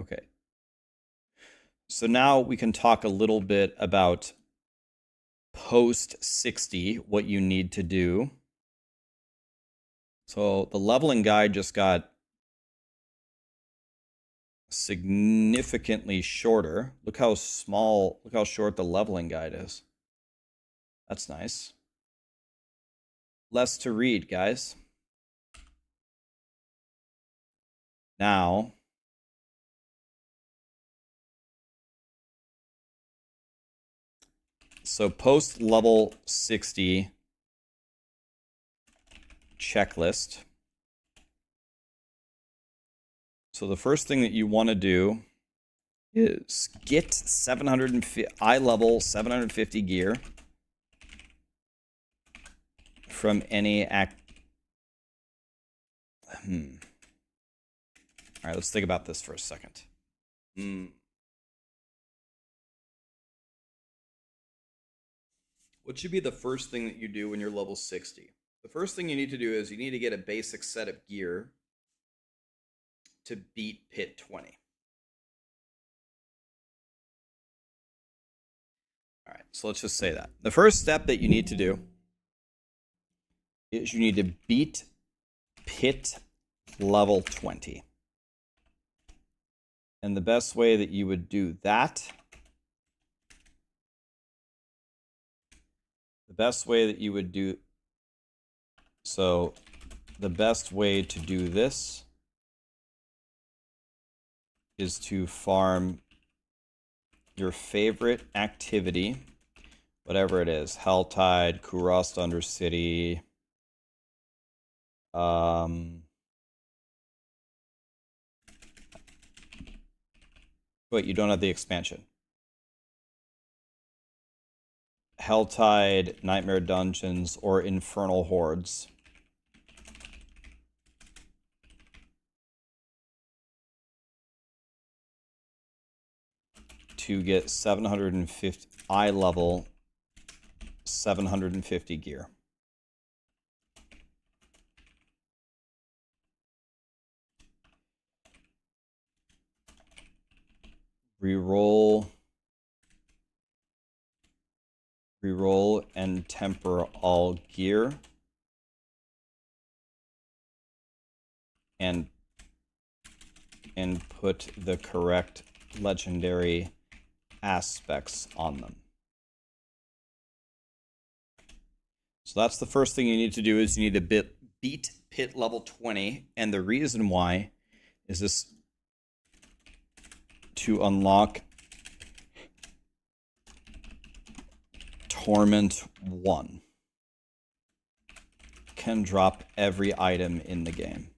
Okay. So now we can talk a little bit about post 60, what you need to do. So the leveling guide just got significantly shorter. Look how short the leveling guide is. That's nice. Less to read, guys. Now, so post level 60 checklist. So the first thing that you want to do is get 750 eye level 750 gear from any act. All right, let's think about this for a second. What should be the first thing that you do when you're level 60? The first thing you need to do is you need to get a basic set of gear to beat Pit 20. All right, so let's just say that. The first step that you need to do is you need to beat Pit level 20. And the best way that you would do that, the best way to do this is to farm your favorite activity, whatever it is, Helltide, Kurast Undercity, wait, you don't have the expansion. Helltide, Nightmare Dungeons, or Infernal Hordes. To get 750 eye level 750 gear. Reroll and temper all gear and put the correct legendary aspects on them. So that's the first thing you need to do, is you need to beat Pit level 20, and the reason why is this to unlock Torment 1. Can drop every item in the game.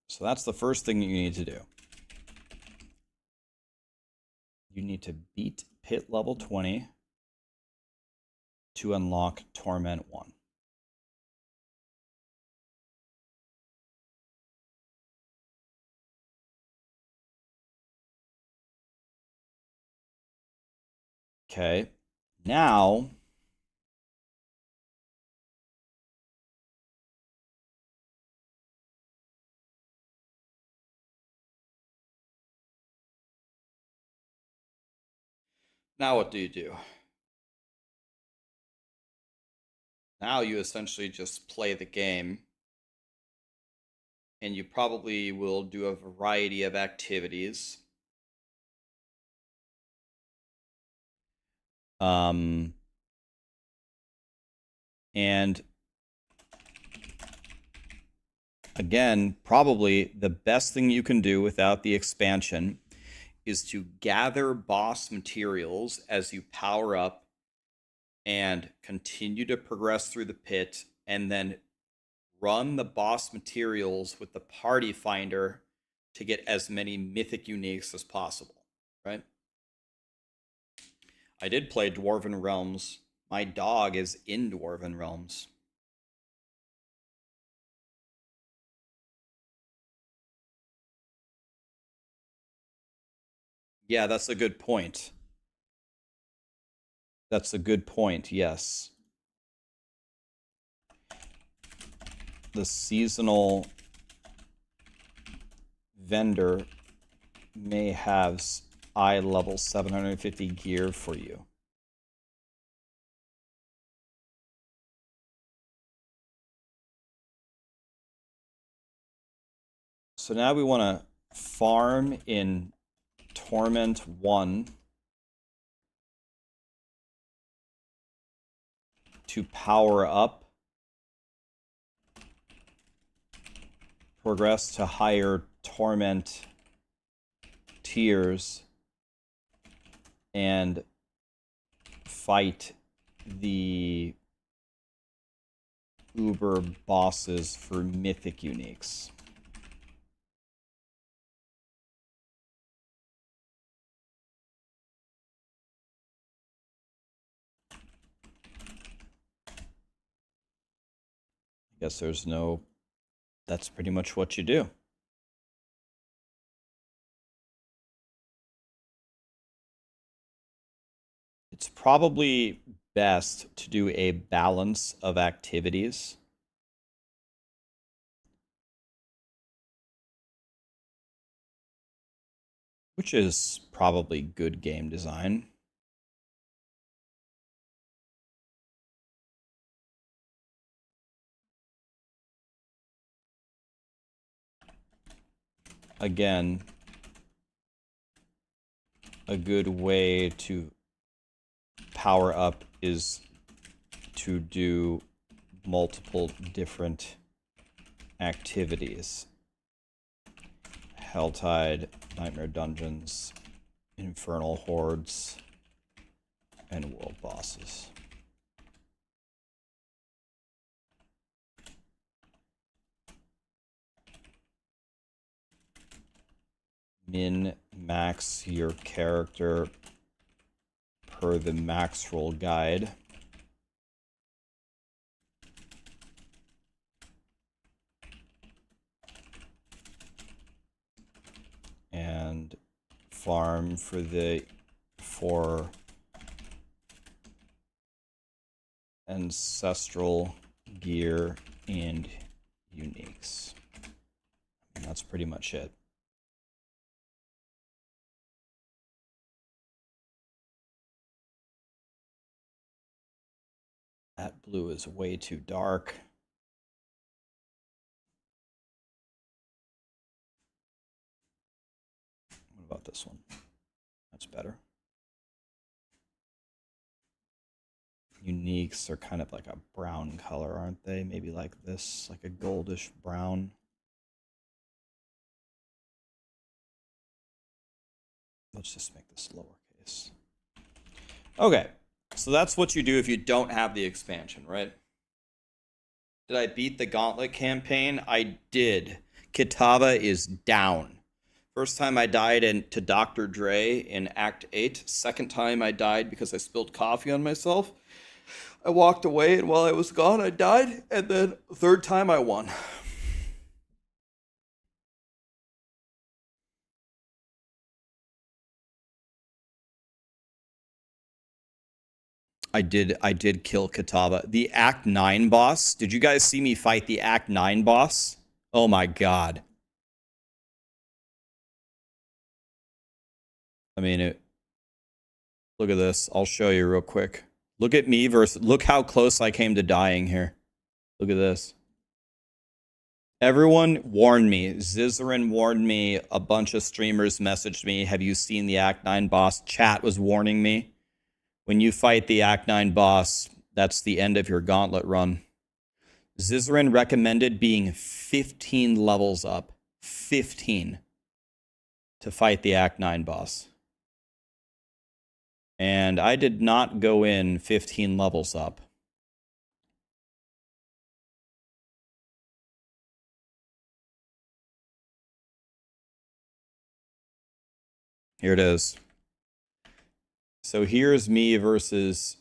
So that's the first thing you need to do. You need to beat Pit level 20 to unlock Torment 1. Okay, now what do you do? Now you essentially just play the game, and you probably will do a variety of activities. And again, probably the best thing you can do without the expansion is to gather boss materials as you power up and continue to progress through the pit, and then run the boss materials with the party finder to get as many mythic uniques as possible, right? I did play Dwarven Realms. My dog is in Dwarven Realms. Yeah, that's a good point. That's a good point, yes. The seasonal vendor may have eye level 750 gear for you. So now we want to farm in Torment 1 to power up, progress to higher Torment tiers, and fight the Uber bosses for mythic uniques. I guess there's no... That's pretty much what you do. It's probably best to do a balance of activities. Which is probably good game design. Again, a good way to power up is to do multiple different activities. Helltide, Nightmare Dungeons, Infernal Hordes, and World Bosses. Min-max your character per the Maxroll guide. And farm for ancestral gear and uniques. And that's pretty much it. That blue is way too dark. What about this one? That's better. Uniques are kind of like a brown color, aren't they? Maybe like this, like a goldish brown. Let's just make this lowercase. Okay, so that's what you do if you don't have the expansion, right? Did I beat the Gauntlet campaign? I did. Kitava is down. First time I died to Dr. Dre in Act 8. Second time I died because I spilled coffee on myself. I walked away, and while I was gone, I died. And then third time I won. I did kill Kitava. The Act 9 boss. Did you guys see me fight the Act 9 boss? Oh my god. I mean, look at this. I'll show you real quick. Look at me versus... Look how close I came to dying here. Look at this. Everyone warned me. Zizarin warned me. A bunch of streamers messaged me. Have you seen the Act 9 boss? Chat was warning me. When you fight the Act 9 boss, that's the end of your gauntlet run. Zizarin recommended being 15 levels up. 15 to fight the Act 9 boss. And I did not go in 15 levels up. Here it is. So here's me versus...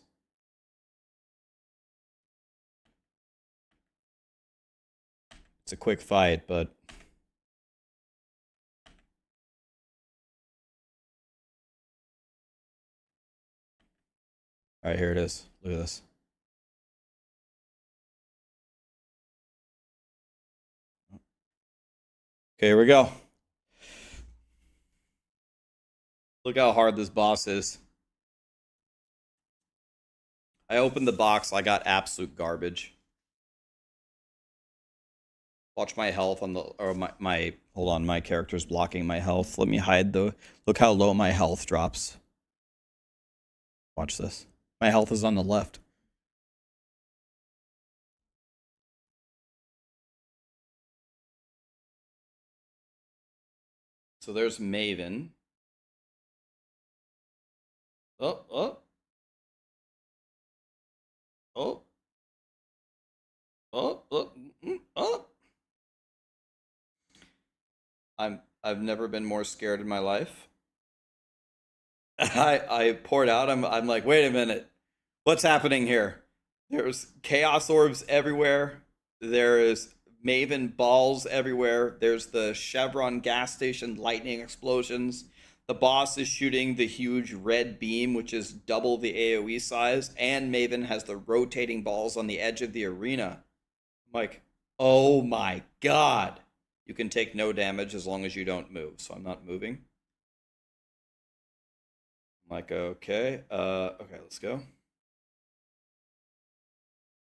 It's a quick fight, but... All right, here it is. Look at this. Okay, here we go. Look how hard this boss is. I opened the box. I got absolute garbage. Watch my health on the... Or my hold on, my character's blocking my health. Let me hide the... Look how low my health drops. Watch this. My health is on the left. So there's Maven. Oh, oh. Oh. Oh, oh, oh. I've never been more scared in my life. I poured out. I'm like, wait a minute. What's happening here? There's chaos orbs everywhere. There is Maven balls everywhere. There's the Chevron gas station lightning explosions. The boss is shooting the huge red beam, which is double the AoE size, and Maven has the rotating balls on the edge of the arena. I'm like, oh my god. You can take no damage as long as you don't move, so I'm not moving. I'm like, okay, okay, let's go.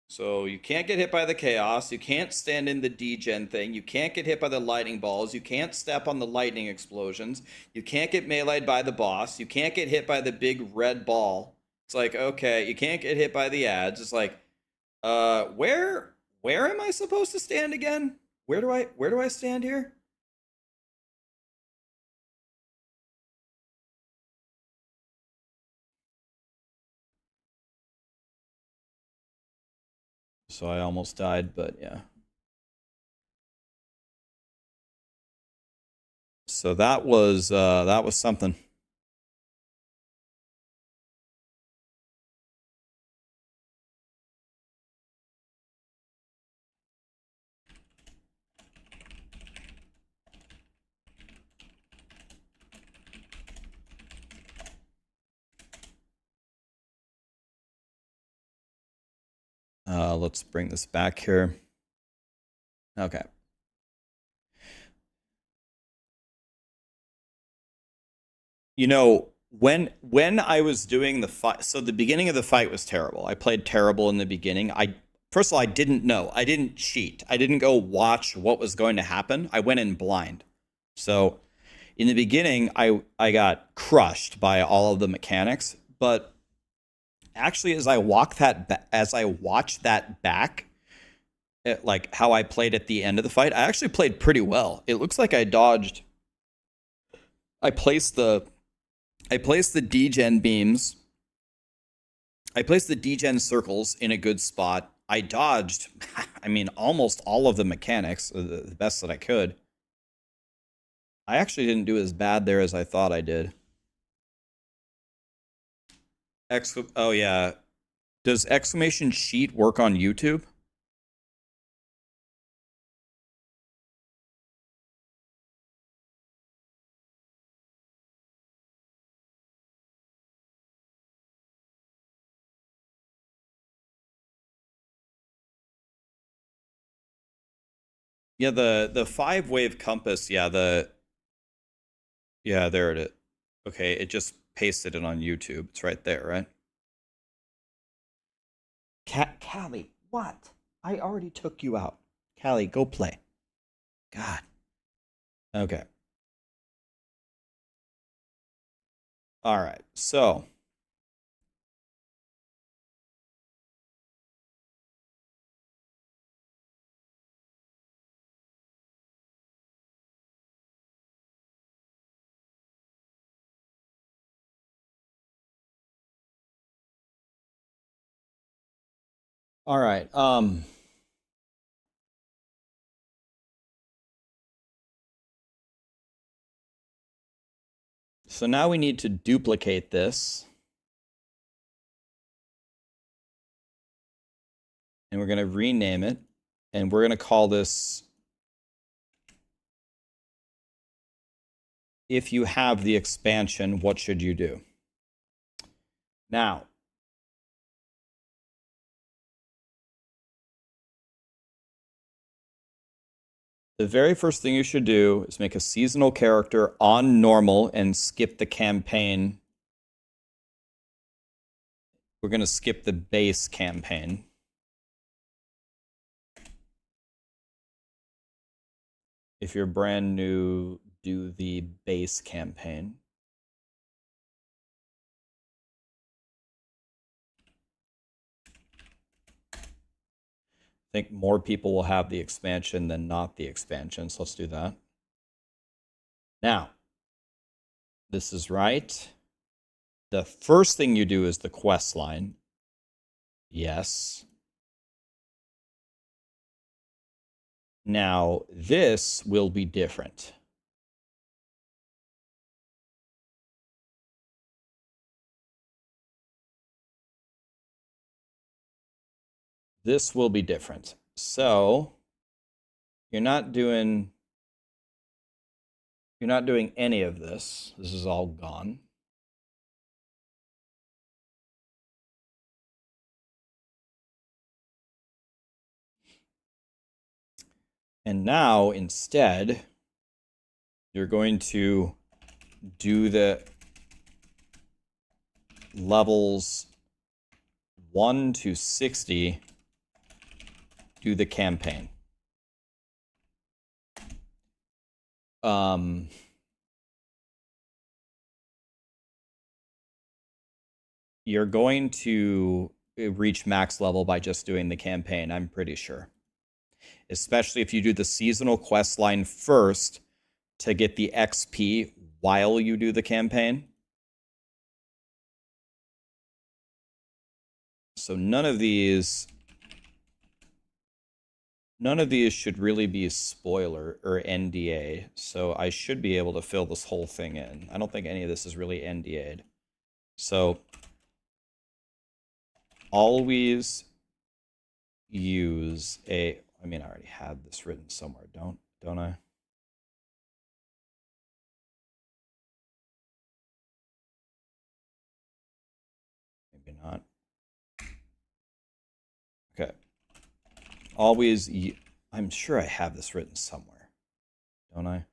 So you can't get hit by the chaos. You can't stand in the degen thing. You can't get hit by the lightning balls. You can't step on the lightning explosions. You can't get meleeed by the boss. You can't get hit by the big red ball. It's like, okay, you can't get hit by the ads. It's like, where am I supposed to stand again? Where do I stand here? So I almost died, but yeah. So that was something. Let's bring this back here. Okay. You know, when I was doing the fight, so the beginning of the fight was terrible. I played terrible in the beginning. First of all, I didn't know. I didn't cheat. I didn't go watch what was going to happen. I went in blind. So in the beginning, I got crushed by all of the mechanics. But actually, as I watched that back, like how I played at the end of the fight, I actually played pretty well. It looks like I dodged. I placed the degen beams. I placed the degen circles in a good spot. I dodged, I mean, almost all of the mechanics, the best that I could. I actually didn't do as bad there as I thought I did. Oh yeah. Does exclamation sheet work on YouTube? Yeah, the 5-wave compass, yeah, there it is. Okay, it just pasted it on YouTube. It's right there, right? Callie, what? I already took you out. Callie, go play. God. Okay. All right. So All right. So now we need to duplicate this. And we're going to rename it. And we're going to call this, if you have the expansion, what should you do? Now, the very first thing you should do is make a seasonal character on normal and skip the campaign. We're going to skip the base campaign. If you're brand new, do the base campaign. I think more people will have the expansion than not the expansion, so let's do that. Now, this is right. The first thing you do is the quest line. Yes. Now, this will be different. This will be different. So, you're not doing any of this. This is all gone. And now, instead, you're going to do the levels 1 to 60, do the campaign. You're going to reach max level by just doing the campaign, I'm pretty sure. Especially if you do the seasonal quest line first to get the XP while you do the campaign. So none of these should really be spoiler or NDA. So I should be able to fill this whole thing in. I don't think any of this is really NDA'd. So always use a, I mean, I already had this written somewhere, don't I? Maybe not. Okay. Always, I'm sure I have this written somewhere, don't I?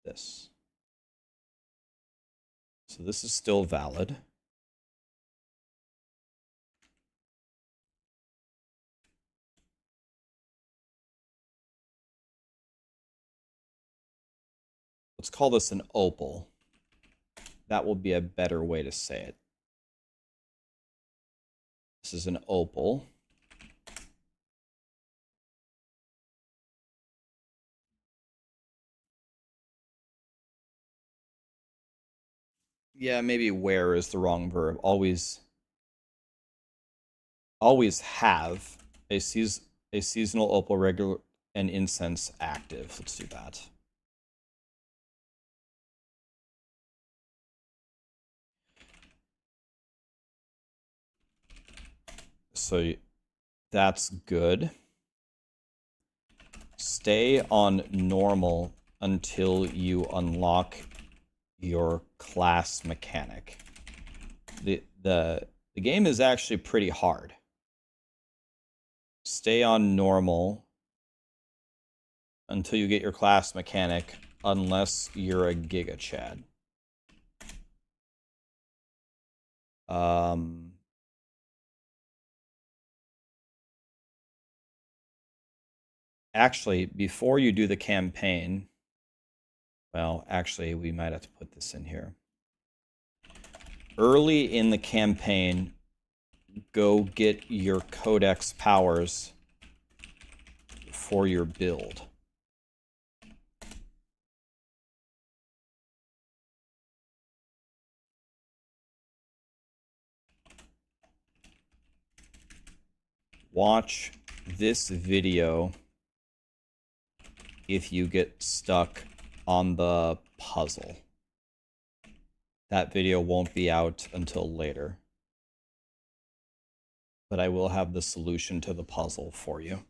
This. So this is still valid. Let's call this an opal. That will be a better way to say it. This is an opal. Yeah, maybe wear is the wrong verb. Always have a seasonal opal regular and incense active. Let's do that. So that's good. Stay on normal until you unlock your class mechanic. The game is actually pretty hard. Stay on normal until you get your class mechanic, unless you're a Giga Chad. Actually, before you do the campaign, well, actually, we might have to put this in here. Early in the campaign, go get your codex powers for your build. watch this video if you get stuck on the puzzle. That video won't be out until later. But I will have the solution to the puzzle for you.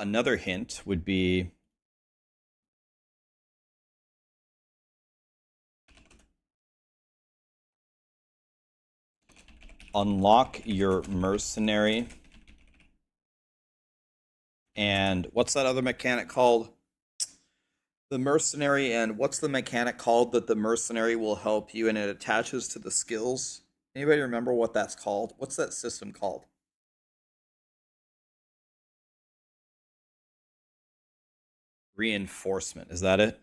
Another hint would be unlock your mercenary. And what's that other mechanic called? The mercenary, and what's the mechanic called that the mercenary will help you and it attaches to the skills? Anybody remember what that's called? What's that system called? Reinforcement, is that it?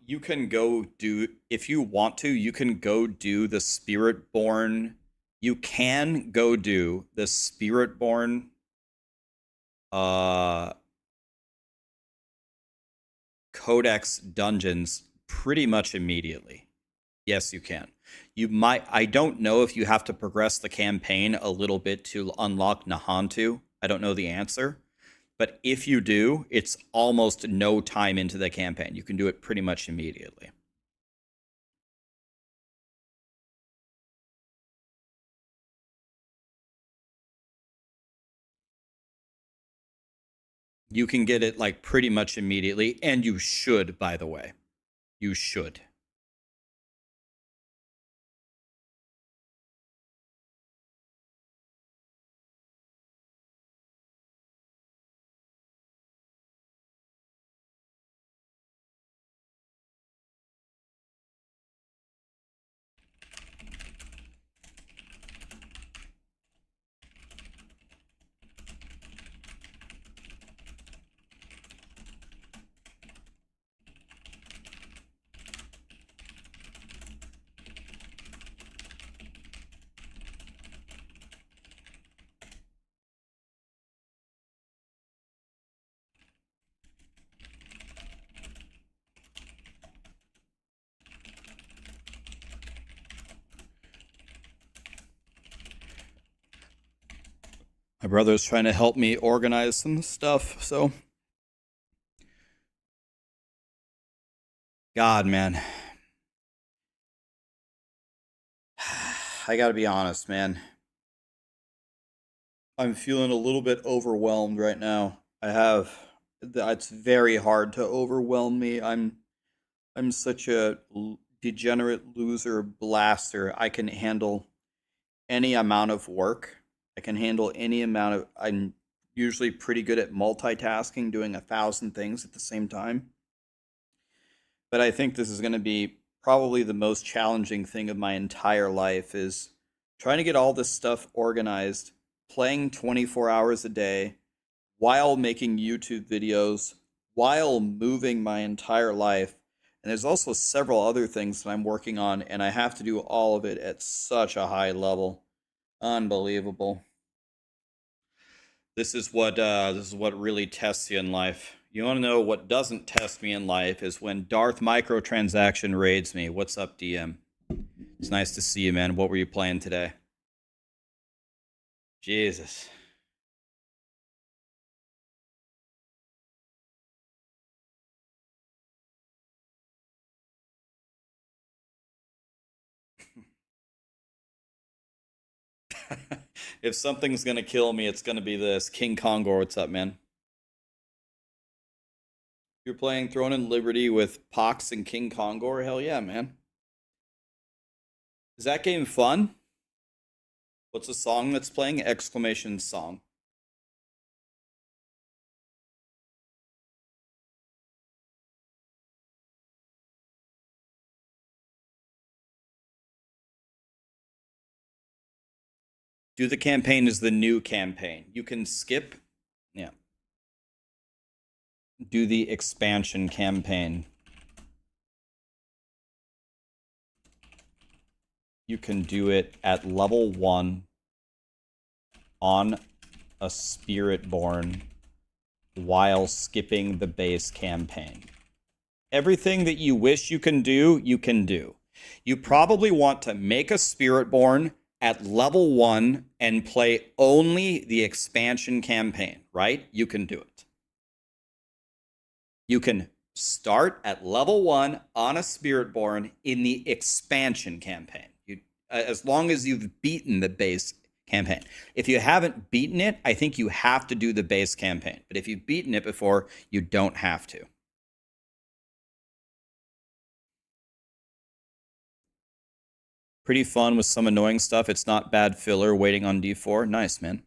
You can go do, if you want to, you can go do the Spiritborn. You can go do the Spiritborn Codex dungeons pretty much immediately. Yes, you can. You might, I don't know if you have to progress the campaign a little bit to unlock Nahantu. I don't know the answer. But if you do, it's almost no time into the campaign. You can do it pretty much immediately. You can get it like pretty much immediately, and you should, by the way. You should. My brother's trying to help me organize some stuff, so. God, man. I gotta be honest, man. I'm feeling a little bit overwhelmed right now. It's very hard to overwhelm me. I'm such a degenerate loser blaster. I can handle any amount of work. I can handle any amount of. I'm usually pretty good at multitasking, doing 1,000 things at the same time. But I think this is going to be probably the most challenging thing of my entire life is trying to get all this stuff organized, playing 24 hours a day while making YouTube videos, while moving my entire life. And there's also several other things that I'm working on, and I have to do all of it at such a high level. Unbelievable. This is what really tests you in life. You want to know what doesn't test me in life is when Darth Microtransaction raids me. What's up, DM? It's nice to see you, man. What were you playing today? Jesus. If something's gonna kill me, it's gonna be this. King Kongor, what's up, man? You're playing Throne and Liberty with Pox and King Kongor? Hell yeah, man. Is that game fun? What's the song that's playing? Exclamation song. Do the campaign is the new campaign. You can skip. Yeah. Do the expansion campaign. You can do it at level 1 on a Spiritborn while skipping the base campaign. Everything that you wish you can do, you can do. You probably want to make a Spiritborn at level 1 and play only the expansion campaign, right? You can do it. You can start at level 1 on a Spiritborn in the expansion campaign. As long as you've beaten the base campaign. If you haven't beaten it, I think you have to do the base campaign. But if you've beaten it before, you don't have to. Pretty fun with some annoying stuff. It's not bad filler waiting on D4. Nice, man.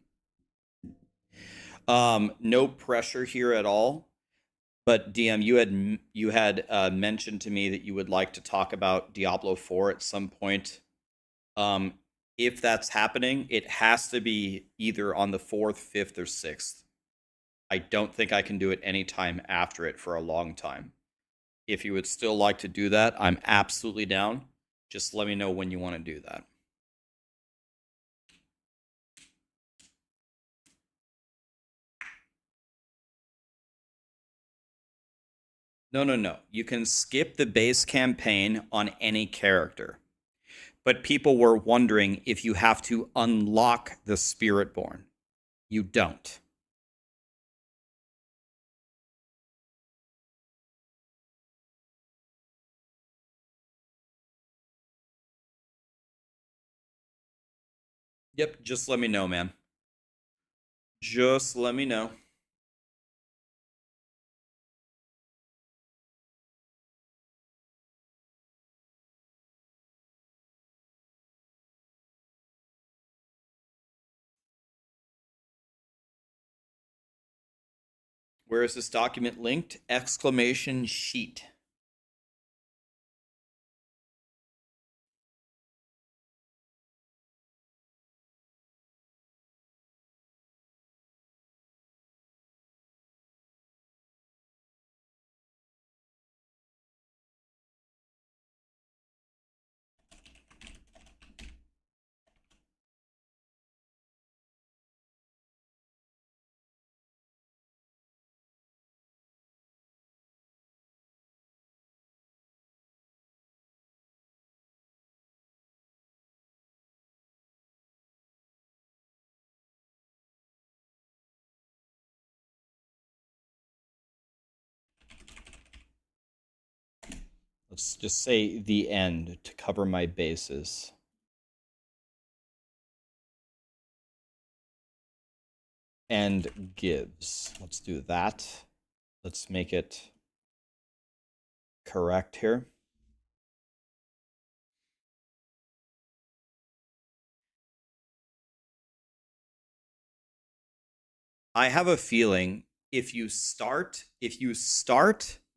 No pressure here at all. But DM, you had mentioned to me that you would like to talk about Diablo 4 at some point. If that's happening, it has to be either on the 4th, 5th, or 6th. I don't think I can do it any time after it for a long time. If you would still like to do that, I'm absolutely down. Just let me know when you want to do that. No. You can skip the base campaign on any character. But people were wondering if you have to unlock the Spiritborn. You don't. Yep, just let me know, man. Just let me know. Where is this document linked? Exclamation sheet. Let's just say the end to cover my bases. And gives. Let's do that. Let's make it correct here. I have a feeling if you start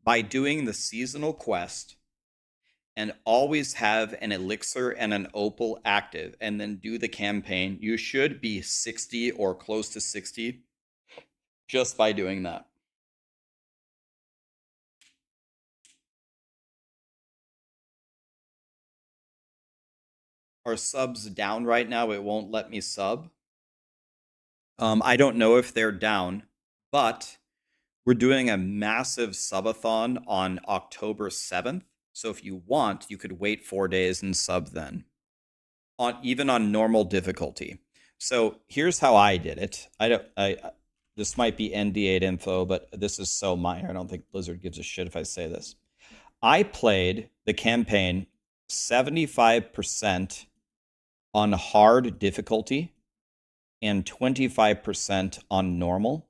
by doing the seasonal quest and always have an elixir and an opal active and then do the campaign, you should be 60 or close to 60 just by doing that. Are subs down right now? It won't let me sub. I don't know if they're down, but we're doing a massive subathon on October 7th. So if you want, you could wait 4 days and sub then. Even on normal difficulty. So here's how I did it. This might be NDA info, but this is so minor. I don't think Blizzard gives a shit if I say this. I played the campaign 75% on hard difficulty and 25% on normal.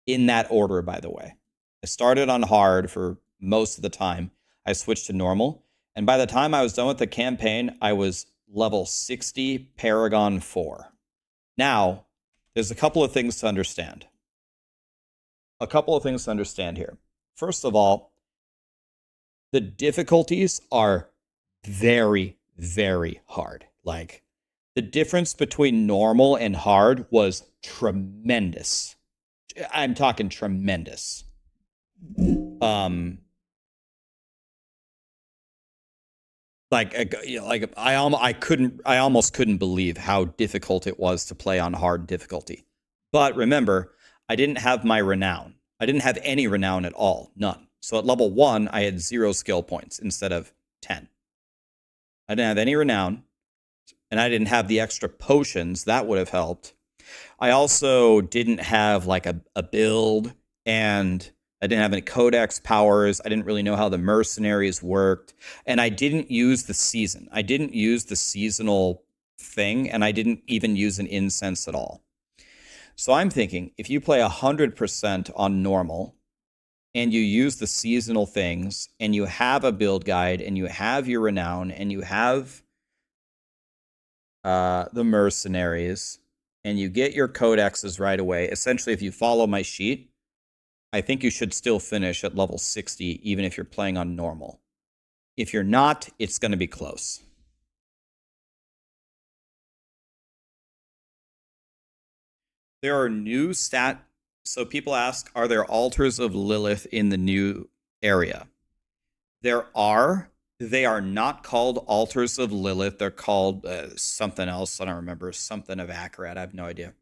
In that order, by the way. I started on hard for most of the time. I switched to normal. And by the time I was done with the campaign, I was level 60, Paragon 4. Now, there's a couple of things to understand. Here. First of all, the difficulties are very, very hard. Like, the difference between normal and hard was tremendous. I'm talking tremendous. I almost couldn't believe how difficult it was to play on hard difficulty. But remember, I didn't have my renown. I didn't have any renown at all, none. So at level 1, I had 0 skill points instead of 10. I didn't have any renown, and I didn't have the extra potions. That would have helped. I also didn't have like a build, and I didn't have any codex powers. I didn't really know how the mercenaries worked. And I didn't use the season. I didn't use the seasonal thing, and I didn't even use an incense at all. So I'm thinking, if you play 100% on normal, and you use the seasonal things, and you have a build guide, and you have your renown, and you have the mercenaries, and you get your codexes right away, essentially, if you follow my sheet, I think you should still finish at level 60, even if you're playing on normal. If you're not, it's going to be close. There are new So people ask, are there altars of Lilith in the new area? There are. They are not called altars of Lilith. They're called something else. I don't remember. Something of Akarat. I have no idea.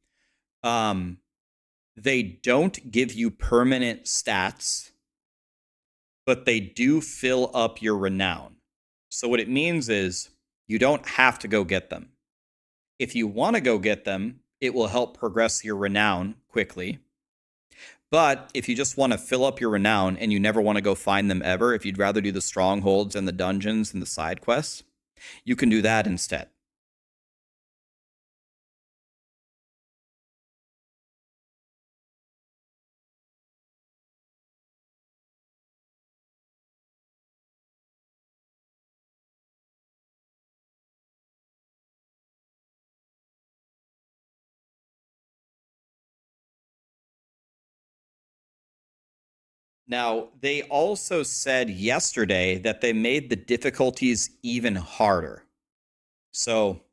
They don't give you permanent stats, but they do fill up your renown. So what it means is you don't have to go get them. If you want to go get them, it will help progress your renown quickly. But if you just want to fill up your renown and you never want to go find them ever, if you'd rather do the strongholds and the dungeons and the side quests, you can do that instead. Now, they also said yesterday that they made the difficulties even harder. So,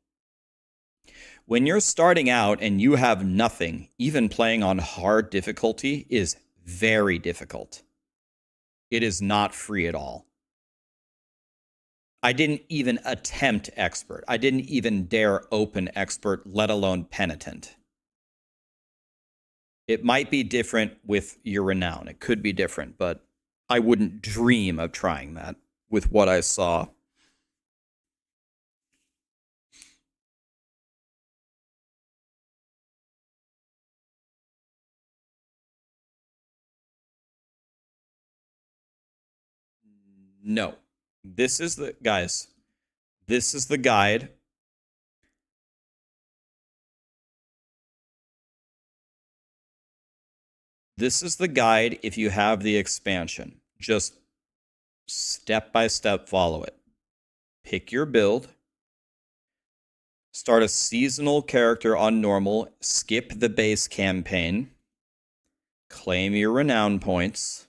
when you're starting out and you have nothing, even playing on hard difficulty is very difficult. It is not free at all. I didn't even attempt expert. I didn't even dare open expert, let alone penitent. It might be different with your renown. It could be different, but I wouldn't dream of trying that with what I saw. No. This is the guys. This is the guide. This is the guide if you have the expansion. Just step by step follow it. Pick your build. Start a seasonal character on normal. Skip the base campaign. Claim your renown points.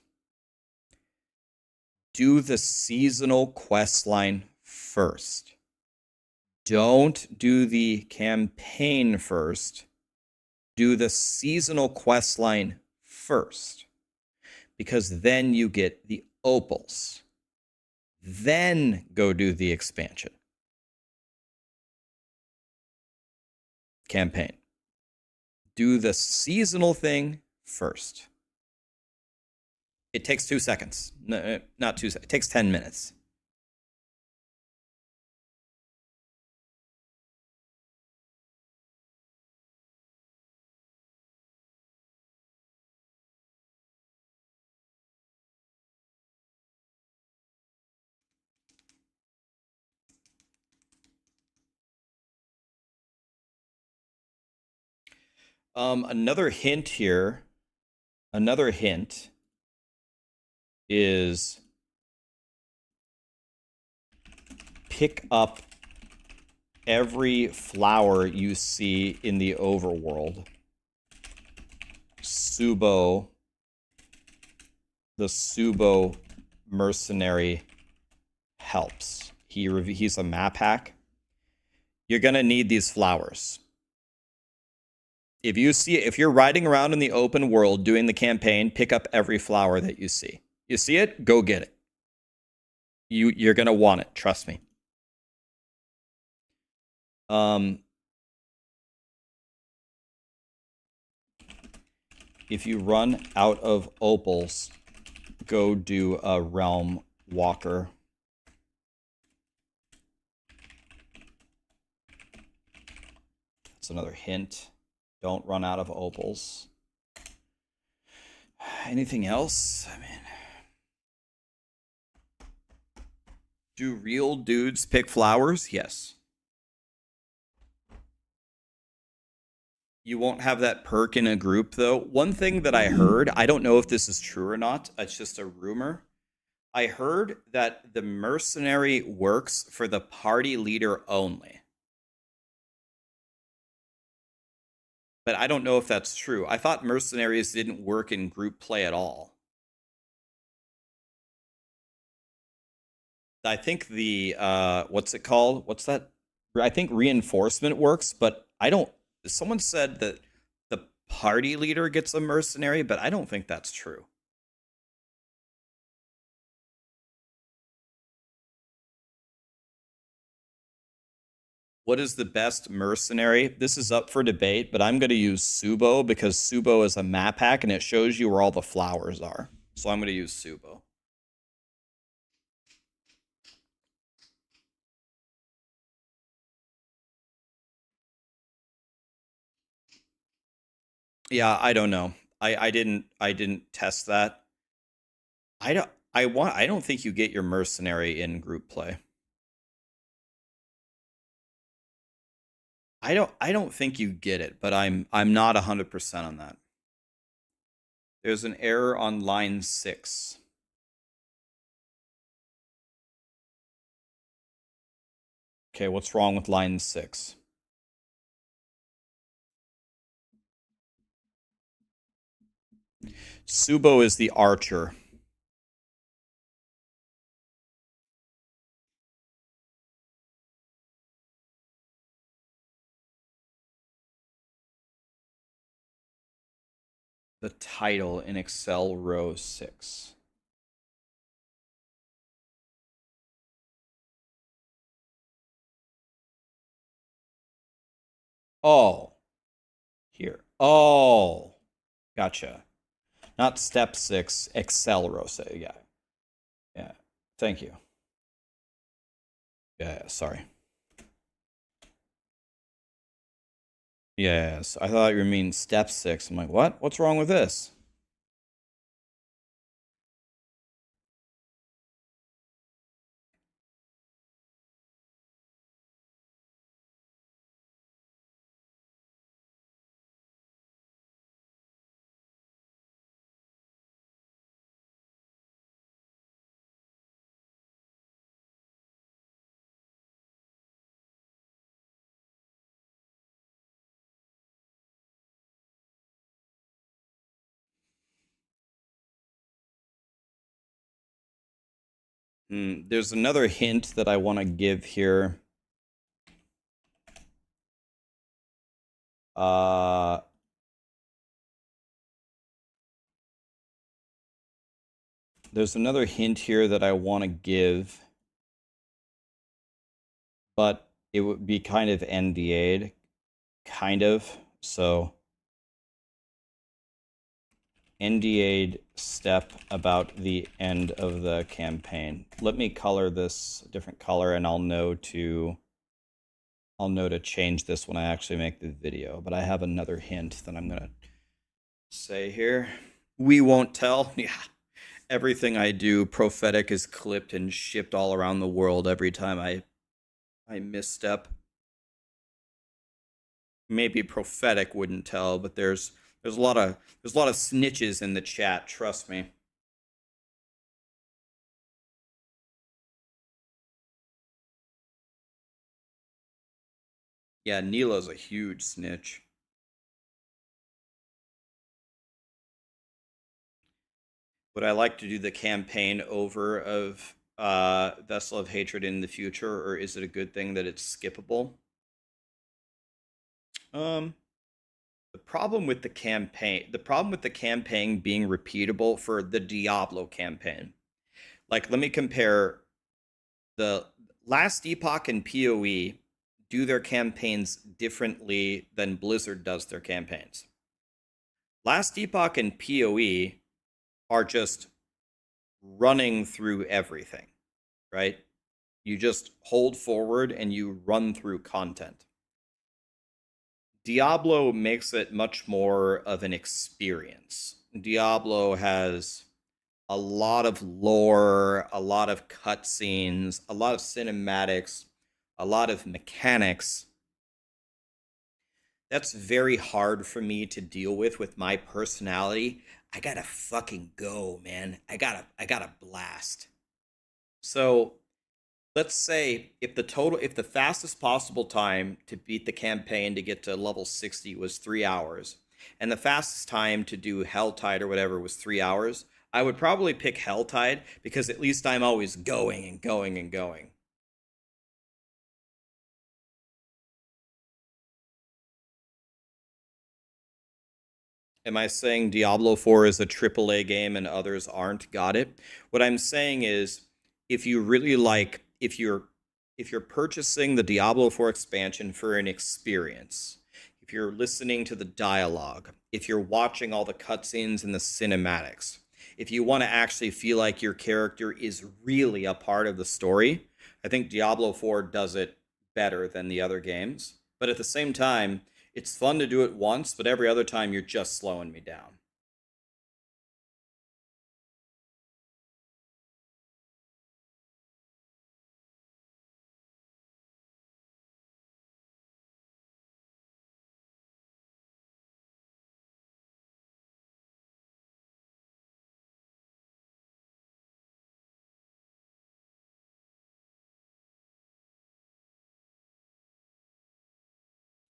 Do the seasonal quest line first. Don't do the campaign first. Do the seasonal quest line first, because then you get the opals. Then go do the expansion. Campaign. Do the seasonal thing first. It takes 2 seconds. No, not 2 seconds. It takes 10 minutes. Another hint here. Another hint is pick up every flower you see in the overworld. Subo, the Subo mercenary helps. He's a map hack. You're gonna need these flowers. If you're riding around in the open world doing the campaign, pick up every flower that you see. You see it, go get it. You're gonna want it, trust me. If you run out of opals, go do a realm walker. That's another hint. Don't run out of opals. Anything else? I mean, do real dudes pick flowers? Yes. You won't have that perk in a group, though. One thing that I heard, I don't know if this is true or not, it's just a rumor. I heard that the mercenary works for the party leader only. But I don't know if that's true. I thought mercenaries didn't work in group play at all. I think the, what's it called? What's that? I think reinforcement works, but I don't, someone said that the party leader gets a mercenary, but I don't think that's true. What is the best mercenary? This is up for debate, but I'm going to use Subo because Subo is a map hack and it shows you where all the flowers are. So I'm going to use Subo. Yeah, I don't know. I didn't test that. I don't think you get your mercenary in group play. I don't think you get it, but I'm not 100% on that. There's an error on line 6. Okay, what's wrong with line 6? Subo is the archer. The title in Excel row 6. Oh. Here. Oh. Gotcha. Not step 6, Excel row 6. Yeah. Yeah. Thank you. Yeah, sorry. Yes, I thought you were meaning step 6. I'm like, what? What's wrong with this? There's another hint that I want to give here. There's another hint here that I want to give, but it would be kind of NDA'd, kind of. So NDA'd step about the end of the campaign. Let me color this a different color, and I'll know to change this when I actually make the video. But I have another hint that I'm gonna say here. We won't tell. Yeah. Everything I do, prophetic, is clipped and shipped all around the world every time I misstep. Maybe prophetic wouldn't tell, but there's a lot of snitches in the chat, trust me. Yeah, Nila's a huge snitch. Would I like to do the campaign over of Vessel of Hatred in the future, or is it a good thing that it's skippable? Um, the problem with the campaign being repeatable for the Diablo campaign. Like, let me compare the last Epoch and PoE do their campaigns differently than Blizzard does their campaigns. Last Epoch and PoE are just running through everything, right? You just hold forward and you run through content. Diablo makes it much more of an experience. Diablo has a lot of lore, a lot of cutscenes, a lot of cinematics, a lot of mechanics. That's very hard for me to deal with my personality. I gotta fucking go, man. I gotta blast. So let's say if the fastest possible time to beat the campaign to get to level 60 was 3 hours, and the fastest time to do Helltide or whatever was 3 hours, I would probably pick Helltide because at least I'm always going and going and going. Am I saying Diablo 4 is a AAA game and others aren't? Got it. What I'm saying is if you really like if you're purchasing the Diablo 4 expansion for an experience, if you're listening to the dialogue, if you're watching all the cutscenes and the cinematics, if you want to actually feel like your character is really a part of the story, I think Diablo 4 does it better than the other games. But at the same time, it's fun to do it once, but every other time you're just slowing me down.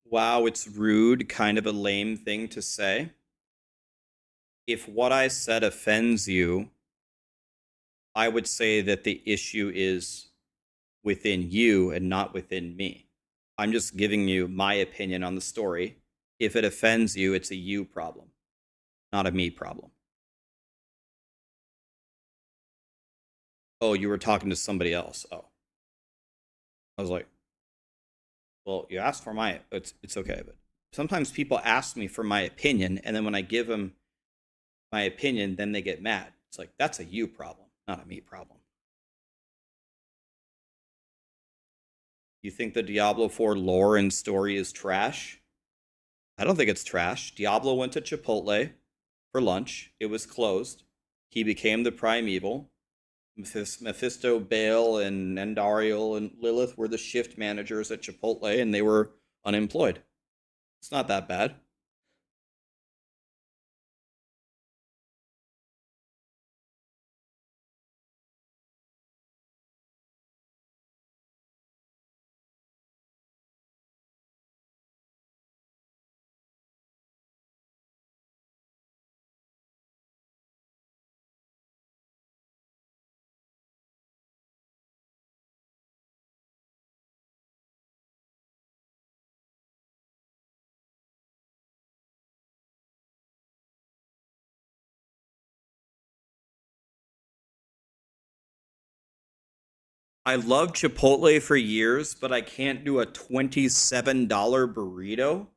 Wow, it's rude, kind of a lame thing to say. If what I said offends you, I would say that the issue is within you and not within me. I'm just giving you my opinion on the story. If it offends you, it's a you problem, not a me problem. Oh, you were talking to somebody else. Oh, I was like, well, you asked for my. It's okay, but sometimes people ask me for my opinion, and then when I give them my opinion, then they get mad. It's like that's a you problem, not a me problem. You think the Diablo 4 lore and story is trash? I don't think it's trash. Diablo went to Chipotle for lunch. It was closed. He became the primeval. Mephisto, Baal, and Endariel and Lilith were the shift managers at Chipotle, and they were unemployed. It's not that bad. I loved Chipotle for years, but I can't do a $27 burrito.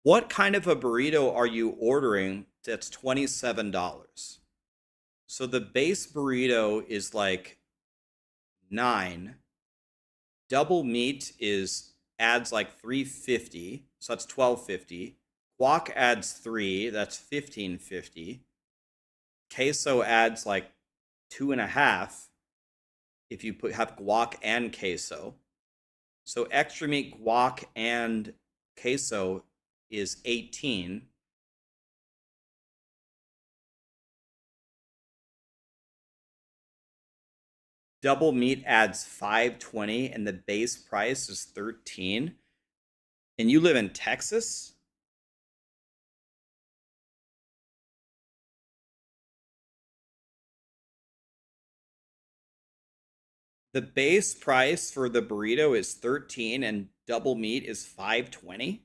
What kind of a burrito are you ordering that's $27? So the base burrito is like 9. Double meat is adds like 350, so that's 1250. Guac adds 3, that's 1550. Queso adds like 2.5 if you have guac and queso. So extra meat, guac, and queso is 18. Double meat adds 520, and the base price is 13. And you live in Texas? The base price for the burrito is 13 and double meat is 520.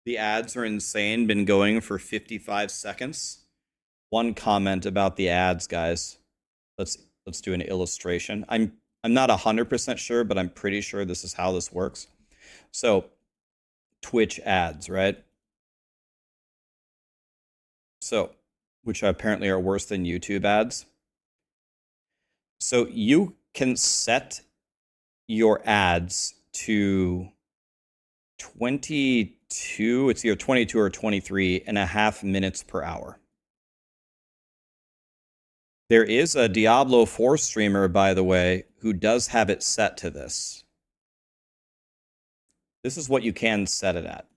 The ads are insane, been going for 55 seconds. One comment about the ads, guys. Let's do an illustration. I'm not 100% sure, but I'm pretty sure this is how this works. So, Twitch ads, right? So, which apparently are worse than YouTube ads. So, you can set your ads to 22, it's either 22 or 23 and a half minutes per hour. There is a Diablo 4 streamer, by the way, who does have it set to this. This is what you can set it at.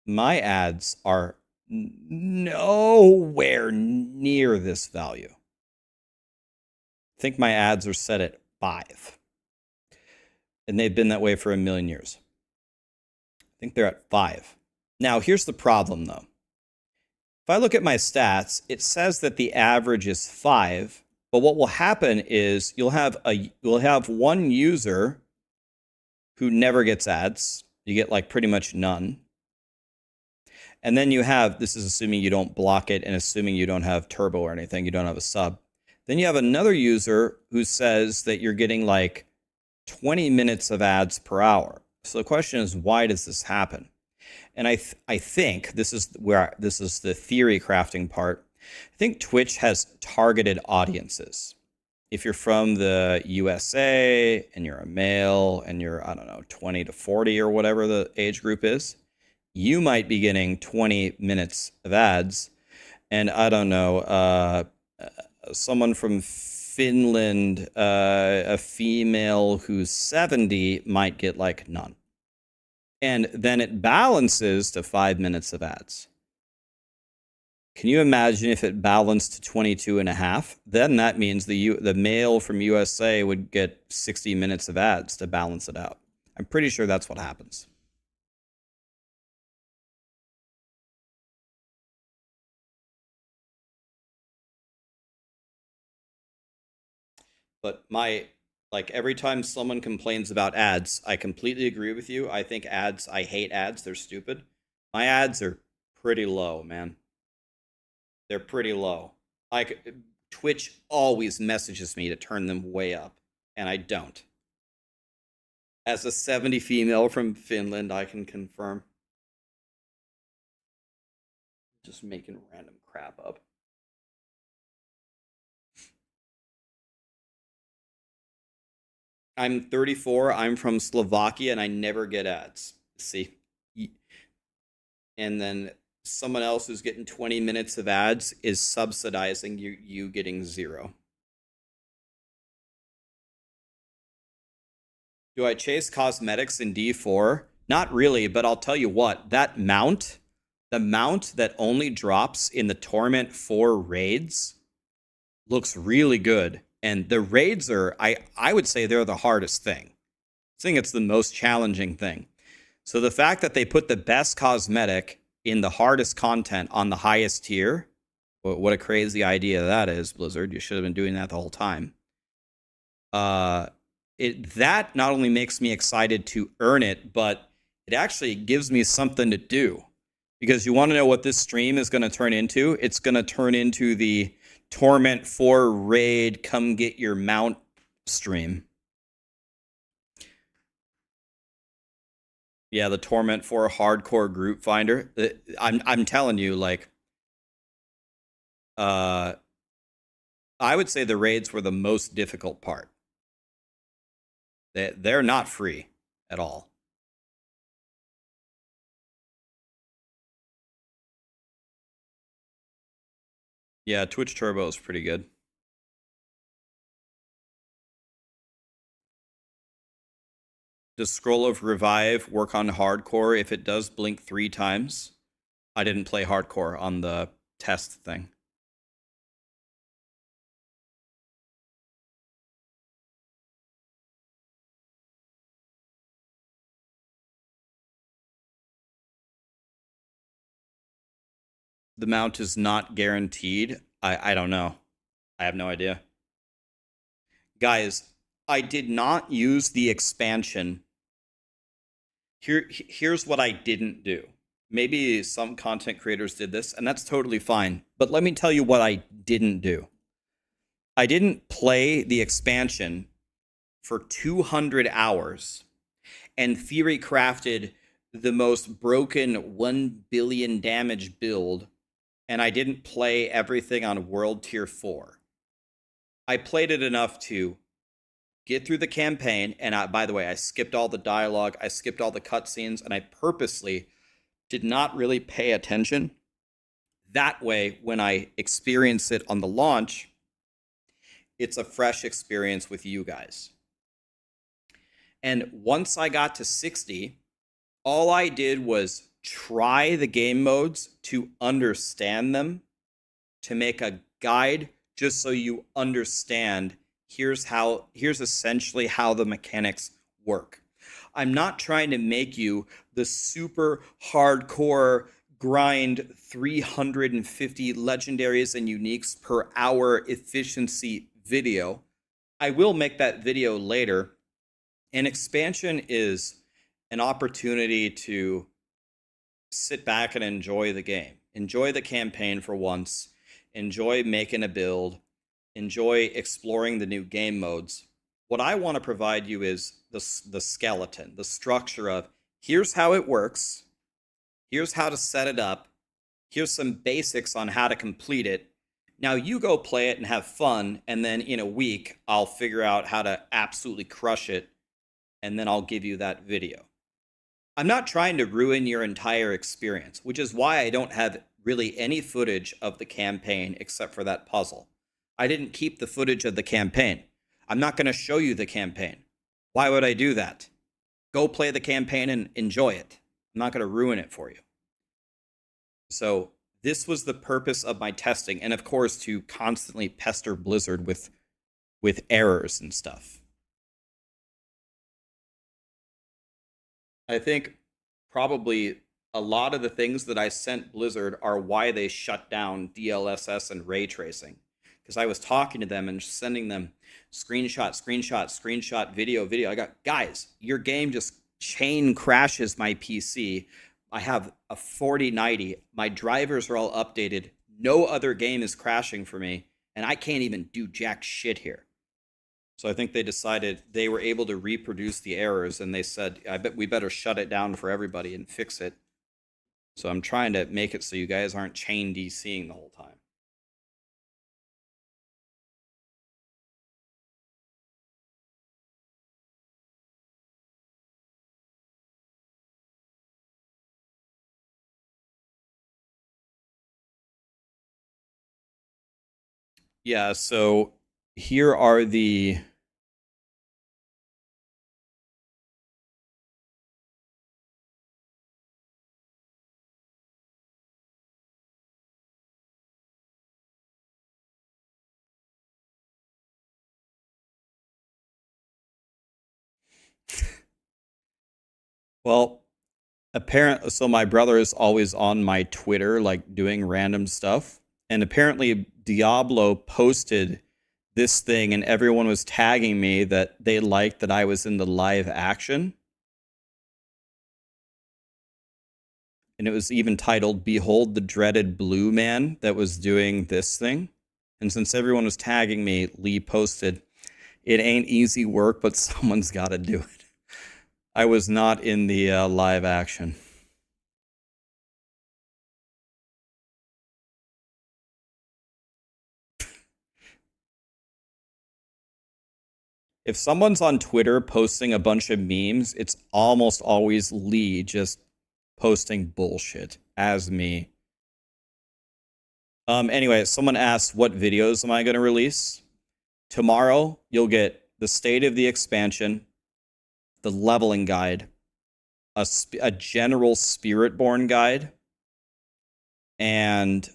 My ads are nowhere near this value. I think my ads are set at 5. And they've been that way for a million years. I think they're at 5. Now, here's the problem, though. If I look at my stats, it says that the average is 5, but what will happen is you'll have one user who never gets ads. You get like pretty much none. And then you have, this is assuming you don't block it and assuming you don't have turbo or anything, you don't have a sub. Then you have another user who says that you're getting like 20 minutes of ads per hour. So the question is, why does this happen? And I think this is the Theorycrafting part. I think Twitch has targeted audiences. If you're from the USA and you're a male and you're, I don't know, 20 to 40 or whatever the age group is, you might be getting 20 minutes of ads. And I don't know, someone from Finland, a female who's 70 might get like none. And then it balances to 5 minutes of ads. Can you imagine if it balanced to 22 and a half? Then that means the male from USA would get 60 minutes of ads to balance it out. I'm pretty sure that's what happens. But like every time someone complains about ads, I completely agree with you. I think ads, I hate ads. They're stupid. My ads are pretty low, man. They're pretty low. Like Twitch always messages me to turn them way up, and I don't. As a 70 female from Finland, I can confirm. Just making random crap up. I'm 34. I'm from Slovakia, and I never get ads. See? And then someone else who's getting 20 minutes of ads is subsidizing you getting 0. Do I chase cosmetics in D4? Not really, but I'll tell you what. That mount, the mount that only drops in the Torment 4 raids, looks really good. And the raids are, I would say they're the hardest thing. I think it's the most challenging thing. So the fact that they put the best cosmetic in the hardest content on the highest tier, what a crazy idea that is, Blizzard. You should have been doing that the whole time. That not only makes me excited to earn it, but it actually gives me something to do. Because you want to know what this stream is going to turn into? It's going to turn into the Torment 4 raid, come get your mount stream. Yeah, the Torment 4 hardcore group finder. I'm telling you, like, I would say the raids were the most difficult part. They're not free at all. Yeah, Twitch Turbo is pretty good. Does Scroll of Revive work on hardcore if it does blink 3 times? I didn't play hardcore on the test thing. the mount is not guaranteed, I don't know. I have no idea. Guys, I did not use the expansion. Here's what I didn't do. Maybe some content creators did this, and that's totally fine. But let me tell you what I didn't do. I didn't play the expansion for 200 hours and Theorycrafted the most broken 1 billion damage build, and I didn't play everything on World Tier 4. I played it enough to get through the campaign, and by the way, I skipped all the dialogue, I skipped all the cutscenes, and I purposely did not really pay attention. That way, when I experience it on the launch, it's a fresh experience with you guys. And once I got to 60, all I did was try the game modes to understand them, to make a guide just so you understand here's essentially how the mechanics work. I'm not trying to make you the super hardcore grind 350 legendaries and uniques per hour efficiency video. I will make that video later. An expansion is an opportunity to sit back and enjoy the game. Enjoy the campaign for once. Enjoy making a build. Enjoy exploring the new game modes. What I want to provide you is the skeleton, the structure of here's how it works. Here's how to set it up. Here's some basics on how to complete it. Now you go play it and have fun, and then in a week, I'll figure out how to absolutely crush it, and then I'll give you that video. I'm not trying to ruin your entire experience, which is why I don't have really any footage of the campaign except for that puzzle. I didn't keep the footage of the campaign. I'm not going to show you the campaign. Why would I do that? Go play the campaign and enjoy it. I'm not going to ruin it for you. So this was the purpose of my testing, and of course to constantly pester Blizzard with errors and stuff. I think probably a lot of the things that I sent Blizzard are why they shut down DLSS and ray tracing. Because I was talking to them and sending them screenshot, video. I got, guys, your game just chain crashes my PC. I have a 4090. My drivers are all updated. No other game is crashing for me, and I can't even do jack shit here. So I think they decided they were able to reproduce the errors, and they said, I bet we better shut it down for everybody and fix it. So I'm trying to make it so you guys aren't chain DCing the whole time. Yeah, so here are the... Well, so my brother is always on my Twitter, like doing random stuff. And apparently Diablo posted this thing and everyone was tagging me that they liked that I was in the live action. And it was even titled, Behold the Dreaded Blue Man that was doing this thing. And since everyone was tagging me, Lee posted, it ain't easy work, but someone's got to do it. I was not in the live action. If someone's on Twitter posting a bunch of memes, it's almost always Lee just posting bullshit as me. Anyway, someone asked, what videos am I going to release? Tomorrow, you'll get the state of the expansion, the leveling guide, a general Spiritborn guide, and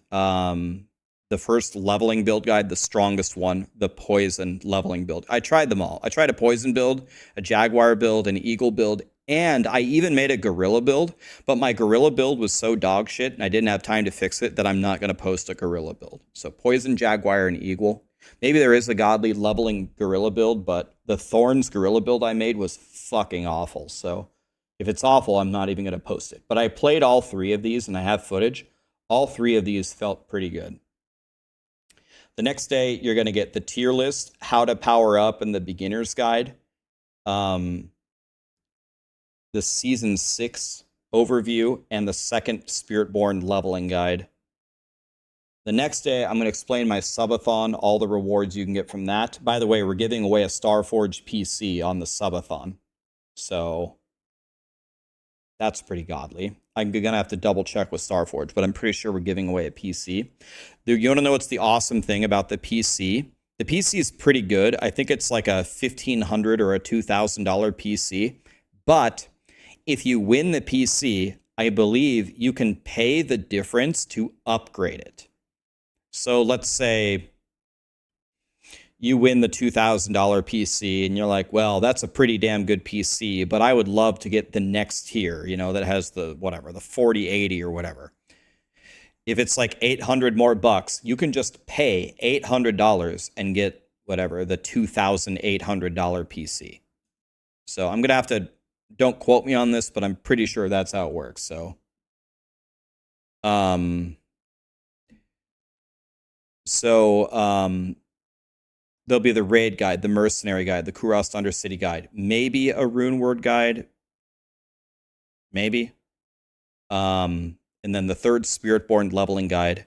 the first leveling build guide, the strongest one, the poison leveling build. I tried them all. I tried a poison build, a jaguar build, an eagle build, And I even made a gorilla build, but my gorilla build was so dog shit and I didn't have time to fix it that I'm not going to post a gorilla build. So poison, jaguar, and eagle. Maybe there is a godly leveling gorilla build, but the thorns gorilla build I made was fucking awful. So if it's awful, I'm not even going to post it. But I played all three of these and I have footage. All three of these felt pretty good. The next day, you're going to get the tier list, how to power up, and the beginner's guide. The season 6 overview, and the second Spiritborn leveling guide. The next day, I'm going to explain my subathon, all the rewards you can get from that. By the way, we're giving away a Starforged PC on the subathon. So that's pretty godly. I'm going to have to double check with Starforge, but I'm pretty sure we're giving away a PC. You want to know what's the awesome thing about the PC? The PC is pretty good. I think it's like a $1,500 or a $2,000 PC. But if you win the PC, I believe you can pay the difference to upgrade it. So let's say you win the $2,000 PC and you're like, well, that's a pretty damn good PC, but I would love to get the next tier, you know, that has the whatever, the 4080 or whatever. If it's like 800 more bucks, you can just pay $800 and get whatever, the $2,800 PC. So I'm going to have to, don't quote me on this, but I'm pretty sure that's how it works. So, there'll be the raid guide, the mercenary guide, the Kurast Undercity guide, maybe a rune word guide, maybe. And then the third Spiritborn leveling guide.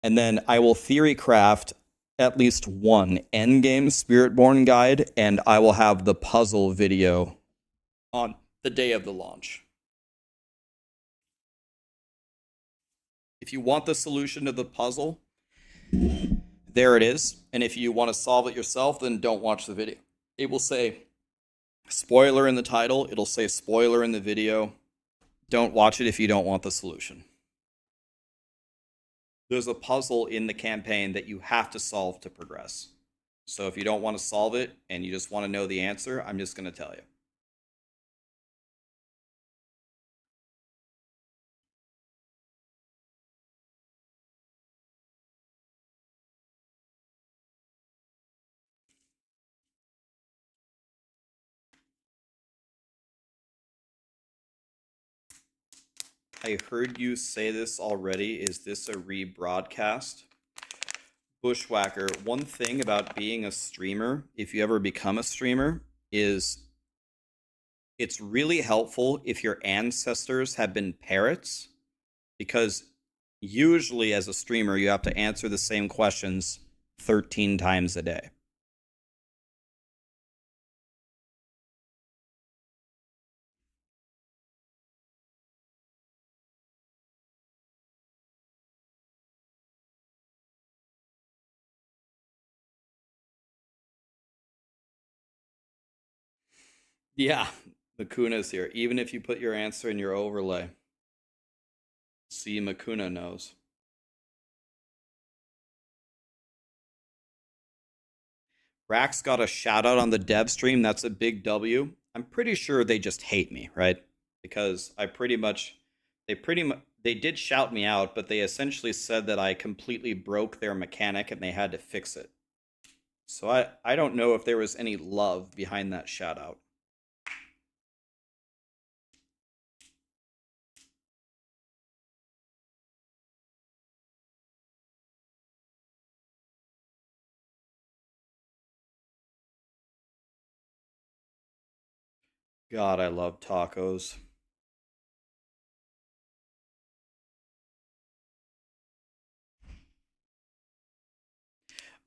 And then I will theory craft at least one endgame Spiritborn guide, and I will have the puzzle video on the day of the launch. If you want the solution to the puzzle, there it is. And if you want to solve it yourself, then don't watch the video. It will say spoiler in the title. It'll say spoiler in the video. Don't watch it if you don't want the solution. There's a puzzle in the campaign that you have to solve to progress. So if you don't want to solve it and you just want to know the answer, I'm just going to tell you. I heard you say this already. Is this a rebroadcast? Bushwhacker, one thing about being a streamer, if you ever become a streamer, is it's really helpful if your ancestors have been parrots, because usually as a streamer, you have to answer the same questions 13 times a day. Yeah, Makuna's here. Even if you put your answer in your overlay. See, Makuna knows. Rax got a shout out on the dev stream. That's a big W. I'm pretty sure they just hate me, right? Because they did shout me out, but they essentially said that I completely broke their mechanic and they had to fix it. So I don't know if there was any love behind that shout out. God, I love tacos.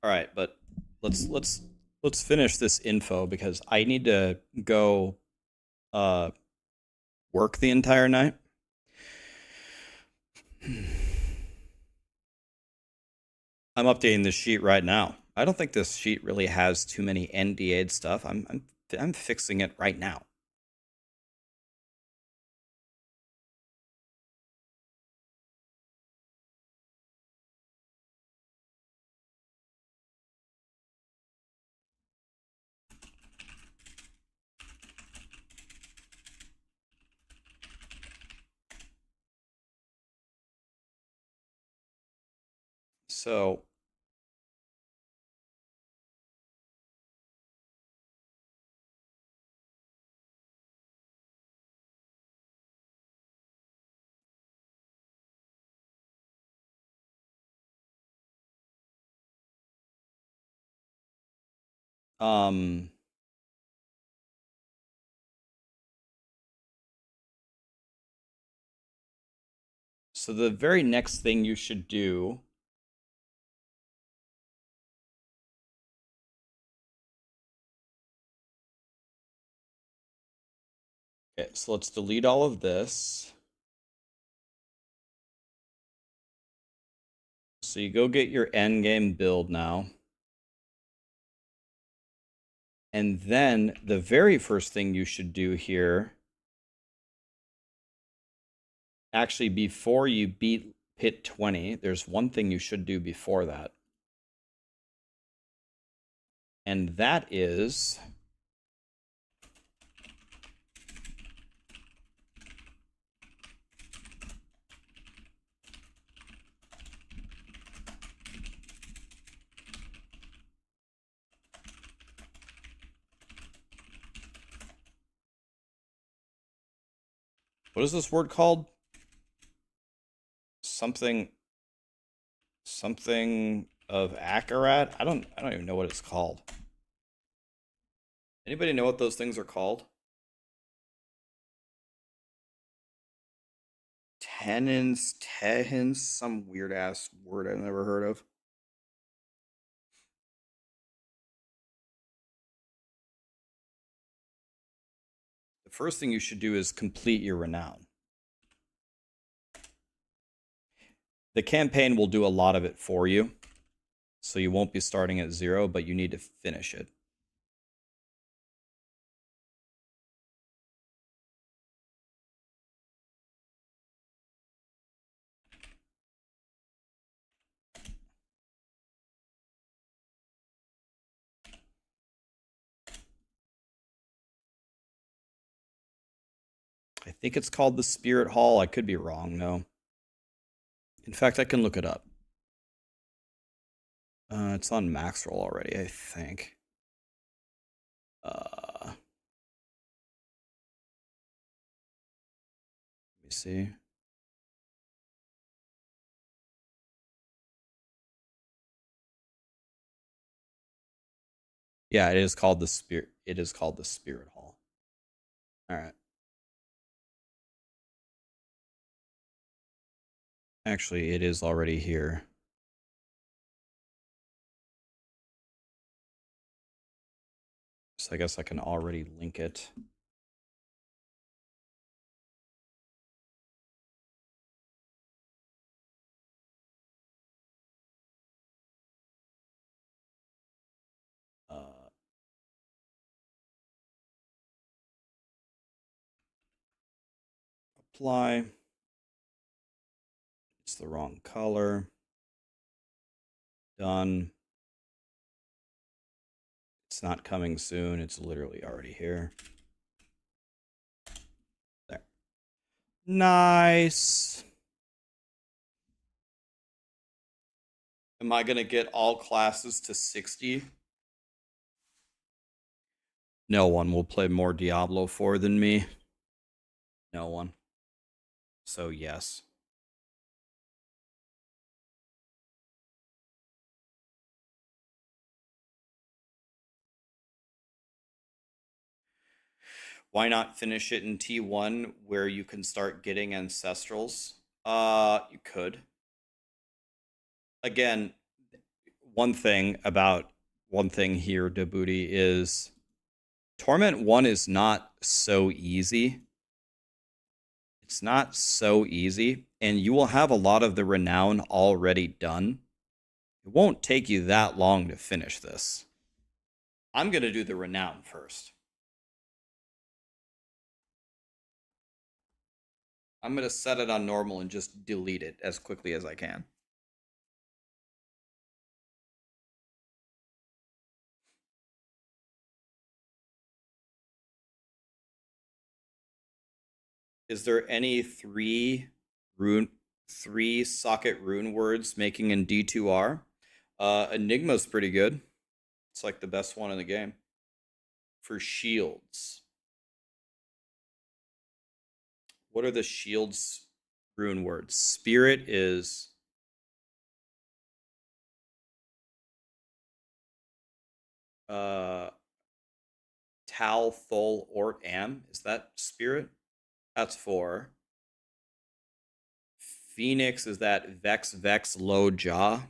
All right, but let's finish this info because I need to go work the entire night. I'm updating this sheet right now. I don't think this sheet really has too many NDA'd stuff. I'm fixing it right now. So um so the very next thing you should do Okay, so let's delete all of this. So you go get your endgame build now. And then the very first thing you should do here, actually before you beat pit 20, there's one thing you should do before that. And that is what is this word called? Something of Akarat? I don't even know what it's called. Anybody know what those things are called? Tehins, some weird ass word I've never heard of. The first thing you should do is complete your renown. The campaign will do a lot of it for you, so you won't be starting at 0, but you need to finish it. I think it's called the Spirit Hall. I could be wrong, though. In fact, I can look it up. It's on Maxroll already, I think. Let me see. Yeah, it is called the Spirit. It is called the Spirit Hall. All right. Actually, it is already here. So I guess I can already link it. Apply. It's the wrong color. Done. It's not coming soon. It's literally already here. There. Nice. Am I going to get all classes to 60? No one will play more Diablo 4 than me. No one. So, yes. Why not finish it in T1 where you can start getting ancestrals? You could. Again, one thing here, Debooty, is Torment 1 is not so easy. It's not so easy, and you will have a lot of the renown already done. It won't take you that long to finish this. I'm going to do the renown first. I'm going to set it on normal and just delete it as quickly as I can. Is there any three 3 socket rune words making in D2R. Enigma's pretty good. It's like the best one in the game. For shields. What are the shields rune words? Spirit is Tal, Thol, Ort, Am. Is that spirit? That's 4. Phoenix, is that Vex, Vex, Low, Jaw?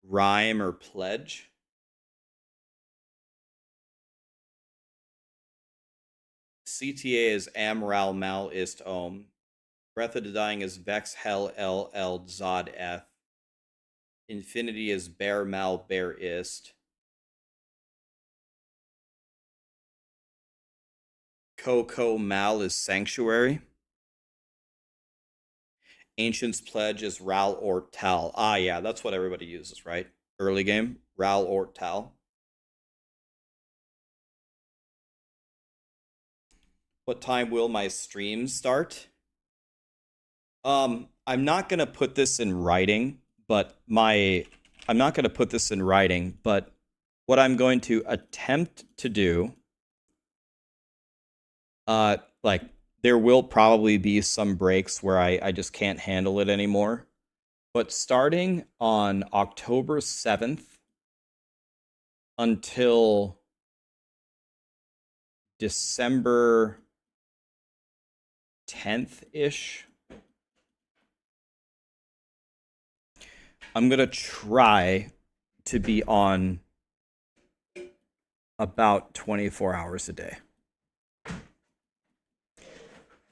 Rhyme or Pledge? CTA is Am, Ral, Mal, Ist, Om. Breath of the Dying is Vex, Hel, El, El, Zod, Eth. Infinity is Bear, Mal, Bear, Ist. Coco, Mal is Sanctuary. Ancient's Pledge is Ral or Tal. Ah, yeah, that's what everybody uses, right? Early game, Ral or Tal. What time will my stream start? I'm not gonna put this in writing, but I'm not gonna put this in writing, but what I'm going to attempt to do, like there will probably be some breaks where I just can't handle it anymore. But starting on October 7th until December 10th-ish, I'm going to try to be on about 24 hours a day.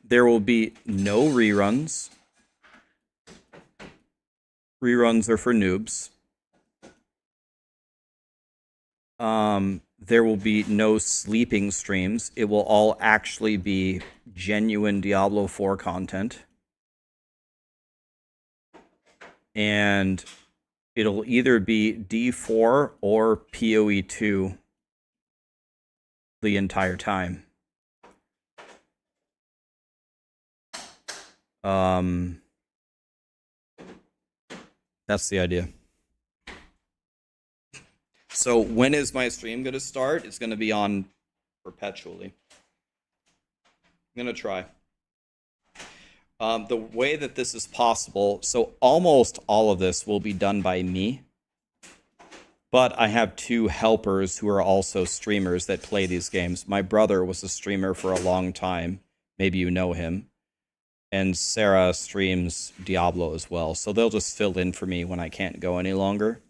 There will be no reruns. Reruns are for noobs. There will be no sleeping streams. It will all actually be genuine Diablo 4 content. And it'll either be D4 or PoE2 the entire time. That's the idea. So when is my stream going to start? It's going to be on perpetually. I'm going to try. The way that this is possible, so almost all of this will be done by me. But I have 2 helpers who are also streamers that play these games. My brother was a streamer for a long time. Maybe you know him. And Sarah streams Diablo as well. So they'll just fill in for me when I can't go any longer.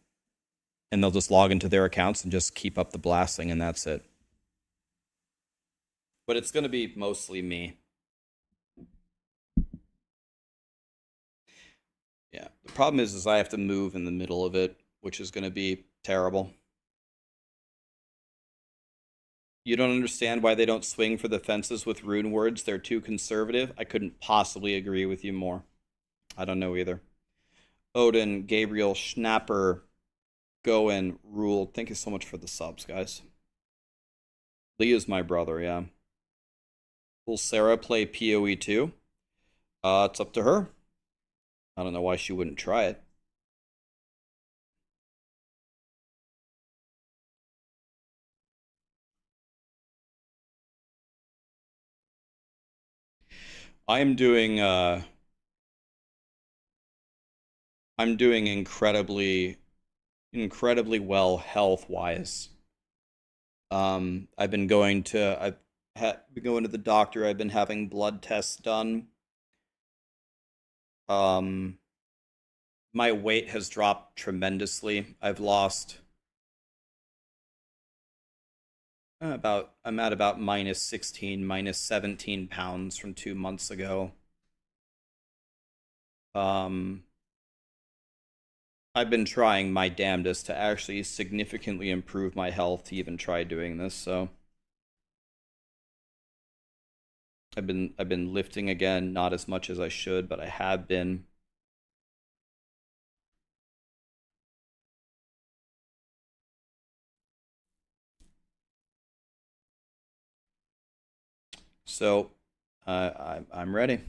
And they'll just log into their accounts and just keep up the blasting, and that's it. But it's going to be mostly me. Yeah. The problem is I have to move in the middle of it, which is going to be terrible. You don't understand why they don't swing for the fences with rune words. They're too conservative. I couldn't possibly agree with you more. I don't know either. Odin, Gabriel, Schnapper, Goen, Ruled. Thank you so much for the subs, guys. Lee is my brother, yeah. Will Sarah play PoE too? It's up to her. I don't know why she wouldn't try it. I'm doing incredibly well health-wise. I've been going to the doctor. I've been having blood tests done. My weight has dropped tremendously. I've lost I'm at about minus 16, minus 17 pounds from 2 months ago. I've been trying my damnedest to actually significantly improve my health to even try doing this, so I've been lifting again, not as much as I should, but I have been. So I'm ready.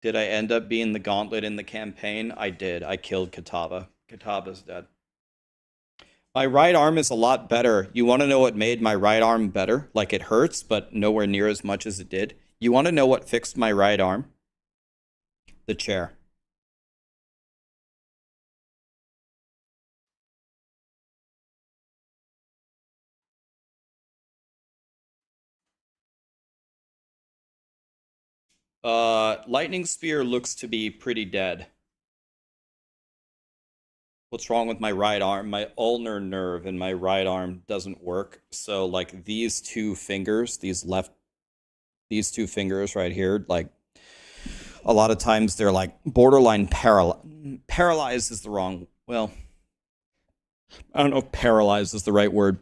Did I end up being the gauntlet in the campaign? I did. I killed Katava. Katava's dead. My right arm is a lot better. You want to know what made my right arm better? Like, it hurts, but nowhere near as much as it did. You want to know what fixed my right arm? The chair. Lightning Spear looks to be pretty dead. What's wrong with my right arm? My ulnar nerve in my right arm doesn't work. So, like, these two fingers, these two fingers right here, like, a lot of times they're like borderline paralyzed is the wrong, well, I don't know if paralyzed is the right word.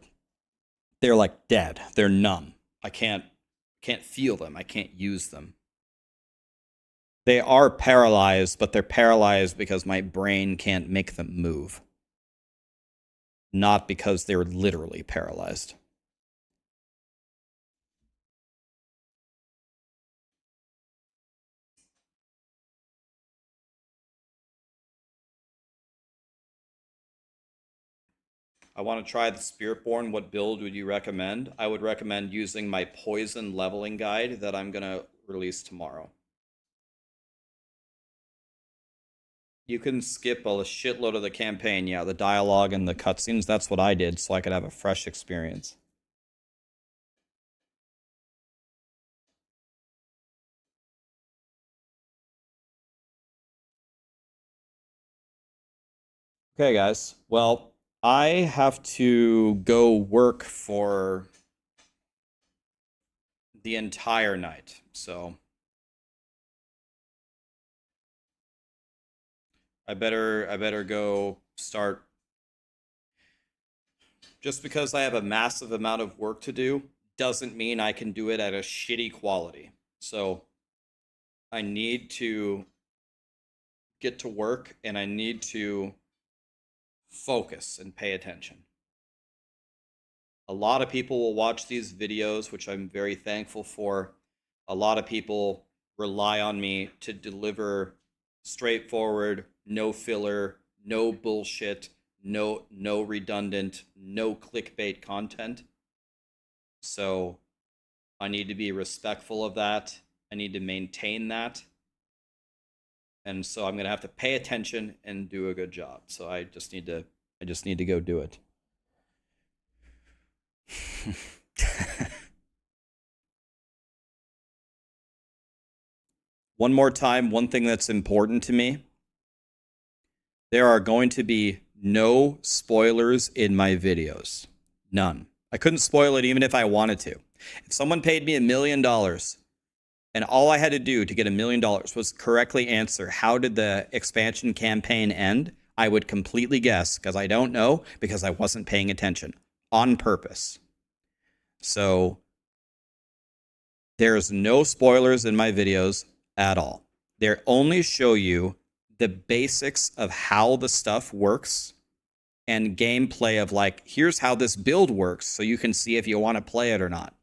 They're like dead. They're numb. I can't feel them. I can't use them. They are paralyzed, but they're paralyzed because my brain can't make them move. Not because they're literally paralyzed. I want to try the Spiritborn. What build would you recommend? I would recommend using my poison leveling guide that I'm going to release tomorrow. You can skip a shitload of the campaign. Yeah, the dialogue and the cutscenes. That's what I did, so I could have a fresh experience. Okay, guys. Well, I have to go work for the entire night, so I better go start. Just because I have a massive amount of work to do doesn't mean I can do it at a shitty quality. So I need to get to work, and I need to focus and pay attention. A lot of people will watch these videos, which I'm very thankful for. A lot of people rely on me to deliver straightforward, no filler, no bullshit, no redundant, no clickbait content. So I need to be respectful of that. I need to maintain that. And so I'm going to have to pay attention and do a good job. So I just need to go do it. One more time, one thing that's important to me. There are going to be no spoilers in my videos. None. I couldn't spoil it even if I wanted to. If someone paid me $1 million and all I had to do to get $1 million was correctly answer, how did the expansion campaign end? I would completely guess, because I don't know, because I wasn't paying attention on purpose. So there's no spoilers in my videos at all. They only show you the basics of how the stuff works and gameplay of, like, here's how this build works, so you can see if you want to play it or not.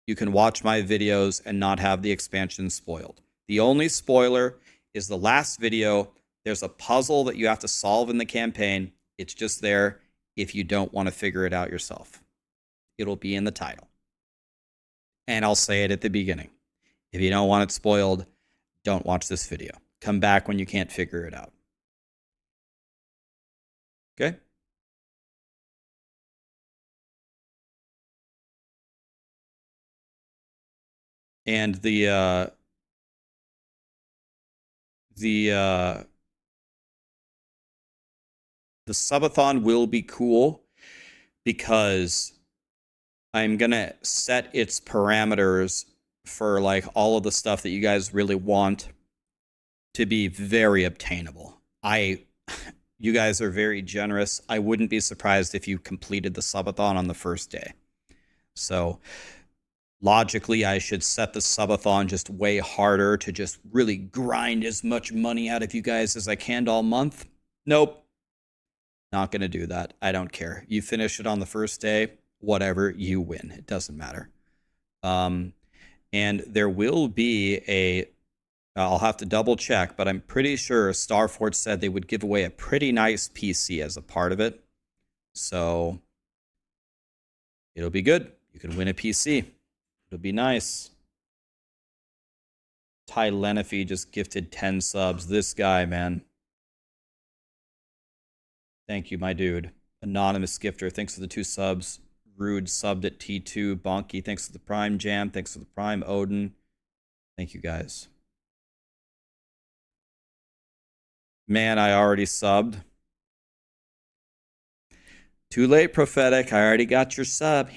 You can watch my videos and not have the expansion spoiled. The only spoiler is the last video. There's a puzzle that you have to solve in the campaign. It's just there if you don't want to figure it out yourself. It'll be in the title. And I'll say it at the beginning. If you don't want it spoiled, don't watch this video. Come back when you can't figure it out. Okay? And the subathon will be cool because I'm gonna set its parameters for, like, all of the stuff that you guys really want to be very obtainable. You guys are very generous. I wouldn't be surprised if you completed the subathon on the first day. So logically, I should set the subathon just way harder to just really grind as much money out of you guys as I can all month. Nope. Not going to do that. I don't care. You finish it on the first day, whatever, you win. It doesn't matter. And there will be a I'll have to double check, but I'm pretty sure Starfort said they would give away a pretty nice PC as a part of it. So it'll be good. You can win a PC. It'll be nice. Ty Lenafee just gifted 10 subs. This guy, man. Thank you, my dude. Anonymous gifter, thanks for the 2 subs. Rude subbed at T2. Bonky, thanks for the Prime Jam. Thanks for the Prime Odin. Thank you, guys. Man, I already subbed. Too late, Prophetic. I already got your sub.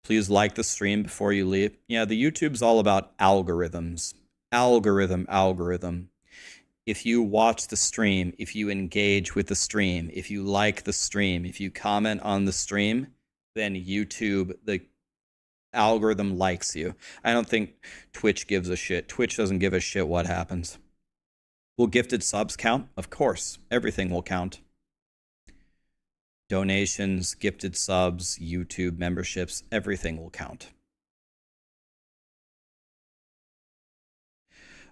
Please like the stream before you leave. Yeah, the YouTube's all about algorithms. Algorithm. If you watch the stream, if you engage with the stream, if you like the stream, if you comment on the stream, then YouTube, the algorithm likes you. I don't think Twitch gives a shit. Twitch doesn't give a shit what happens. Will gifted subs count? Of course. Everything will count. Donations, gifted subs, YouTube memberships, everything will count.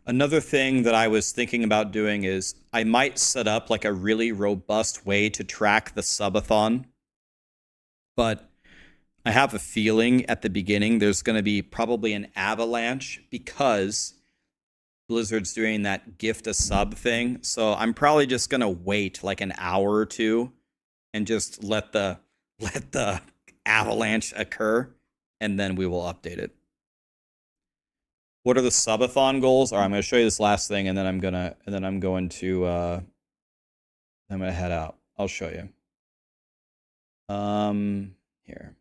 Another thing that I was thinking about doing is I might set up like a really robust way to track the subathon. But I have a feeling at the beginning there's going to be probably an avalanche because Blizzard's doing that gift a sub thing. So I'm probably just going to wait like an hour or two and just let the avalanche occur, and then we will update it. What are the subathon goals? All right, I'm going to show you this last thing, and then I'm going to head out. I'll show you. Here.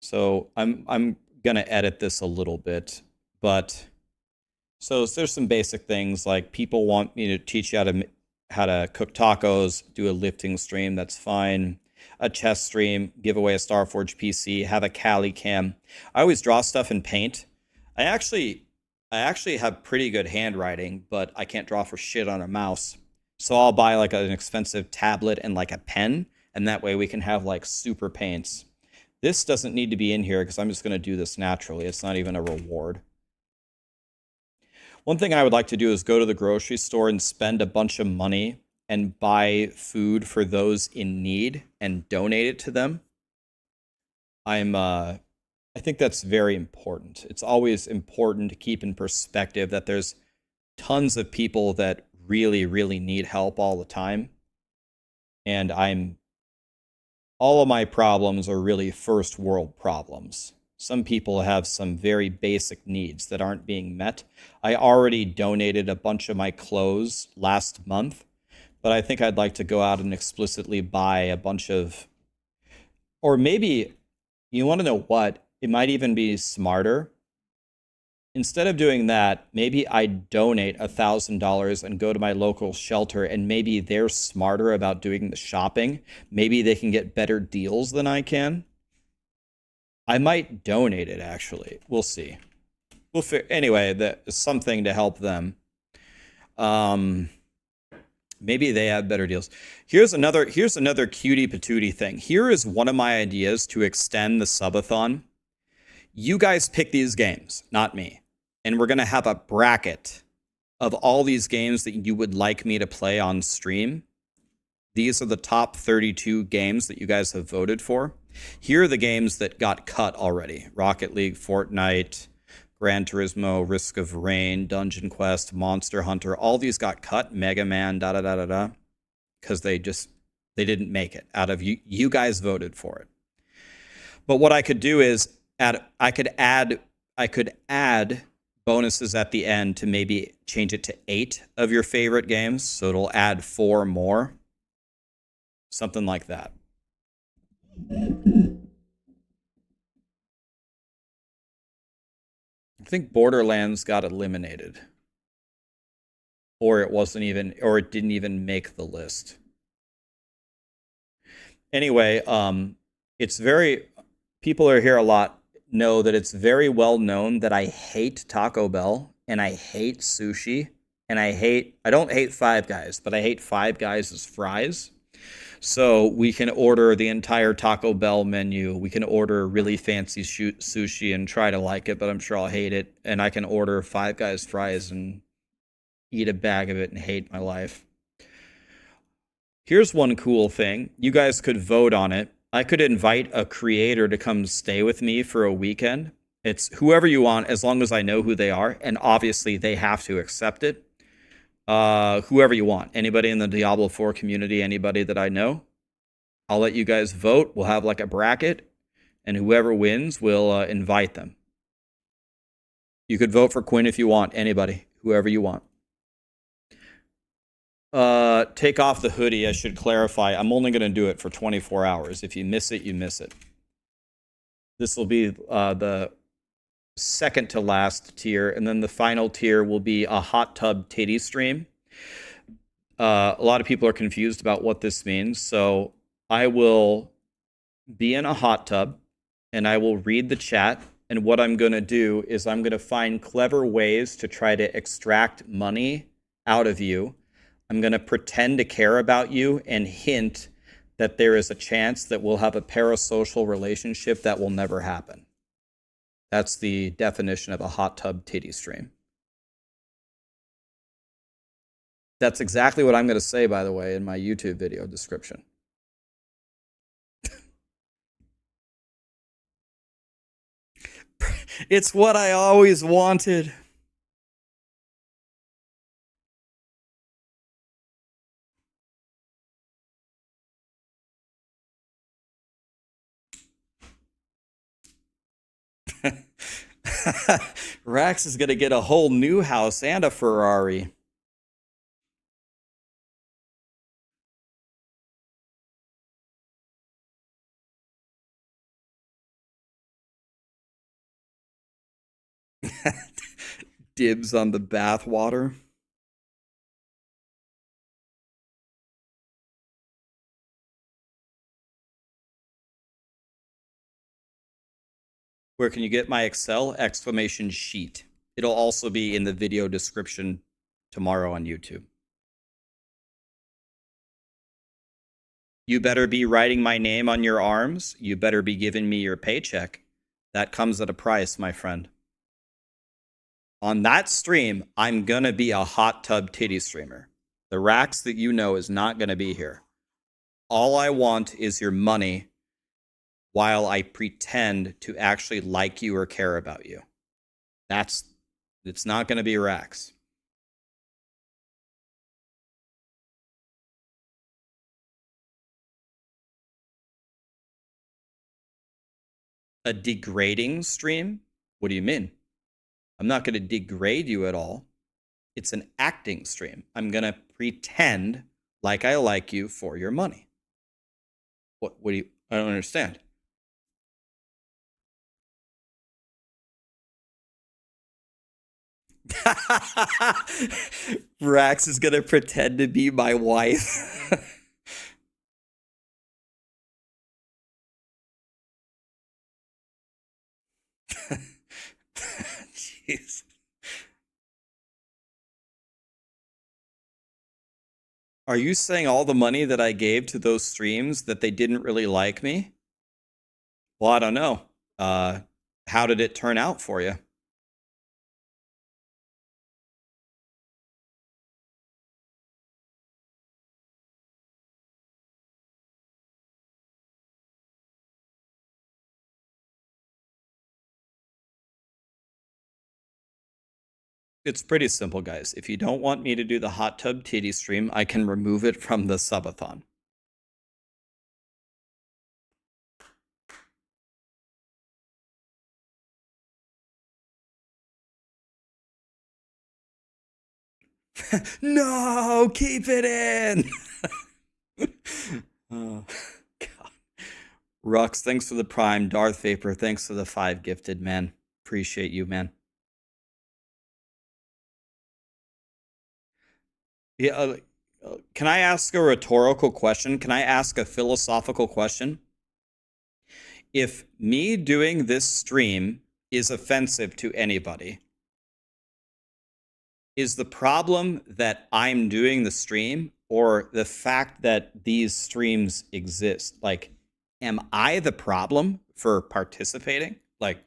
So I'm going to edit this a little bit, but so there's some basic things like people want me to teach you how to cook tacos, do a lifting stream, that's fine. A chess stream, give away a Starforge PC, have a Kali cam. I always draw stuff in paint. I actually have pretty good handwriting, but I can't draw for shit on a mouse. So I'll buy like an expensive tablet and like a pen, and that way we can have like super paints. This doesn't need to be in here because I'm just going to do this naturally. It's not even a reward. One thing I would like to do is go to the grocery store and spend a bunch of money and buy food for those in need and donate it to them. I think that's very important. It's always important to keep in perspective that there's tons of people that really, really need help all the time. And all of my problems are really first world problems. Some people have some very basic needs that aren't being met. I already donated a bunch of my clothes last month, but I think I'd like to go out and explicitly buy a bunch of, or maybe, you want to know what? It might even be smarter. Instead of doing that, maybe I donate $1,000 and go to my local shelter, and maybe they're smarter about doing the shopping. Maybe they can get better deals than I can. I might donate it, actually. We'll see. Anyway, that's something to help them. Maybe they have better deals. Here's another cutie patootie thing. Here is one of my ideas to extend the subathon. You guys pick these games, not me. And we're going to have a bracket of all these games that you would like me to play on stream. These are the top 32 games that you guys have voted for. Here are the games that got cut already. Rocket League, Fortnite, Gran Turismo, Risk of Rain, Dungeon Quest, Monster Hunter. All these got cut. Mega Man, because they didn't make it. Out of you guys voted for it. But what I could do is I could add bonuses at the end to maybe change it to 8 of your favorite games. So it'll add 4 more. Something like that. I think Borderlands got eliminated. Or it didn't even make the list. Anyway, people are here a lot know that it's very well known that I hate Taco Bell and I hate sushi and I don't hate Five Guys, but I hate Five Guys' fries. So we can order the entire Taco Bell menu. We can order really fancy sushi and try to like it, but I'm sure I'll hate it. And I can order Five Guys fries and eat a bag of it and hate my life. Here's one cool thing. You guys could vote on it. I could invite a creator to come stay with me for a weekend. It's whoever you want, as long as I know who they are. And obviously, they have to accept it. Whoever you want. Anybody in the Diablo 4 community, anybody that I know. I'll let you guys vote. We'll have like a bracket. And whoever wins, we'll invite them. You could vote for Quinn if you want. Anybody. Whoever you want. Take off the hoodie, I should clarify. I'm only going to do it for 24 hours. If you miss it, you miss it. This will be the second to last tier, and then the final tier will be a hot tub titty stream. A lot of people are confused about what this means, so I will be in a hot tub, and I will read the chat, and what I'm going to do is I'm going to find clever ways to try to extract money out of you. I'm going to pretend to care about you and hint that there is a chance that we'll have a parasocial relationship that will never happen. That's the definition of a hot tub titty stream. That's exactly what I'm going to say, by the way, in my YouTube video description. It's what I always wanted. Rax is going to get a whole new house and a Ferrari. Dibs on the bathwater. Where can you get my Excel exclamation sheet? It'll also be in the video description tomorrow on YouTube. You better be writing my name on your arms. You better be giving me your paycheck. That comes at a price, my friend. On that stream, I'm going to be a hot tub titty streamer. The Rax that you know is not going to be here. All I want is your money while I pretend to actually like you or care about you. It's not going to be Rax. A degrading stream? What do you mean? I'm not going to degrade you at all. It's an acting stream. I'm going to pretend like I like you for your money. What do you, I don't understand. Rax is going to pretend to be my wife. Jeez. Are you saying all the money that I gave to those streams that they didn't really like me? Well, I don't know. How did it turn out for you? It's pretty simple, guys. If you don't want me to do the hot tub titty stream, I can remove it from the subathon. No, keep it in. Oh, God. Rux, thanks for the prime. Darth Vapor, thanks for the 5 gifted, man. Appreciate you, man. Yeah, can I ask a rhetorical question? Can I ask a philosophical question? If me doing this stream is offensive to anybody, is the problem that I'm doing the stream, or the fact that these streams exist. Like, am I the problem for participating? Like,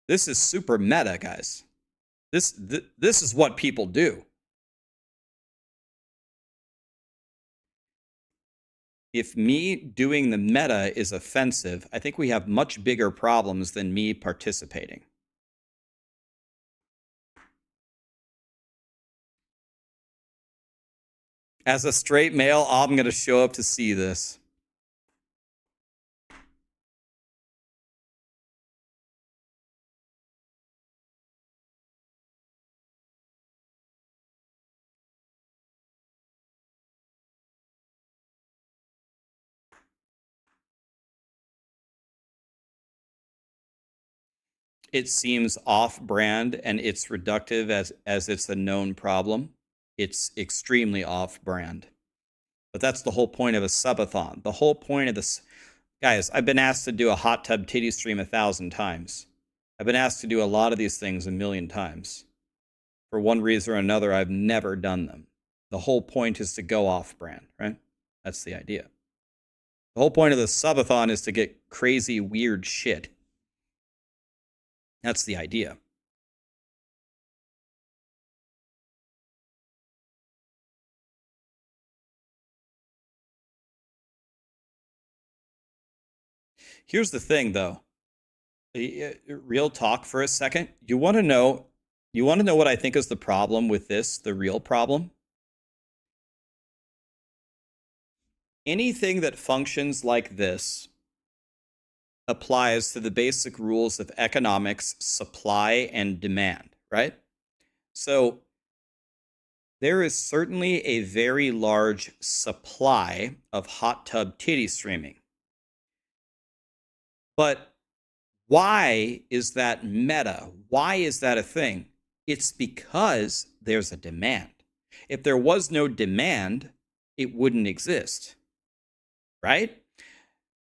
this is super meta, guys. This is what people do. If me doing the meta is offensive, I think we have much bigger problems than me participating. As a straight male, I'm going to show up to see this. It seems off-brand and it's reductive as it's a known problem. It's extremely off-brand. But that's the whole point of a subathon. The whole point of this, guys, I've been asked to do a hot tub titty stream 1,000 times. I've been asked to do a lot of these things 1,000,000 times. For one reason or another, I've never done them. The whole point is to go off-brand, right? That's the idea. The whole point of the subathon is to get crazy, weird shit. That's the idea. Here's the thing, though. Real talk for a second. You want to know what I think is the problem with this, the real problem? Anything that functions like this applies to the basic rules of economics, supply, and demand, right? So there is certainly a very large supply of hot tub titty streaming. But why is that meta? Why is that a thing? It's because there's a demand. If there was no demand, it wouldn't exist, right?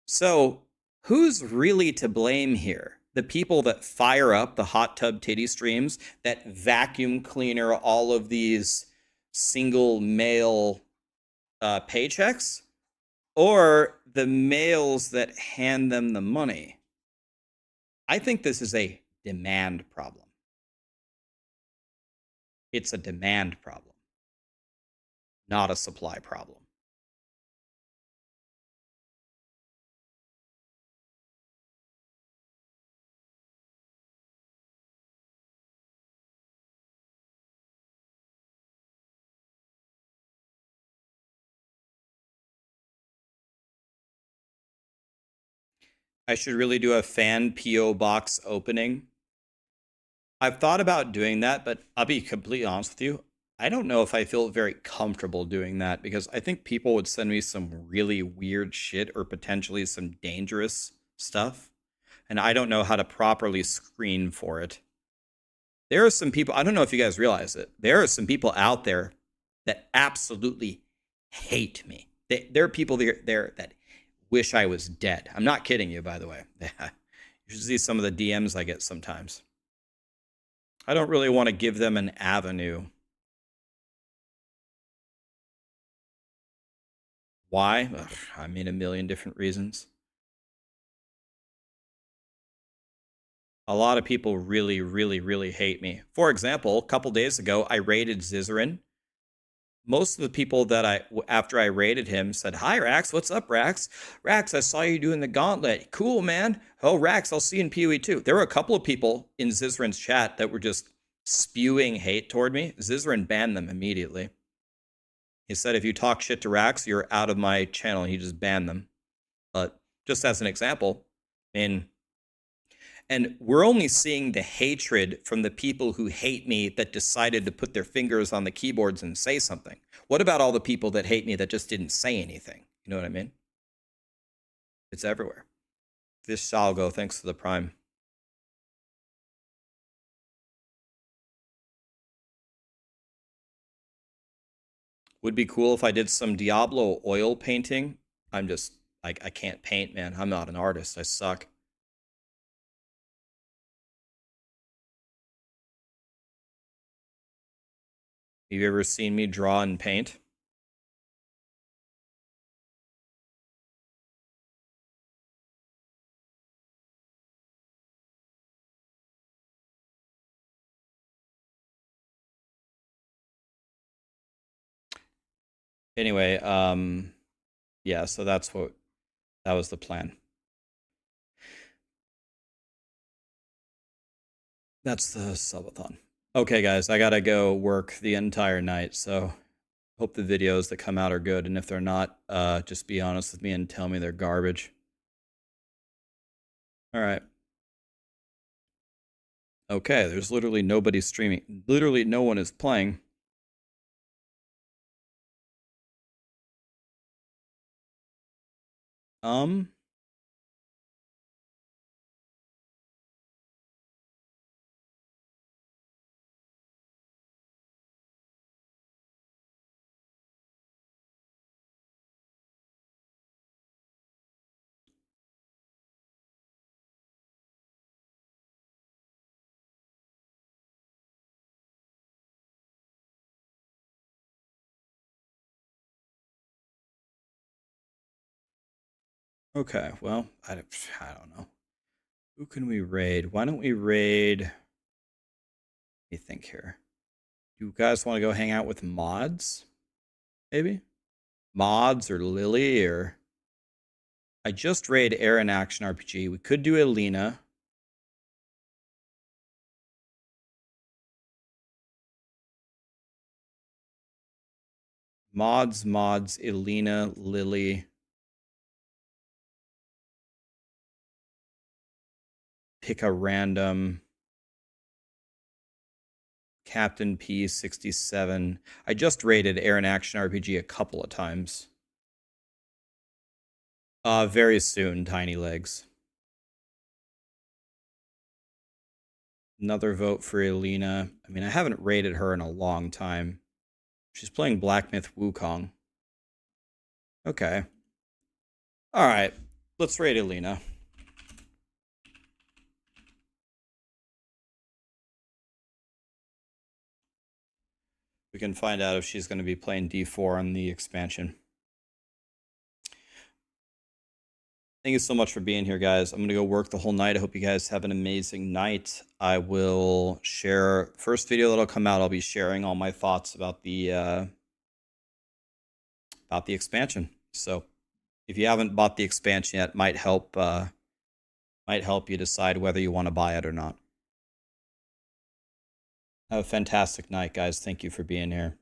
So who's really to blame here? The people that fire up the hot tub titty streams, that vacuum cleaner all of these single male paychecks, or the males that hand them the money? I think this is a demand problem. It's a demand problem, not a supply problem. I should really do a fan P.O. box opening. I've thought about doing that, but I'll be completely honest with you. I don't know if I feel very comfortable doing that because I think people would send me some really weird shit or potentially some dangerous stuff. And I don't know how to properly screen for it. There are some people, I don't know if you guys realize it, there are some people out there that absolutely hate me. There are people there that wish I was dead. I'm not kidding you, by the way. You should see some of the DMs I get sometimes. I don't really want to give them an avenue. Why? Ugh, I mean, a million different reasons. A lot of people really, really, really hate me. For example, a couple days ago, I raided Zizarin. Most of the people that after I raided him said, "Hi, Rax. What's up, Rax? Rax, I saw you doing the gauntlet. Cool, man. Oh, Rax, I'll see you in PoE too." There were a couple of people in Zizarin's chat that were just spewing hate toward me. Zizarin banned them immediately. He said, if you talk shit to Rax, you're out of my channel. He just banned them. But just as an example, and we're only seeing the hatred from the people who hate me that decided to put their fingers on the keyboards and say something. What about all the people that hate me that just didn't say anything? You know what I mean? It's everywhere. This shall go, thanks to the Prime. Would be cool if I did some Diablo oil painting. I'm just, I can't paint, man. I'm not an artist. I suck. Have you ever seen me draw and paint? Anyway, yeah, so that was the plan. That's the subathon. Okay, guys, I gotta go work the entire night, so hope the videos that come out are good, and if they're not, just be honest with me and tell me they're garbage. All right. Okay, there's literally nobody streaming. Literally no one is playing. Okay, well, I don't know. Who can we raid? Why don't we raid? Let me think here. Do you guys want to go hang out with mods? Maybe? Mods or Lily or... I just raid Aaron Action RPG. We could do Alina. Mods, Alina, Lily. Pick a random... Captain P67. I just raided Aaron Action RPG a couple of times. Very soon, Tiny Legs. Another vote for Alina. I mean, I haven't raided her in a long time. She's playing Black Myth Wukong. Okay. Alright. Let's raid Alina. We can find out if she's going to be playing D4 on the expansion. Thank you so much for being here, guys. I'm going to go work the whole night. I hope you guys have an amazing night. I will share... First video that'll come out, I'll be sharing all my thoughts about the expansion. So if you haven't bought the expansion yet, might help you decide whether you want to buy it or not. Have a fantastic night, guys. Thank you for being here.